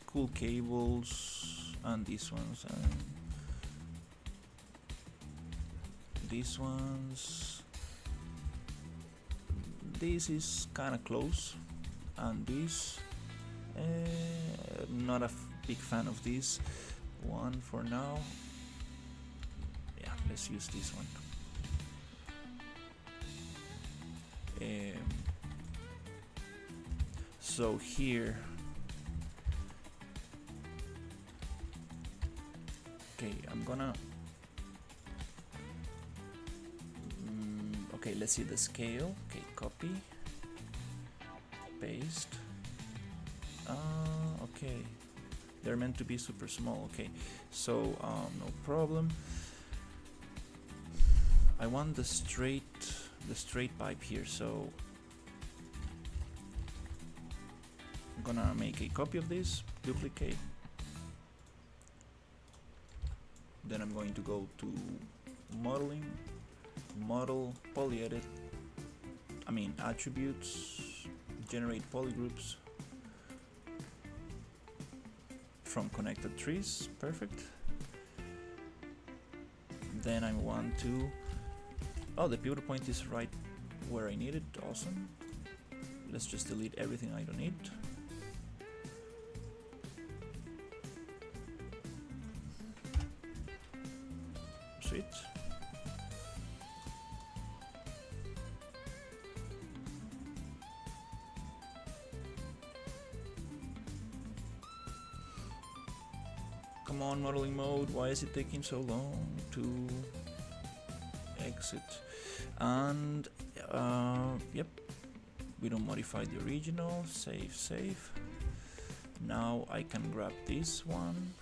cool cables, and these ones, and these ones. This is kind of close, and this not a big fan of this one for now. Yeah, let's use this one. So here, okay, I'm gonna okay, let's see the scale. Okay, copy, paste. Okay, they're meant to be super small. Okay, so no problem. I want the straight pipe here, so I'm gonna make a copy of this, duplicate. Then I'm going to go to modeling, model, polyedit, attributes, generate polygroups from connected trees. Perfect. Then I want to, oh, the pivot point is right where I need it. Awesome. Let's just delete everything I don't need. Sweet. Come on, modeling mode, why is it taking so long to exit? And yep, we don't modify the original. Save. Now I can grab this one,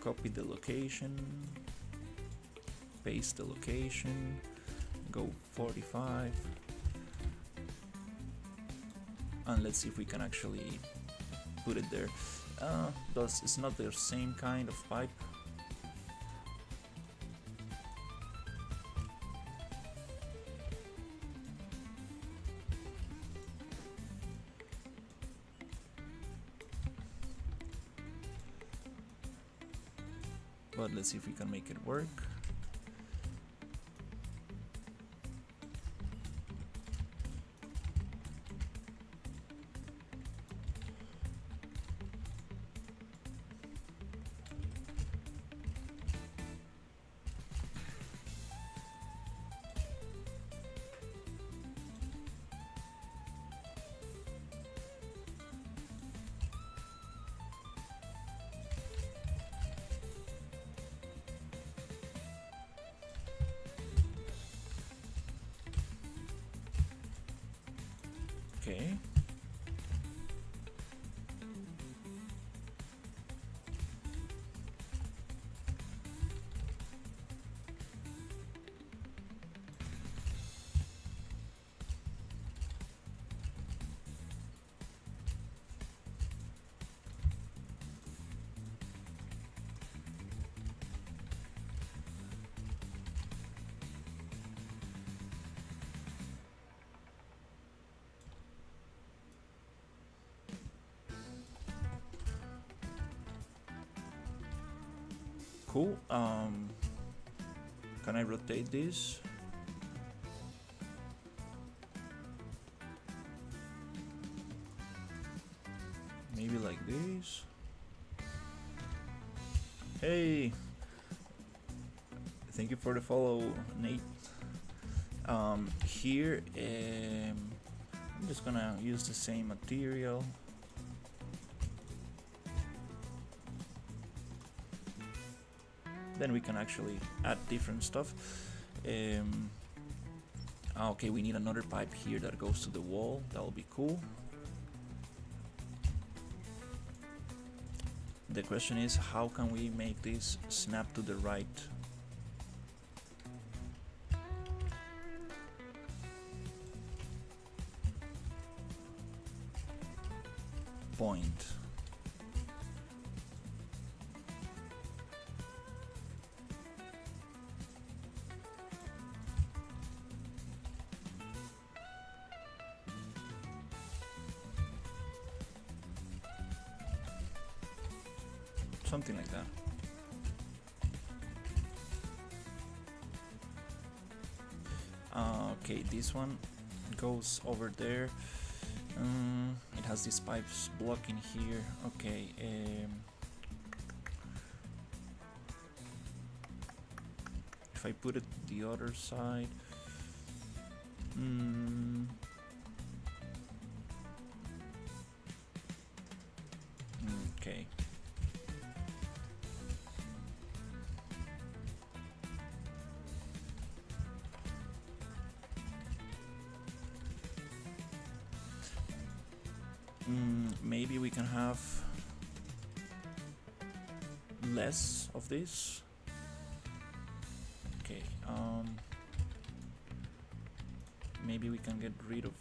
copy the location, paste the location, go 45, and let's see if we can actually put it there. It's not the same kind of pipe. But let's see if we can make it work. Okay. Cool. Can I rotate this? Maybe like this. Hey, thank you for the follow, Nate. Here, I'm just gonna use the same material. Then we can actually add different stuff. Okay, we need another pipe here that goes to the wall. That'll be cool. The question is, how can we make this snap to the right? Point. Something like that. Okay, this one goes over there. It has these pipes blocking here. Okay. If I put it the other side. Okay. Maybe we can have less of this. Okay, maybe we can get rid of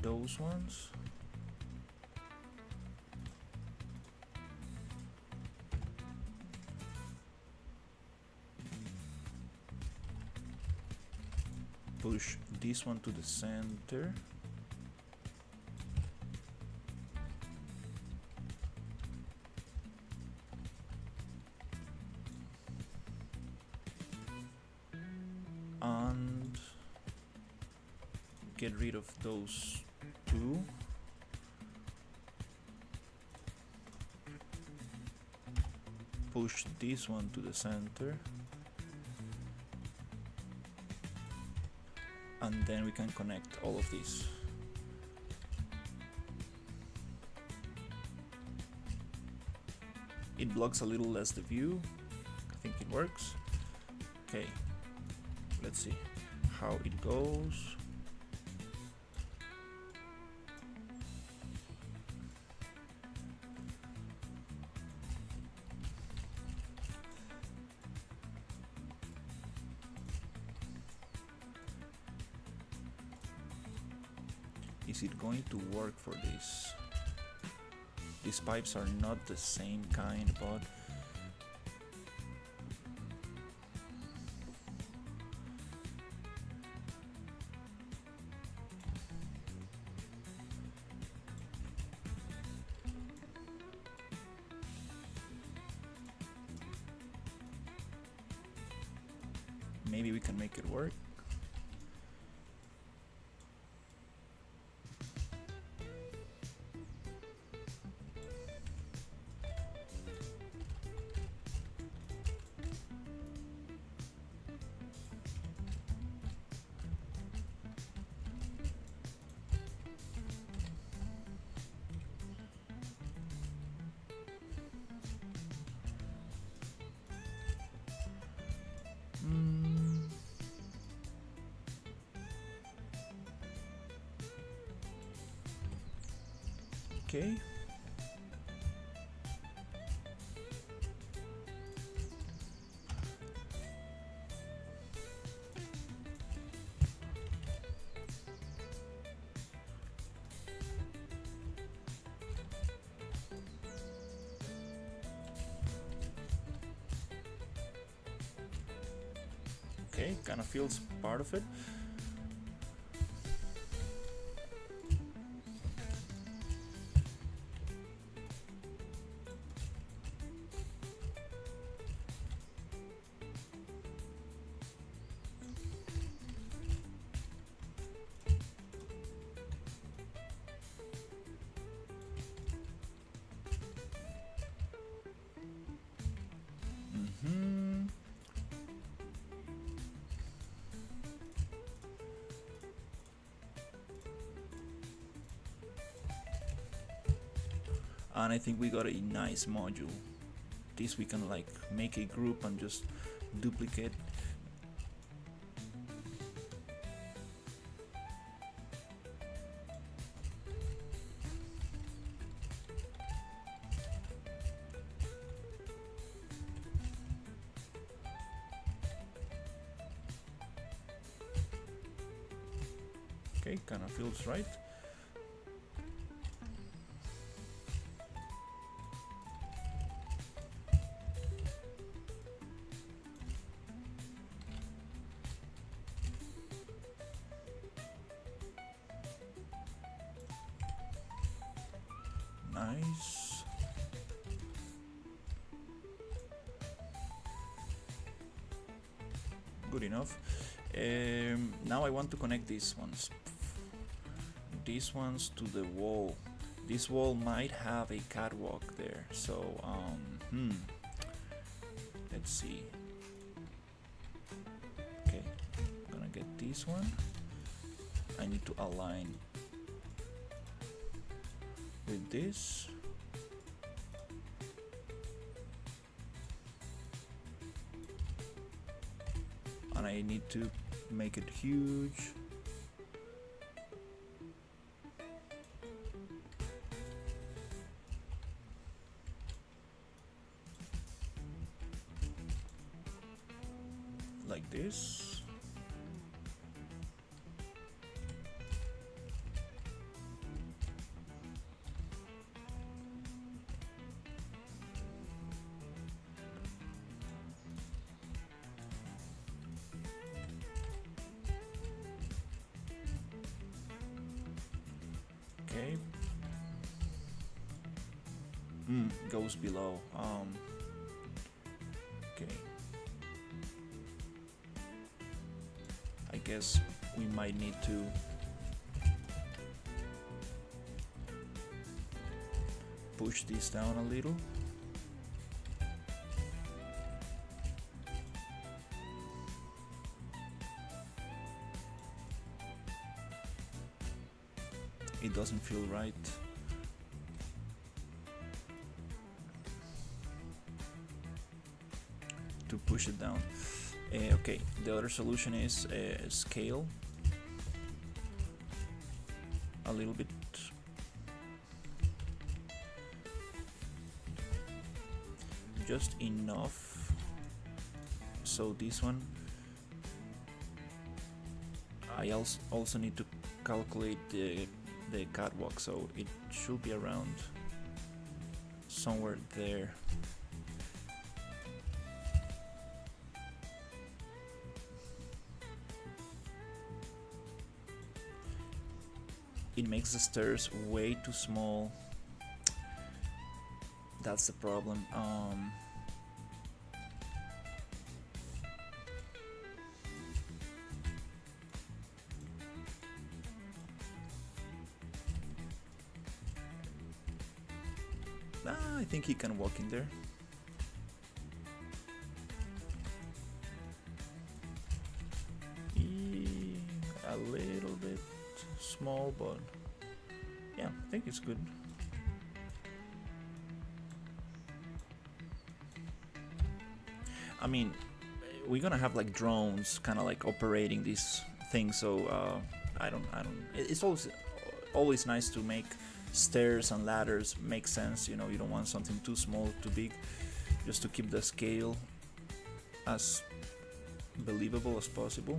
those ones. Push this one to the center. And get rid of those two. Push this one to the center. And then we can connect all of these. It blocks a little less the view. I think it works. Okay, let's see how it goes. Is it going to work for this? These pipes are not the same kind, but maybe we can make it work. Okay. Okay, kind of feels part of it. And I think we got a nice module. This we can like make a group and just duplicate. Okay, kind of feels right. Nice. Good enough. Now I want to connect these ones to the wall. This wall might have a catwalk there, so let's see. Okay, I'm gonna get this one. I need to align with this. And I need to make it huge. Like this. Okay. Goes below. Okay. I guess we might need to push this down a little. It doesn't feel right. To push it down. Okay, the other solution is scale a little bit. Just enough. So this one, I also need to calculate the the catwalk, so it should be around somewhere there. It makes the stairs way too small. That's the problem. I think he can walk in there. A little bit small, but yeah, I think it's good. I mean, we're gonna have like drones kind of like operating these things, so I don't it's always nice to make stairs and ladders make sense. You know, you don't want something too small, too big, just to keep the scale as believable as possible.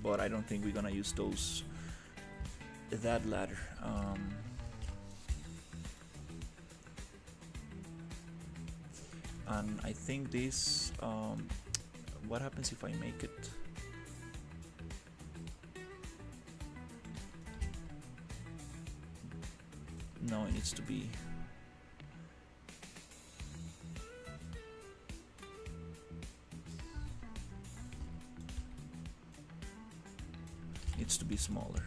But I don't think we're gonna use that ladder. And I think this, what happens if I make it? No, it needs to be smaller.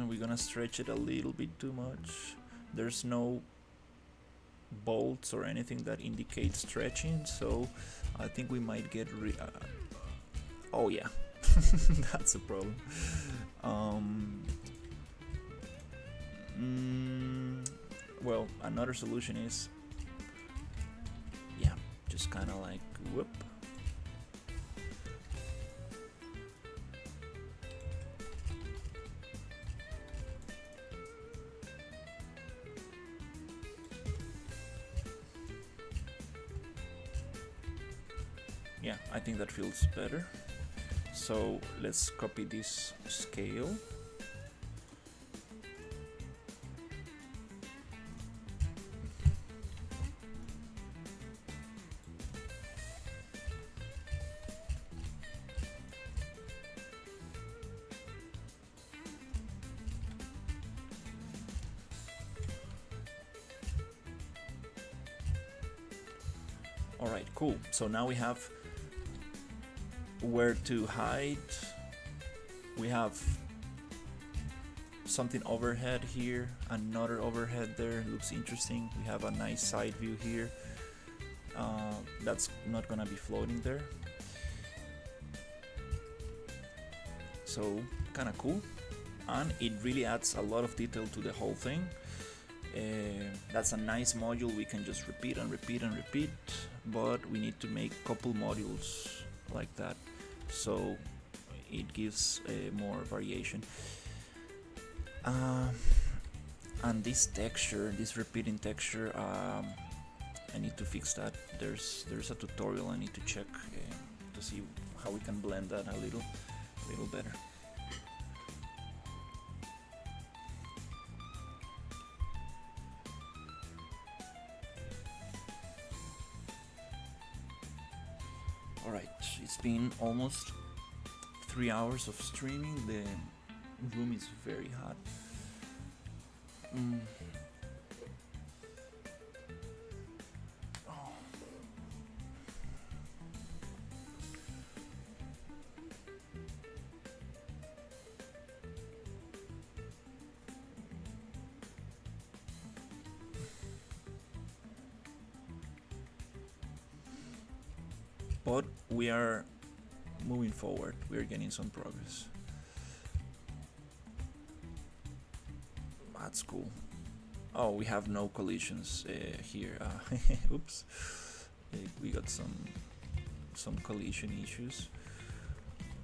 We're gonna stretch it a little bit too much. There's no bolts or anything that indicates stretching, so I think we might get oh yeah. That's a problem. Well, another solution is, yeah, just kind of like whoop. Yeah, I think that feels better. So let's copy this scale. All right, cool. So now we have where to hide. We have something overhead here, another overhead there, looks interesting. We have a nice side view here. That's not gonna be floating there, so kind of cool, and it really adds a lot of detail to the whole thing. That's a nice module we can just repeat and repeat and repeat, but we need to make a couple modules like that, so it gives more variation. And this texture, this repeating texture, I need to fix that. There's a tutorial I need to check to see how we can blend that a little better. Alright, it's been almost 3 hours of streaming. The room is very hot. Oh. But we are moving forward. We are getting some progress. That's cool. Oh, we have no collisions here. Oops. We got some collision issues.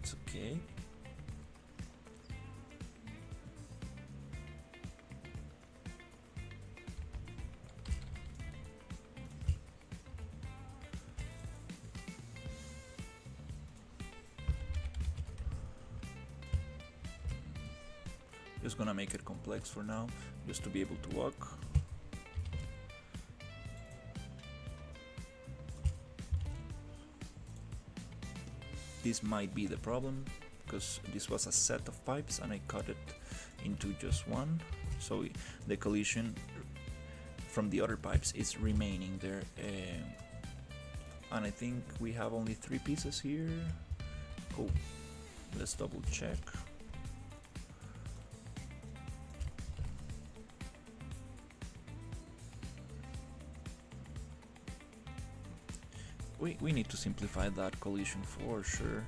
It's okay. Just gonna make it complex for now, just to be able to walk. This might be the problem, because this was a set of pipes and I cut it into just one, so the collision from the other pipes is remaining there. And I think we have only 3 pieces here. Oh, let's double check. We need to simplify that collision for sure.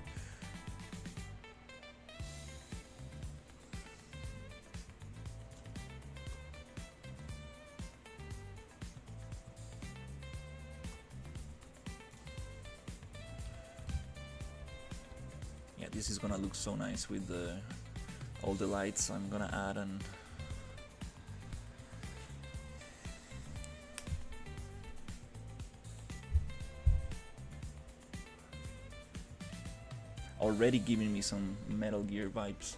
Yeah, this is gonna look so nice with all the lights I'm gonna add. And already giving me some Metal Gear vibes.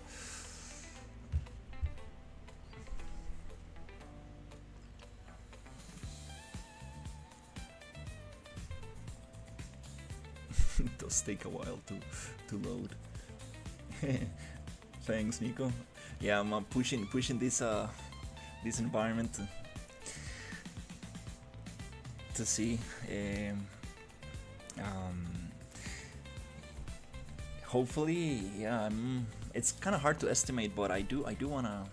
It does take a while to load. Thanks, Nico. Yeah, I'm pushing this this environment to see. Hopefully, yeah. It's kind of hard to estimate, but I do wanna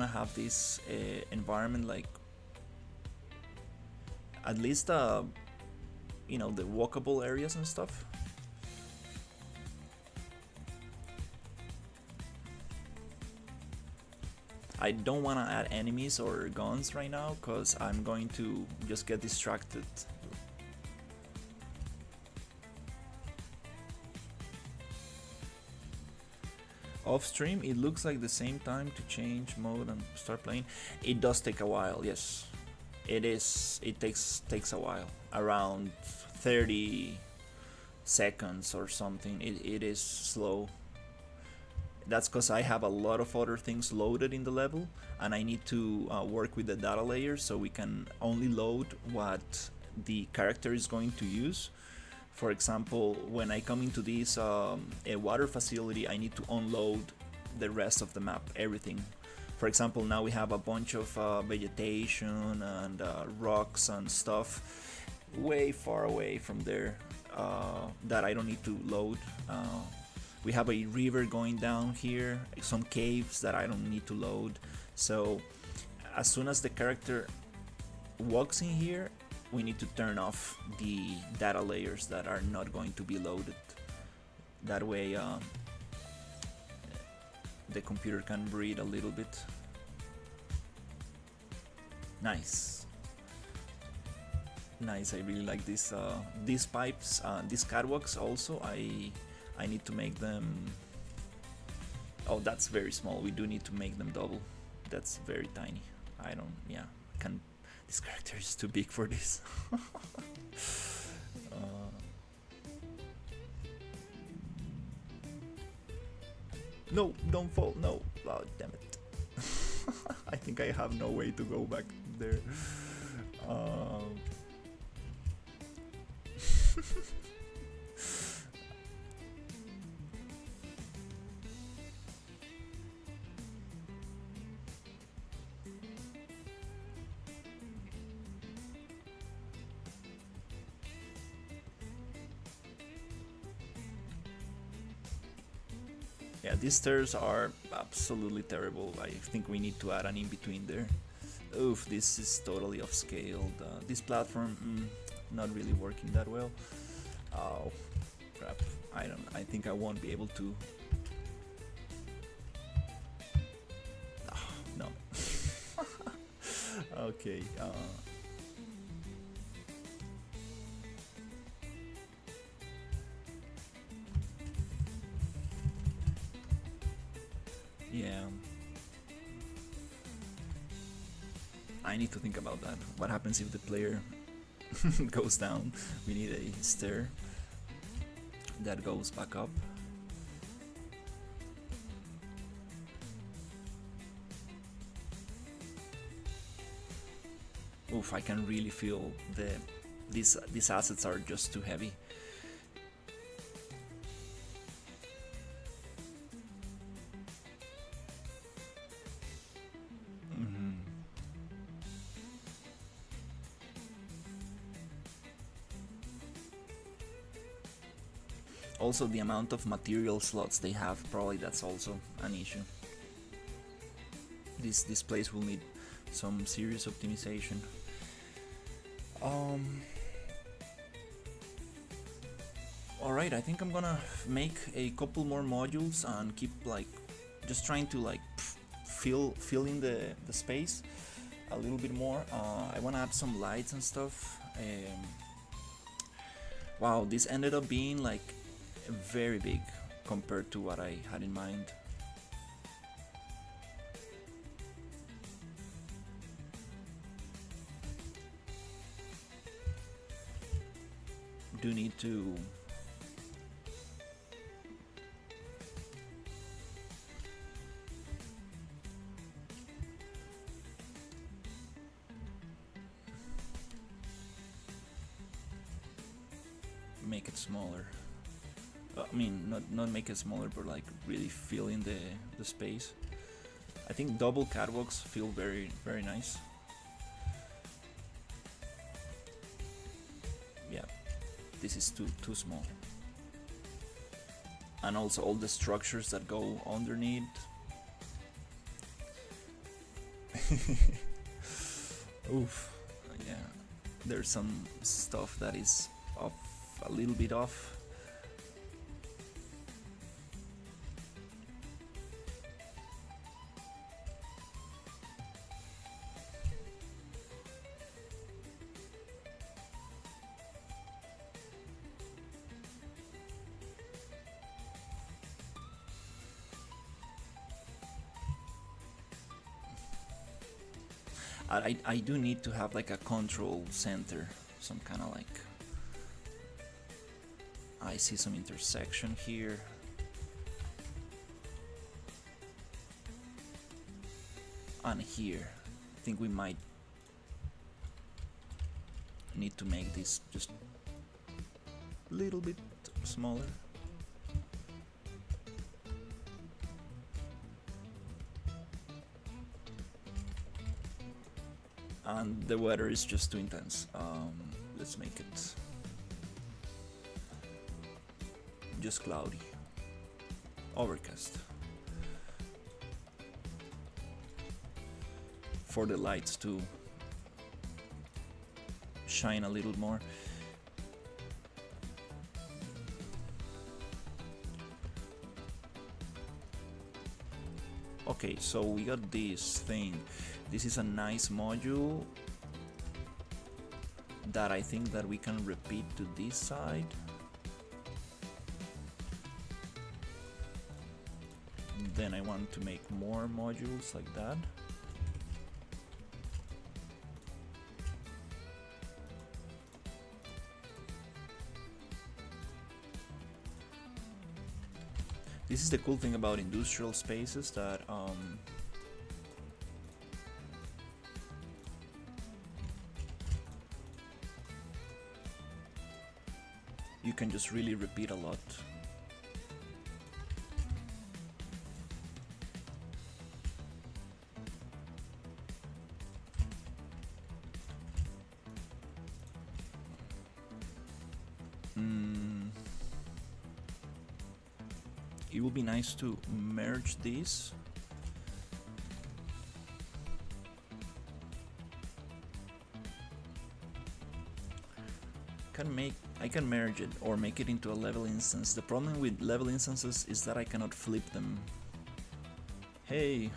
have this environment, like at least you know, the walkable areas and stuff. I don't want to add enemies or guns right now, because I'm going to just get distracted. Off stream, it looks like the same time to change mode and start playing. It does take a while, yes. It takes a while, around 30 seconds or something. It is slow. That's because I have a lot of other things loaded in the level, and I need to work with the data layer so we can only load what the character is going to use. For example, when I come into this a water facility, I need to unload the rest of the map, everything. For example, now we have a bunch of vegetation and rocks and stuff way far away from there that I don't need to load. We have a river going down here, some caves that I don't need to load. So as soon as the character walks in here, we need to turn off the data layers that are not going to be loaded. That way the computer can breathe a little bit. Nice. Nice, I really like this. These pipes, these catwalks also, I need to make them... Oh, that's very small. We do need to make them double. That's very tiny. I don't... Yeah, can... This character is too big for this. No, don't fall. No. Oh, damn it. I think I have no way to go back there. Yeah, these stairs are absolutely terrible. I think we need to add an in-between there. Oof, this is totally off-scaled. This platform, not really working that well. Oh, crap. I think I won't be able to... Oh, no. Okay, yeah. I need to think about that. What happens if the player goes down? We need a stair that goes back up. Oof, I can really feel these assets are just too heavy. Mhm. Also, the amount of material slots they have, probably that's also an issue. This place will need some serious optimization. Um, Alright, I think I'm gonna make a couple more modules and keep like just trying to like fill in the space a little bit more. I wanna add some lights and stuff. Wow, this ended up being like very big compared to what I had in mind. Do need to make it smaller. I mean, not make it smaller, but like really fill in the space. I think double catwalks feel very nice. Yeah, this is too small. And also all the structures that go underneath. Oof, yeah. There's some stuff that is off, a little bit off. I do need to have like a control center, some kind of like, I see some intersection here. And here, I think we might need to make this just a little bit smaller. And the weather is just too intense. Let's make it just cloudy, overcast, for the lights to shine a little more. Okay, so we got this thing. This is a nice module that I think that we can repeat to this side. Then I want to make more modules like that. This is the cool thing about industrial spaces, that you can just really repeat a lot. It would be nice to merge these. I can merge it or make it into a level instance. The problem with level instances is that I cannot flip them. Hey,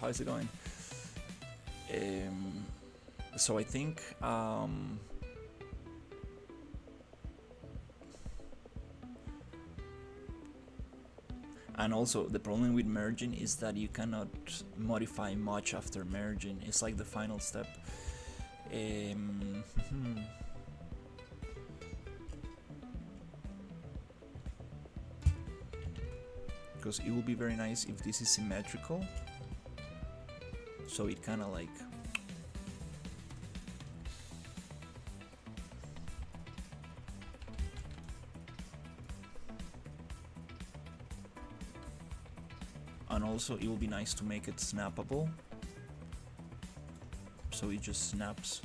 how's it going? So I think and also the problem with merging is that you cannot modify much after merging. It's like the final step. Because it will be very nice if this is symmetrical, so it kind of like and also it will be nice to make it snappable, so it just snaps.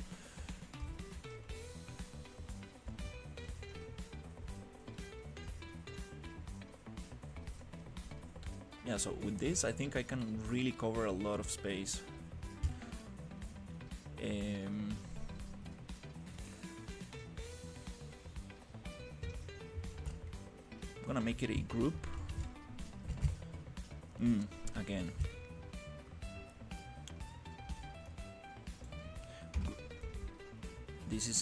Yeah, so with this I think I can really cover a lot of space. I'm gonna make it a group. Again. This is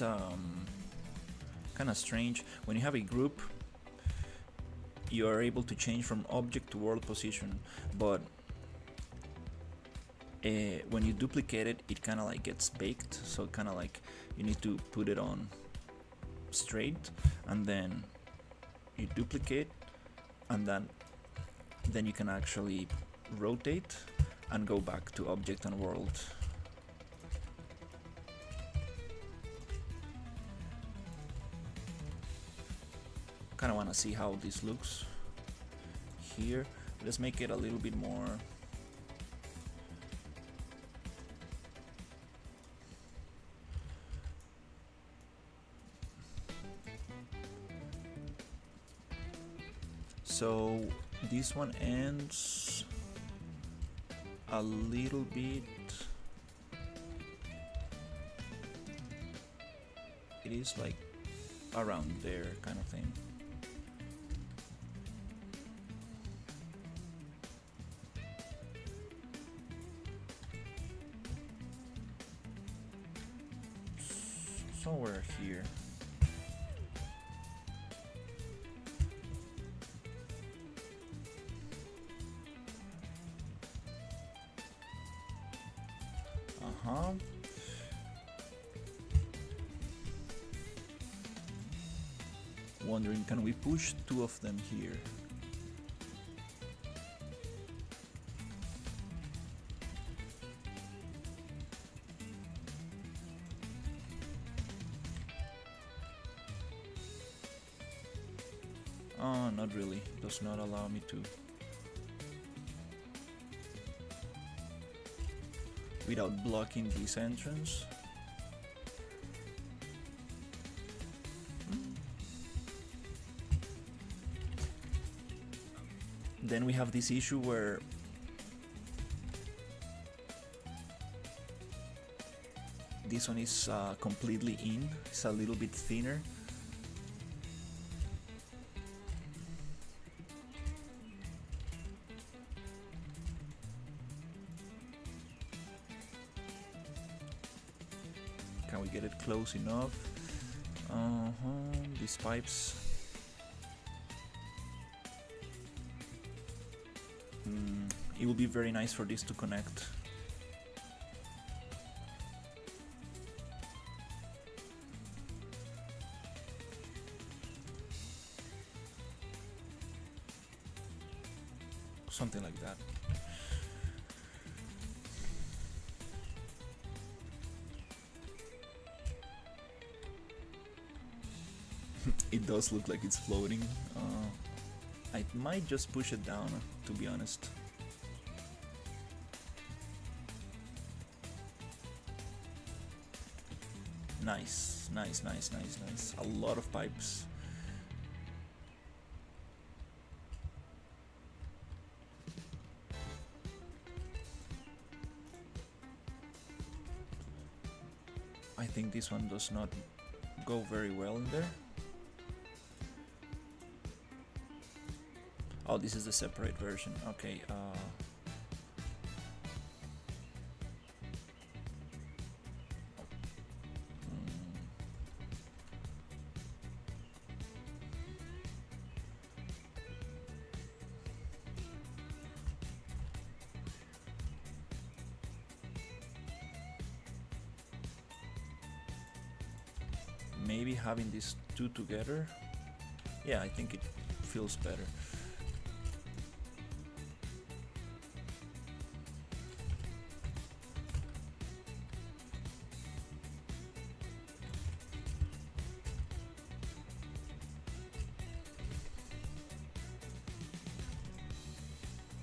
kind of strange. When you have a group, you are able to change from object to world position, but when you duplicate it, it kind of like gets baked. So kind of like you need to put it on straight, and then you duplicate, and then you can actually rotate and go back to object and world. Kind of want to see how this looks here. Let's make it a little bit more. So this one ends a little bit. It is like around there, kind of thing. Somewhere here. Wondering, can we push two of them here? Oh, not really. Does not allow me to. Without blocking this entrance. Then we have this issue where this one is completely in. It's a little bit thinner. Can we get it close enough? These pipes. It will be very nice for this to connect. Something like that. It does look like it's floating. I might just push it down, to be honest. Nice, nice, nice, nice, nice. A lot of pipes. I think this one does not go very well in there. Oh, this is the separate version. Okay. Maybe having these two together. Yeah, I think it feels better.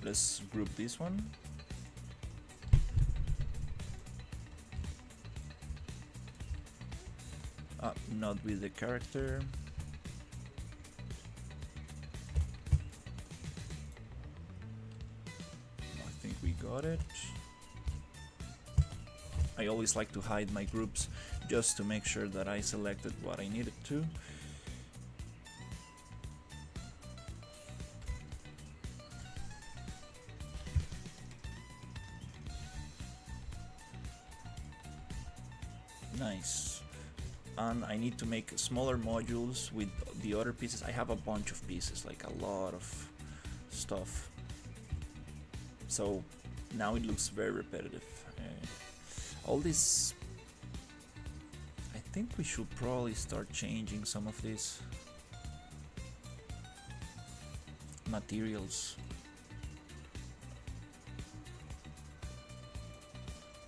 let's group this one. Not with the character. I think we got it. I always like to hide my groups just to make sure that I selected what I needed to. Nice. And I need to make smaller modules with the other pieces. I have a bunch of pieces, like a lot of stuff. So now it looks very repetitive. All this, I think we should probably start changing some of these materials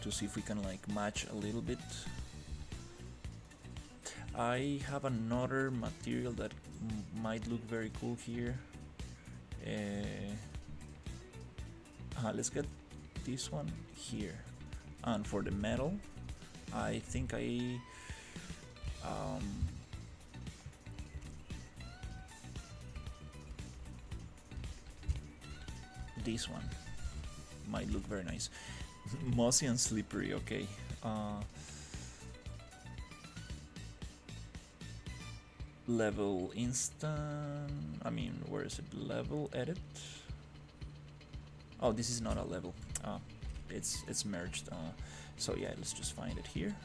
to see if we can like match a little bit. I have another material that might look very cool here. Let's get this one here. And for the metal, I think this one might look very nice. Mossy and slippery, okay. Level instant, I mean, where is it? Level edit. Oh, this is not a level. It's merged. So yeah, let's just find it here.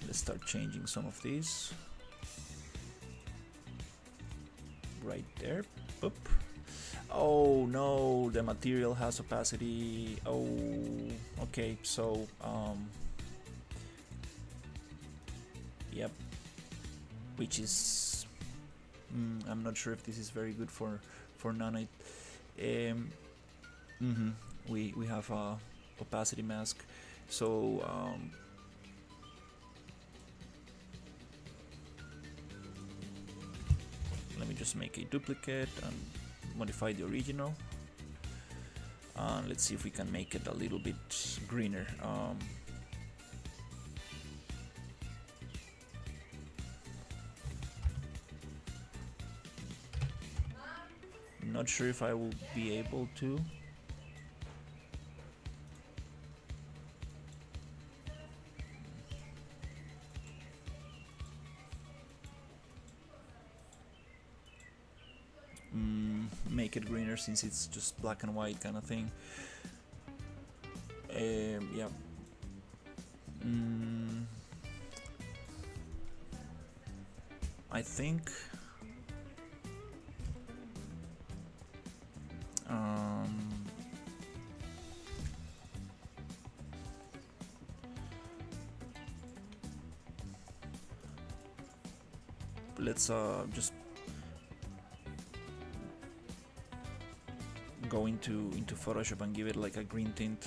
Let's start changing some of these. Right there. Boop. Oh no, the material has opacity. Oh, okay. So yep. Which is I'm not sure if this is very good for nanite. We have a opacity mask, so let me just make a duplicate and modify the original. Let's see if we can make it a little bit greener. Not sure if I will be able to. Make it greener since it's just black and white kind of thing. Yeah. I think let's just go into Photoshop and give it like a green tint.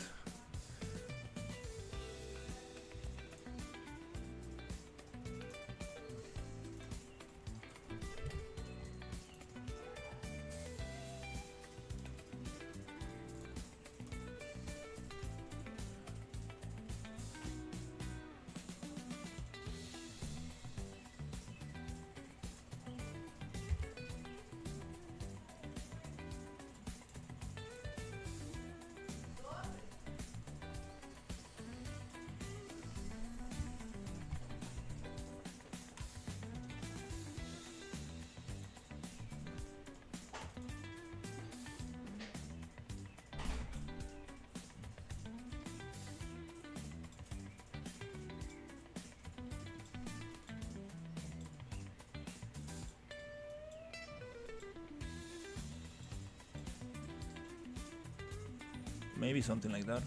Maybe something like that.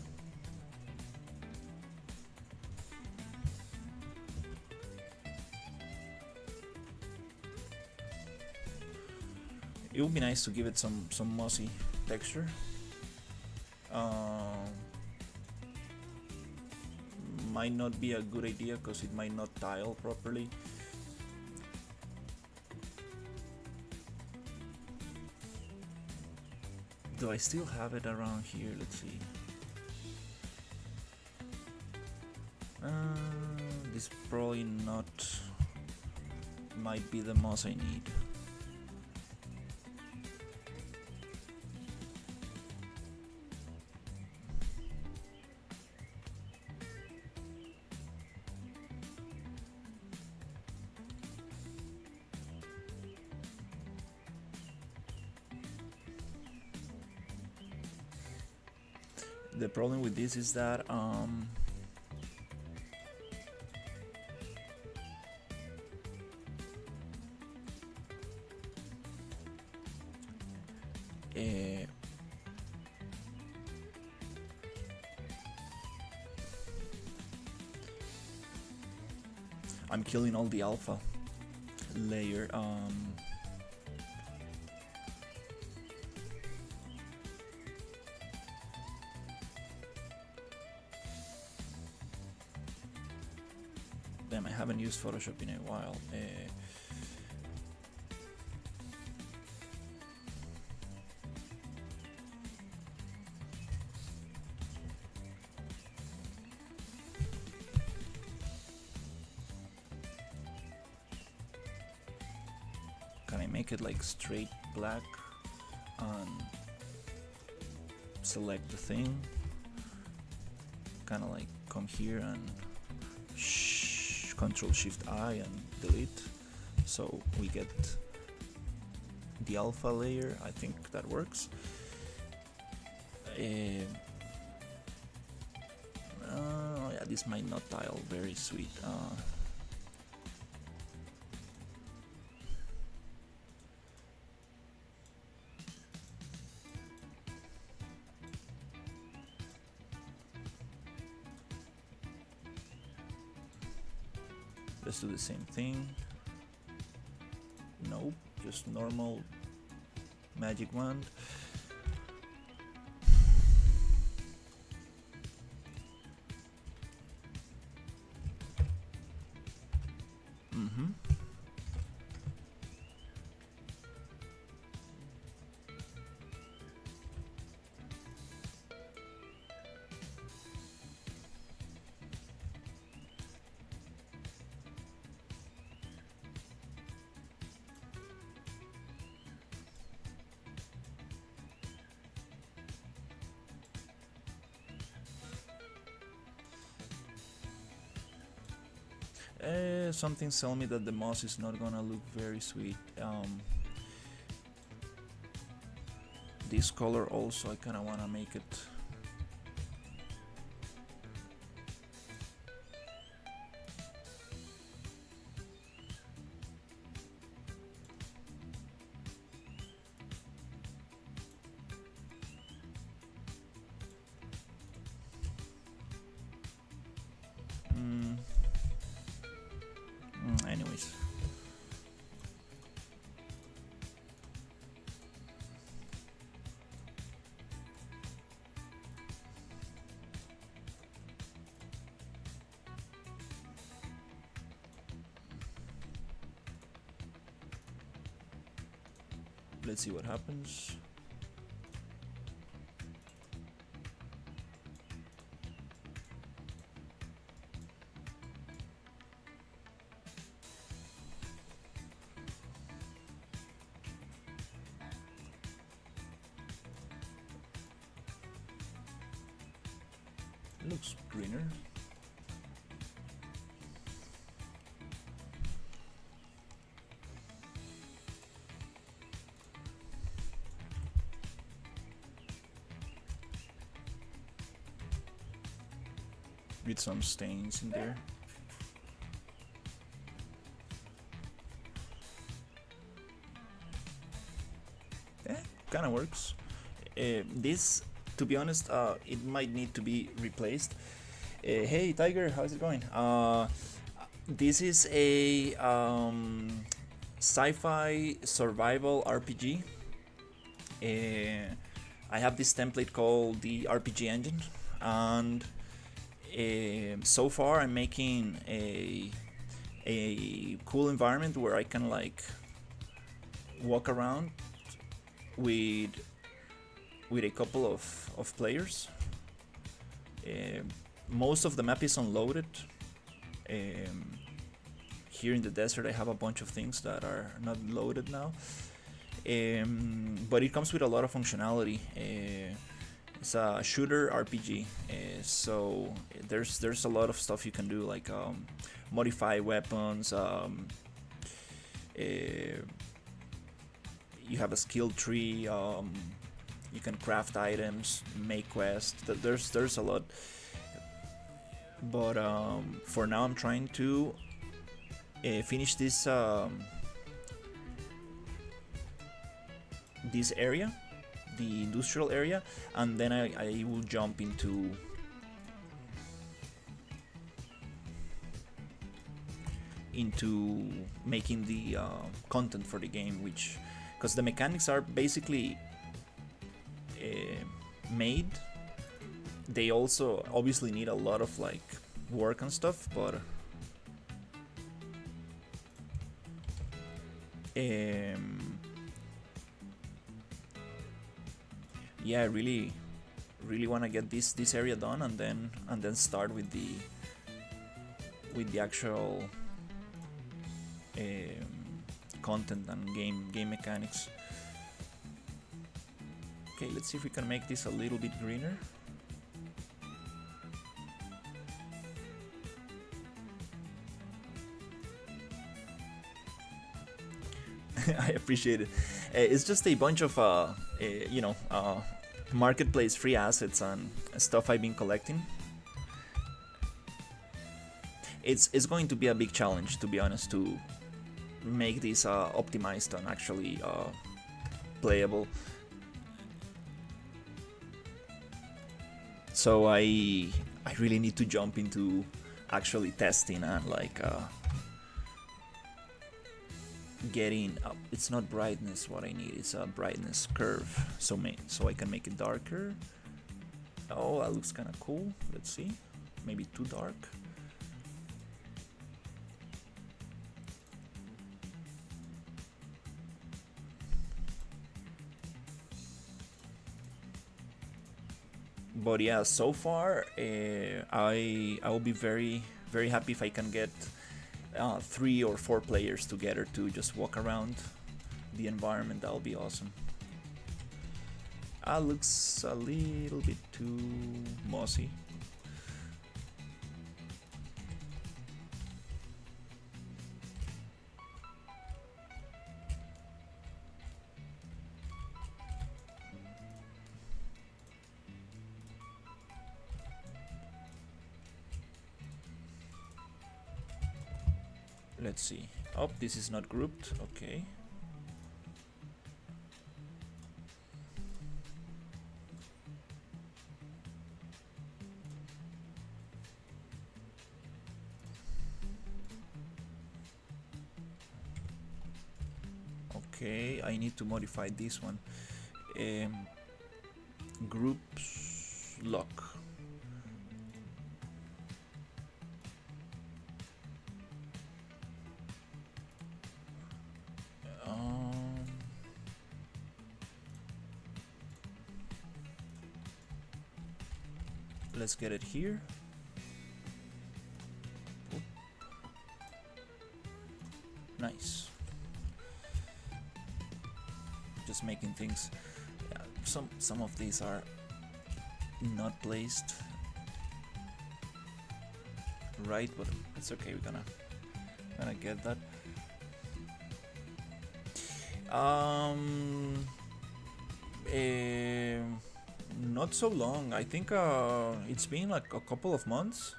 It would be nice to give it some mossy texture. Might not be a good idea because it might not tile properly. Do I still have it around here? Let's see. This probably not. Might be the moss I need. The problem with this is that I'm killing all the alpha layer. Damn, I haven't used Photoshop in a while. Can I make it like straight black and select the thing? Kind of like come here and Control Shift I and delete, so we get the alpha layer. I think that works. Yeah, this might not tile very sweet. Let's do the same thing. Nope, just normal magic wand. Something tells me that the moss is not gonna look very sweet. This color also, I kinda wanna make it anyways. Let's see what happens. Looks greener. With some stains in there. Kind of works. This, to be honest, it might need to be replaced. Hey Tiger, how's it going? This is a sci-fi survival RPG. I have this template called the RPG engine, and so far I'm making a cool environment where I can like walk around with with a couple of players. Uh, Most of the map is unloaded. Um, Here in the desert, I have a bunch of things that are not loaded now. But it comes with a lot of functionality. It's a shooter RPG, so there's a lot of stuff you can do, like modify weapons. You have a skill tree. You can craft items, make quests. There's a lot. But for now, I'm trying to finish this area, the industrial area, and then I will jump into making the content for the game, which, because the mechanics are basically made. They also obviously need a lot of like work and stuff, but yeah, I really want to get this area done, and then start with the actual content and game mechanics. Okay, let's see if we can make this a little bit greener. I appreciate it. It's just a bunch of marketplace free assets and stuff I've been collecting. It's going to be a big challenge, to be honest, to make this optimized and actually playable. So I really need to jump into actually testing and like getting up. It's not brightness what I need, it's a brightness curve, so I can make it darker. Oh, that looks kind of cool. Let's see, maybe too dark. But yeah, so far I will be very happy if I can get 3 or 4 players together to just walk around the environment. That'll be awesome. Looks a little bit too mossy. Let's see. Oh, this is not grouped. Okay. Okay, I need to modify this one. Groups lock. Let's get it here. Oop. Nice. Just making things. Some of these are not placed right, but it's okay. We're gonna get that. Not so long. I think it's been like a couple of months.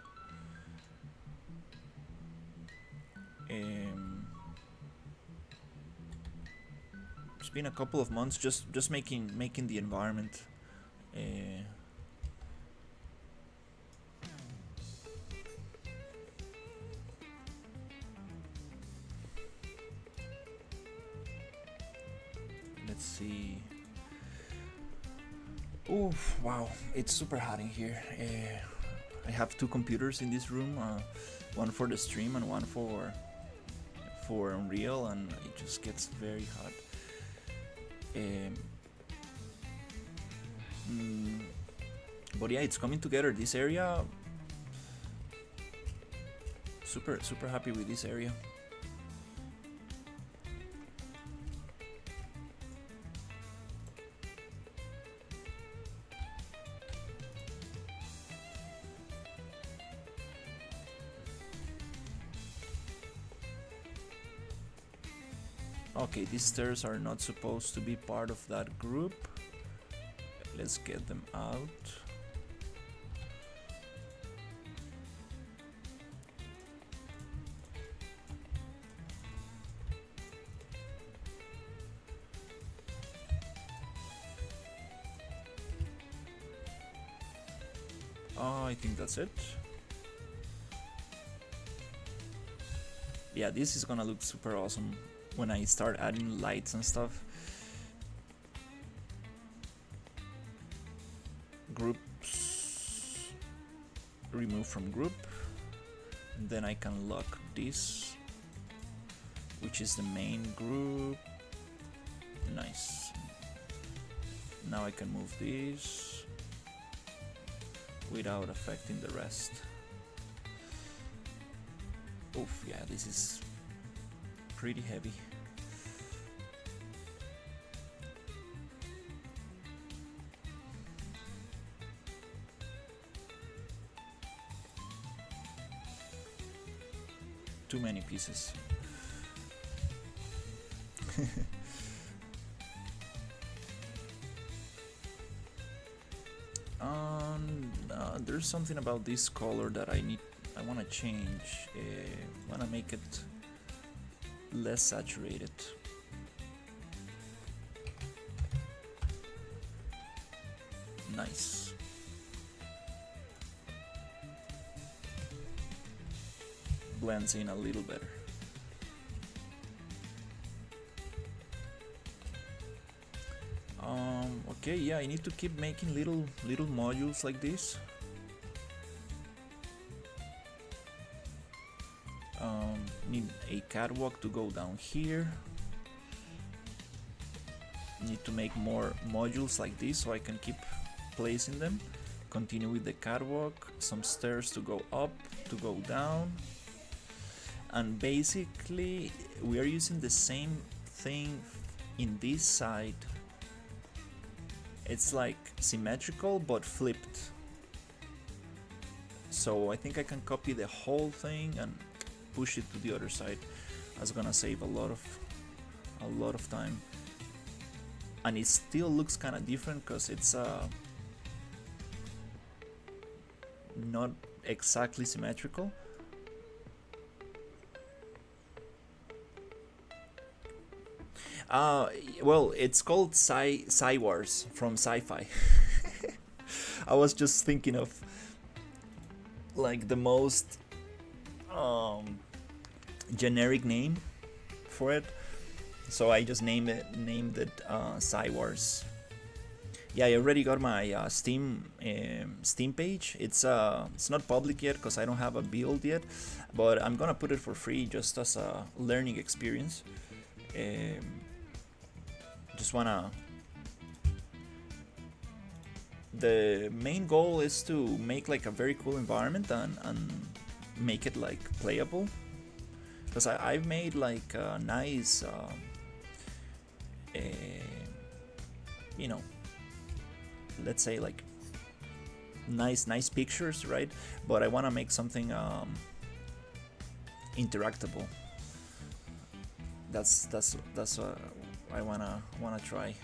It's been a couple of months just making the environment. Let's see. Oof, wow, it's super hot in here. I have 2 computers in this room, one for the stream and one for Unreal, and it just gets very hot. Mm, but yeah, it's coming together. This area, super happy with this area. Okay, these stairs are not supposed to be part of that group. Let's get them out. I think that's it. Yeah, this is gonna look super awesome when I start adding lights and stuff. Groups, remove from group, and then I can lock this, which is the main group. Nice. Now I can move this without affecting the rest. Oof, yeah, this is pretty heavy. Too many pieces. There's something about this color that I want to change. I want to make it less saturated. Nice. Blends in a little better. Okay, yeah, I need to keep making little modules like this. Need a catwalk to go down here. Need to make more modules like this so I can keep placing them. Continue with the catwalk, some stairs to go up, to go down. And basically we are using the same thing in this side. It's like symmetrical but flipped. So I think I can copy the whole thing and push it to the other side. That's gonna save a lot of time. And it still looks kind of different because it's not exactly symmetrical. Well, it's called Sci Wars from Sci Fi. I was just thinking of like the most generic name for it, so I just named it Sci Wars. Yeah, I already got my Steam page. It's not public yet because I don't have a build yet, but I'm gonna put it for free just as a learning experience. Just wanna. The main goal is to make like a very cool environment and make it like playable. Because I've made like a nice, you know, let's say like nice pictures, right? But I want to make something interactable. That's what I wanna try.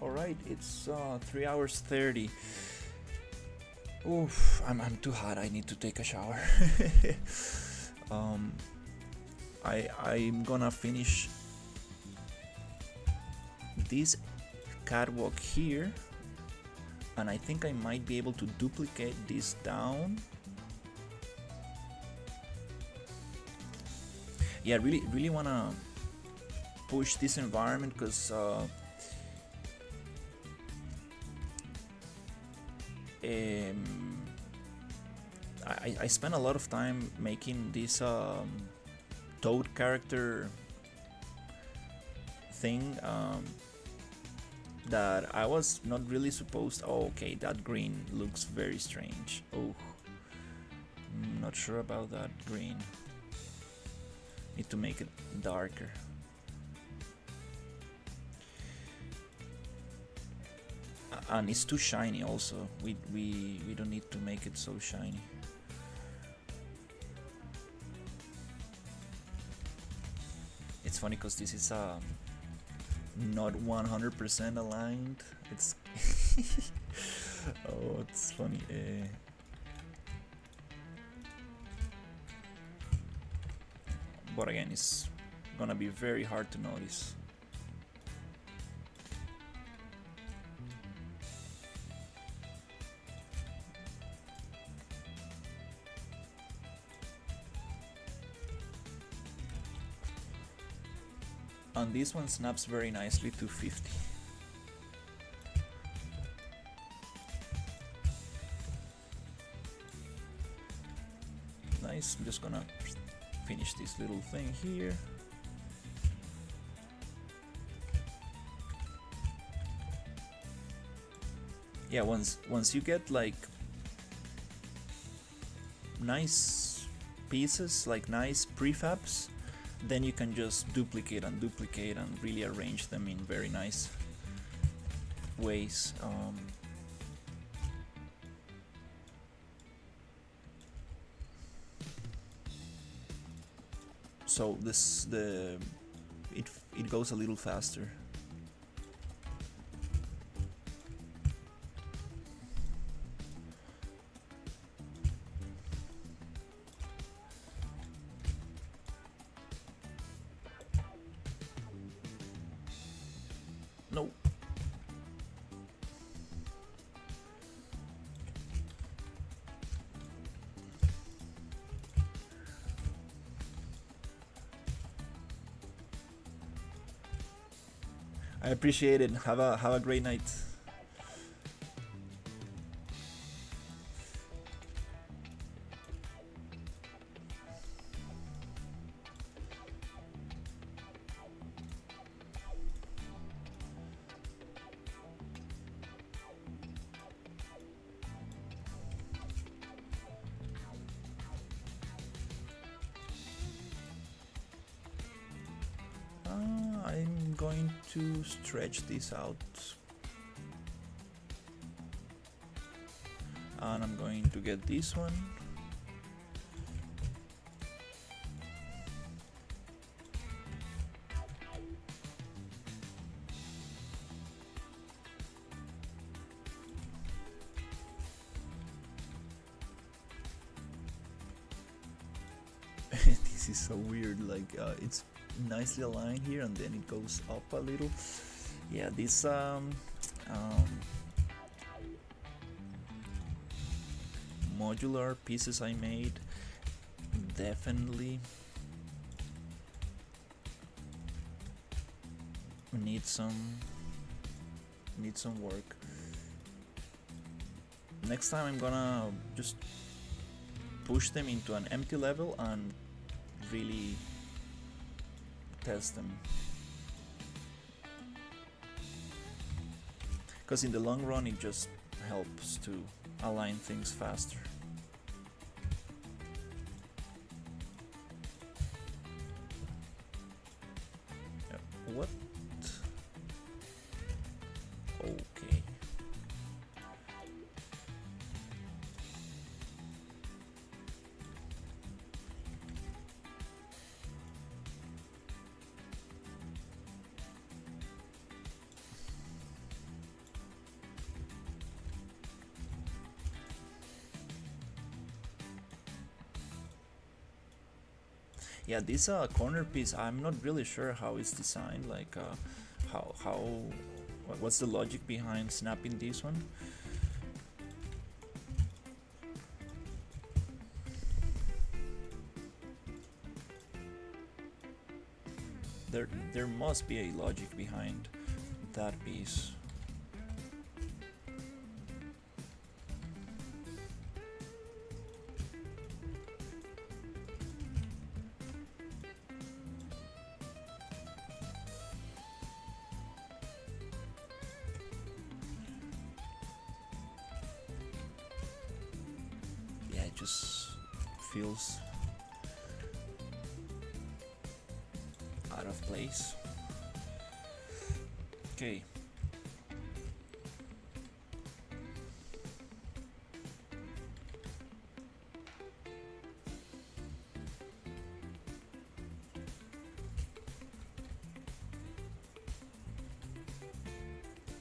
All right, it's 3 hours 30. Oof, I'm too hot. I need to take a shower. I'm gonna finish this catwalk here, and I think I might be able to duplicate this down. Yeah, really wanna push this environment because I spent a lot of time making this toad character thing that I was not really supposed. Oh, okay, that green looks very strange. Oh, not sure about that green. Need to make it darker. And it's too shiny also. We don't need to make it so shiny. It's funny because this is not 100% aligned. It's oh, it's funny. But again, it's gonna be very hard to notice. And this one snaps very nicely to 50. Nice, I'm just gonna finish this little thing here. Yeah, once you get like nice pieces, like nice prefabs, then you can just duplicate and really arrange them in very nice ways. So it goes a little faster. No. I appreciate it. Have a great night. I'm going to stretch this out, and I'm going to get this one. This is so weird, like it's nicely aligned here and then it goes up a little. Yeah, these modular pieces I made definitely need some work. Next time I'm gonna just push them into an empty level and really test them, because in the long run it just helps to align things faster. What? Okay. Yeah, this corner piece, I'm not really sure how it's designed, like what's the logic behind snapping this one. There must be a logic behind that piece. just feels out of place. Okay.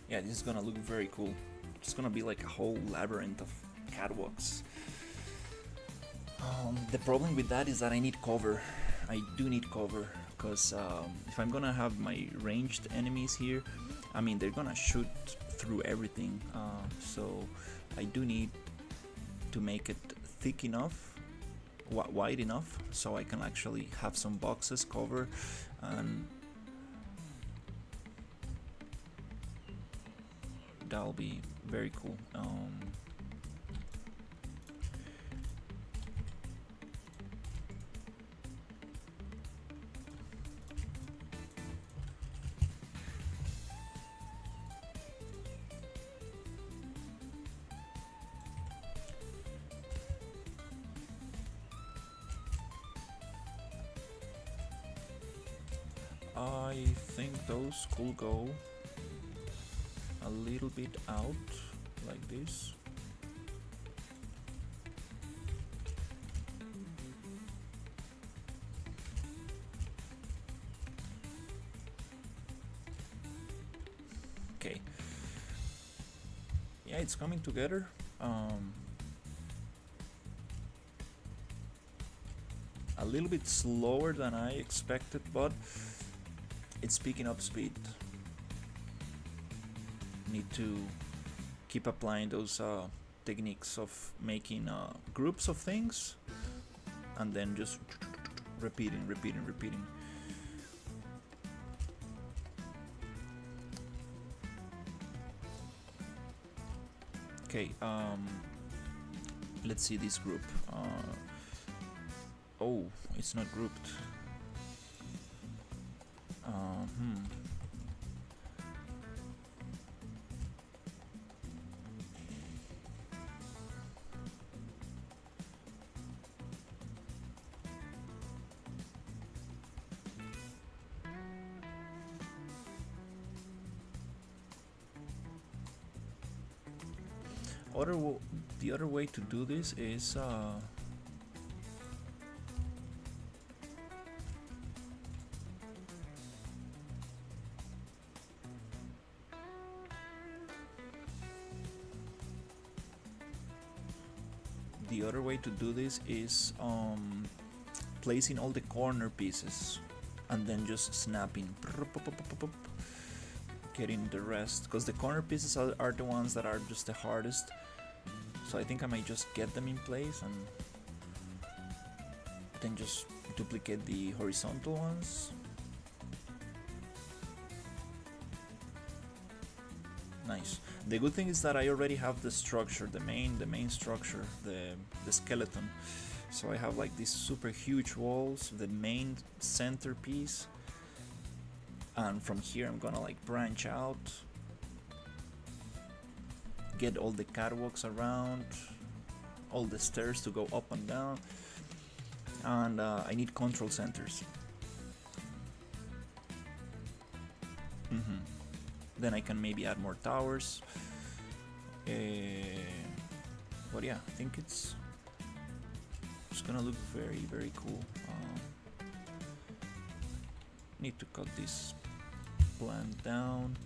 Yeah, this is gonna look very cool. It's gonna be like a whole labyrinth of catwalks. The problem with that is that I need cover. I do need cover, because if I'm gonna have my ranged enemies here, I mean, they're gonna shoot through everything. So I do need to make it thick enough, wide enough, so I can actually have some boxes cover, and that'll be very cool. I think those could go a little bit out like this. Okay. Yeah, it's coming together. A little bit slower than I expected, but it's picking up speed. Need to keep applying those techniques of making groups of things, and then just repeating. Okay, let's see this group. Oh, it's not grouped. The other way to do this is placing all the corner pieces and then just snapping, getting the rest, because the corner pieces are the ones that are just the hardest. So I think I might just get them in place and then just duplicate the horizontal ones. Nice. The good thing is that I already have the structure, the main structure, the skeleton. So I have like these super huge walls, the main centerpiece, and from here I'm gonna like branch out, get all the catwalks around, all the stairs to go up and down, and I need control centers. Then I can maybe add more towers. But yeah, I think it's gonna look very cool. Need to cut this plant down.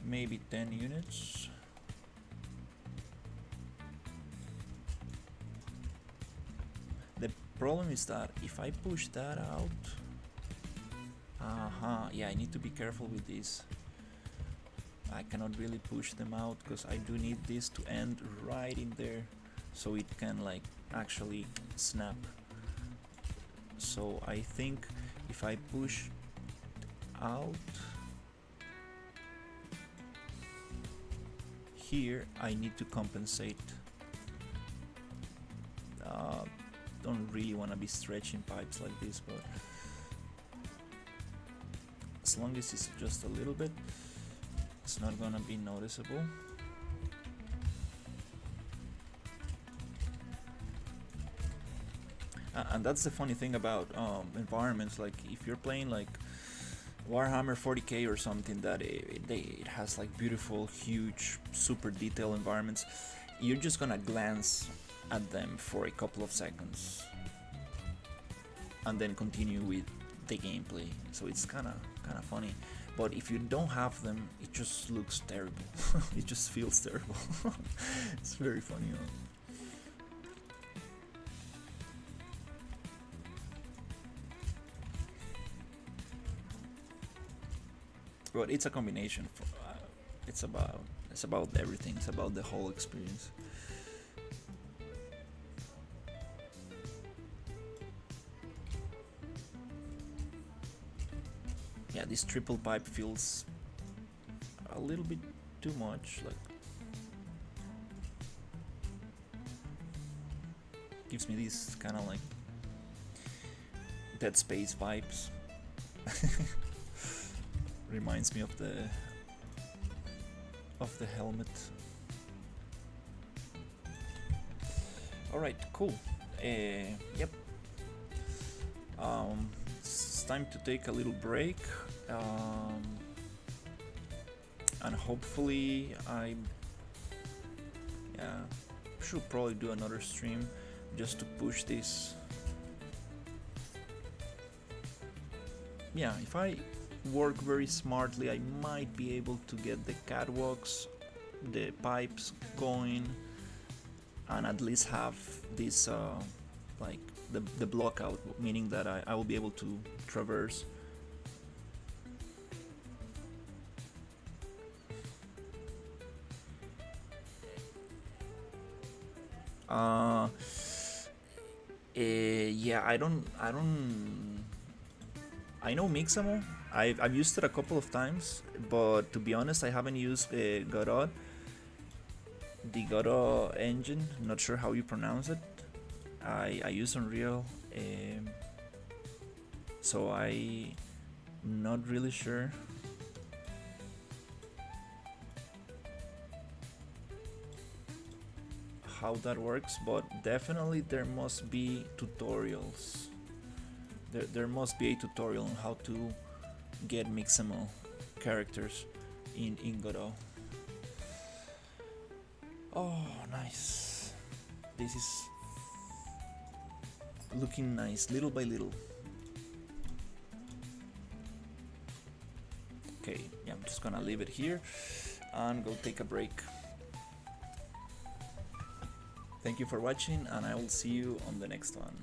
Maybe 10 units. The problem is that if I push that out, yeah, I need to be careful with this. I cannot really push them out because I do need this to end right in there so it can like actually snap. So I think if I push out, here I need to compensate. Don't really want to be stretching pipes like this, but as long as it's just a little bit, it's not gonna be noticeable. And that's the funny thing about environments. Like if you're playing like Warhammer 40k or something that it has like beautiful, huge, super detailed environments, you're just gonna glance at them for a couple of seconds and then continue with the gameplay. So it's kind of funny. But if you don't have them, it just looks terrible. It just feels terrible. It's very funny. But it's a combination. It's about everything. It's about the whole experience. Yeah, this triple pipe feels a little bit too much. Like, gives me these kind of like Dead Space vibes. Reminds me of the helmet. Alright, cool. Yep. It's time to take a little break. And hopefully I should probably do another stream just to push this. Yeah, if I work very smartly, I might be able to get the catwalks, the pipes going, and at least have this like the block out, meaning that I will be able to traverse. Yeah, I know Mixamo. I've used it a couple of times, but to be honest, I haven't used Godot, the Godot engine. Not sure how you pronounce it. I use Unreal, so I'm not really sure. How that works, but definitely there must be tutorials. There must be a tutorial on how to get Mixamo characters in Godot. Oh, nice. This is looking nice, little by little. Okay, yeah, I'm just gonna leave it here and go take a break. Thank you for watching, and I will see you on the next one.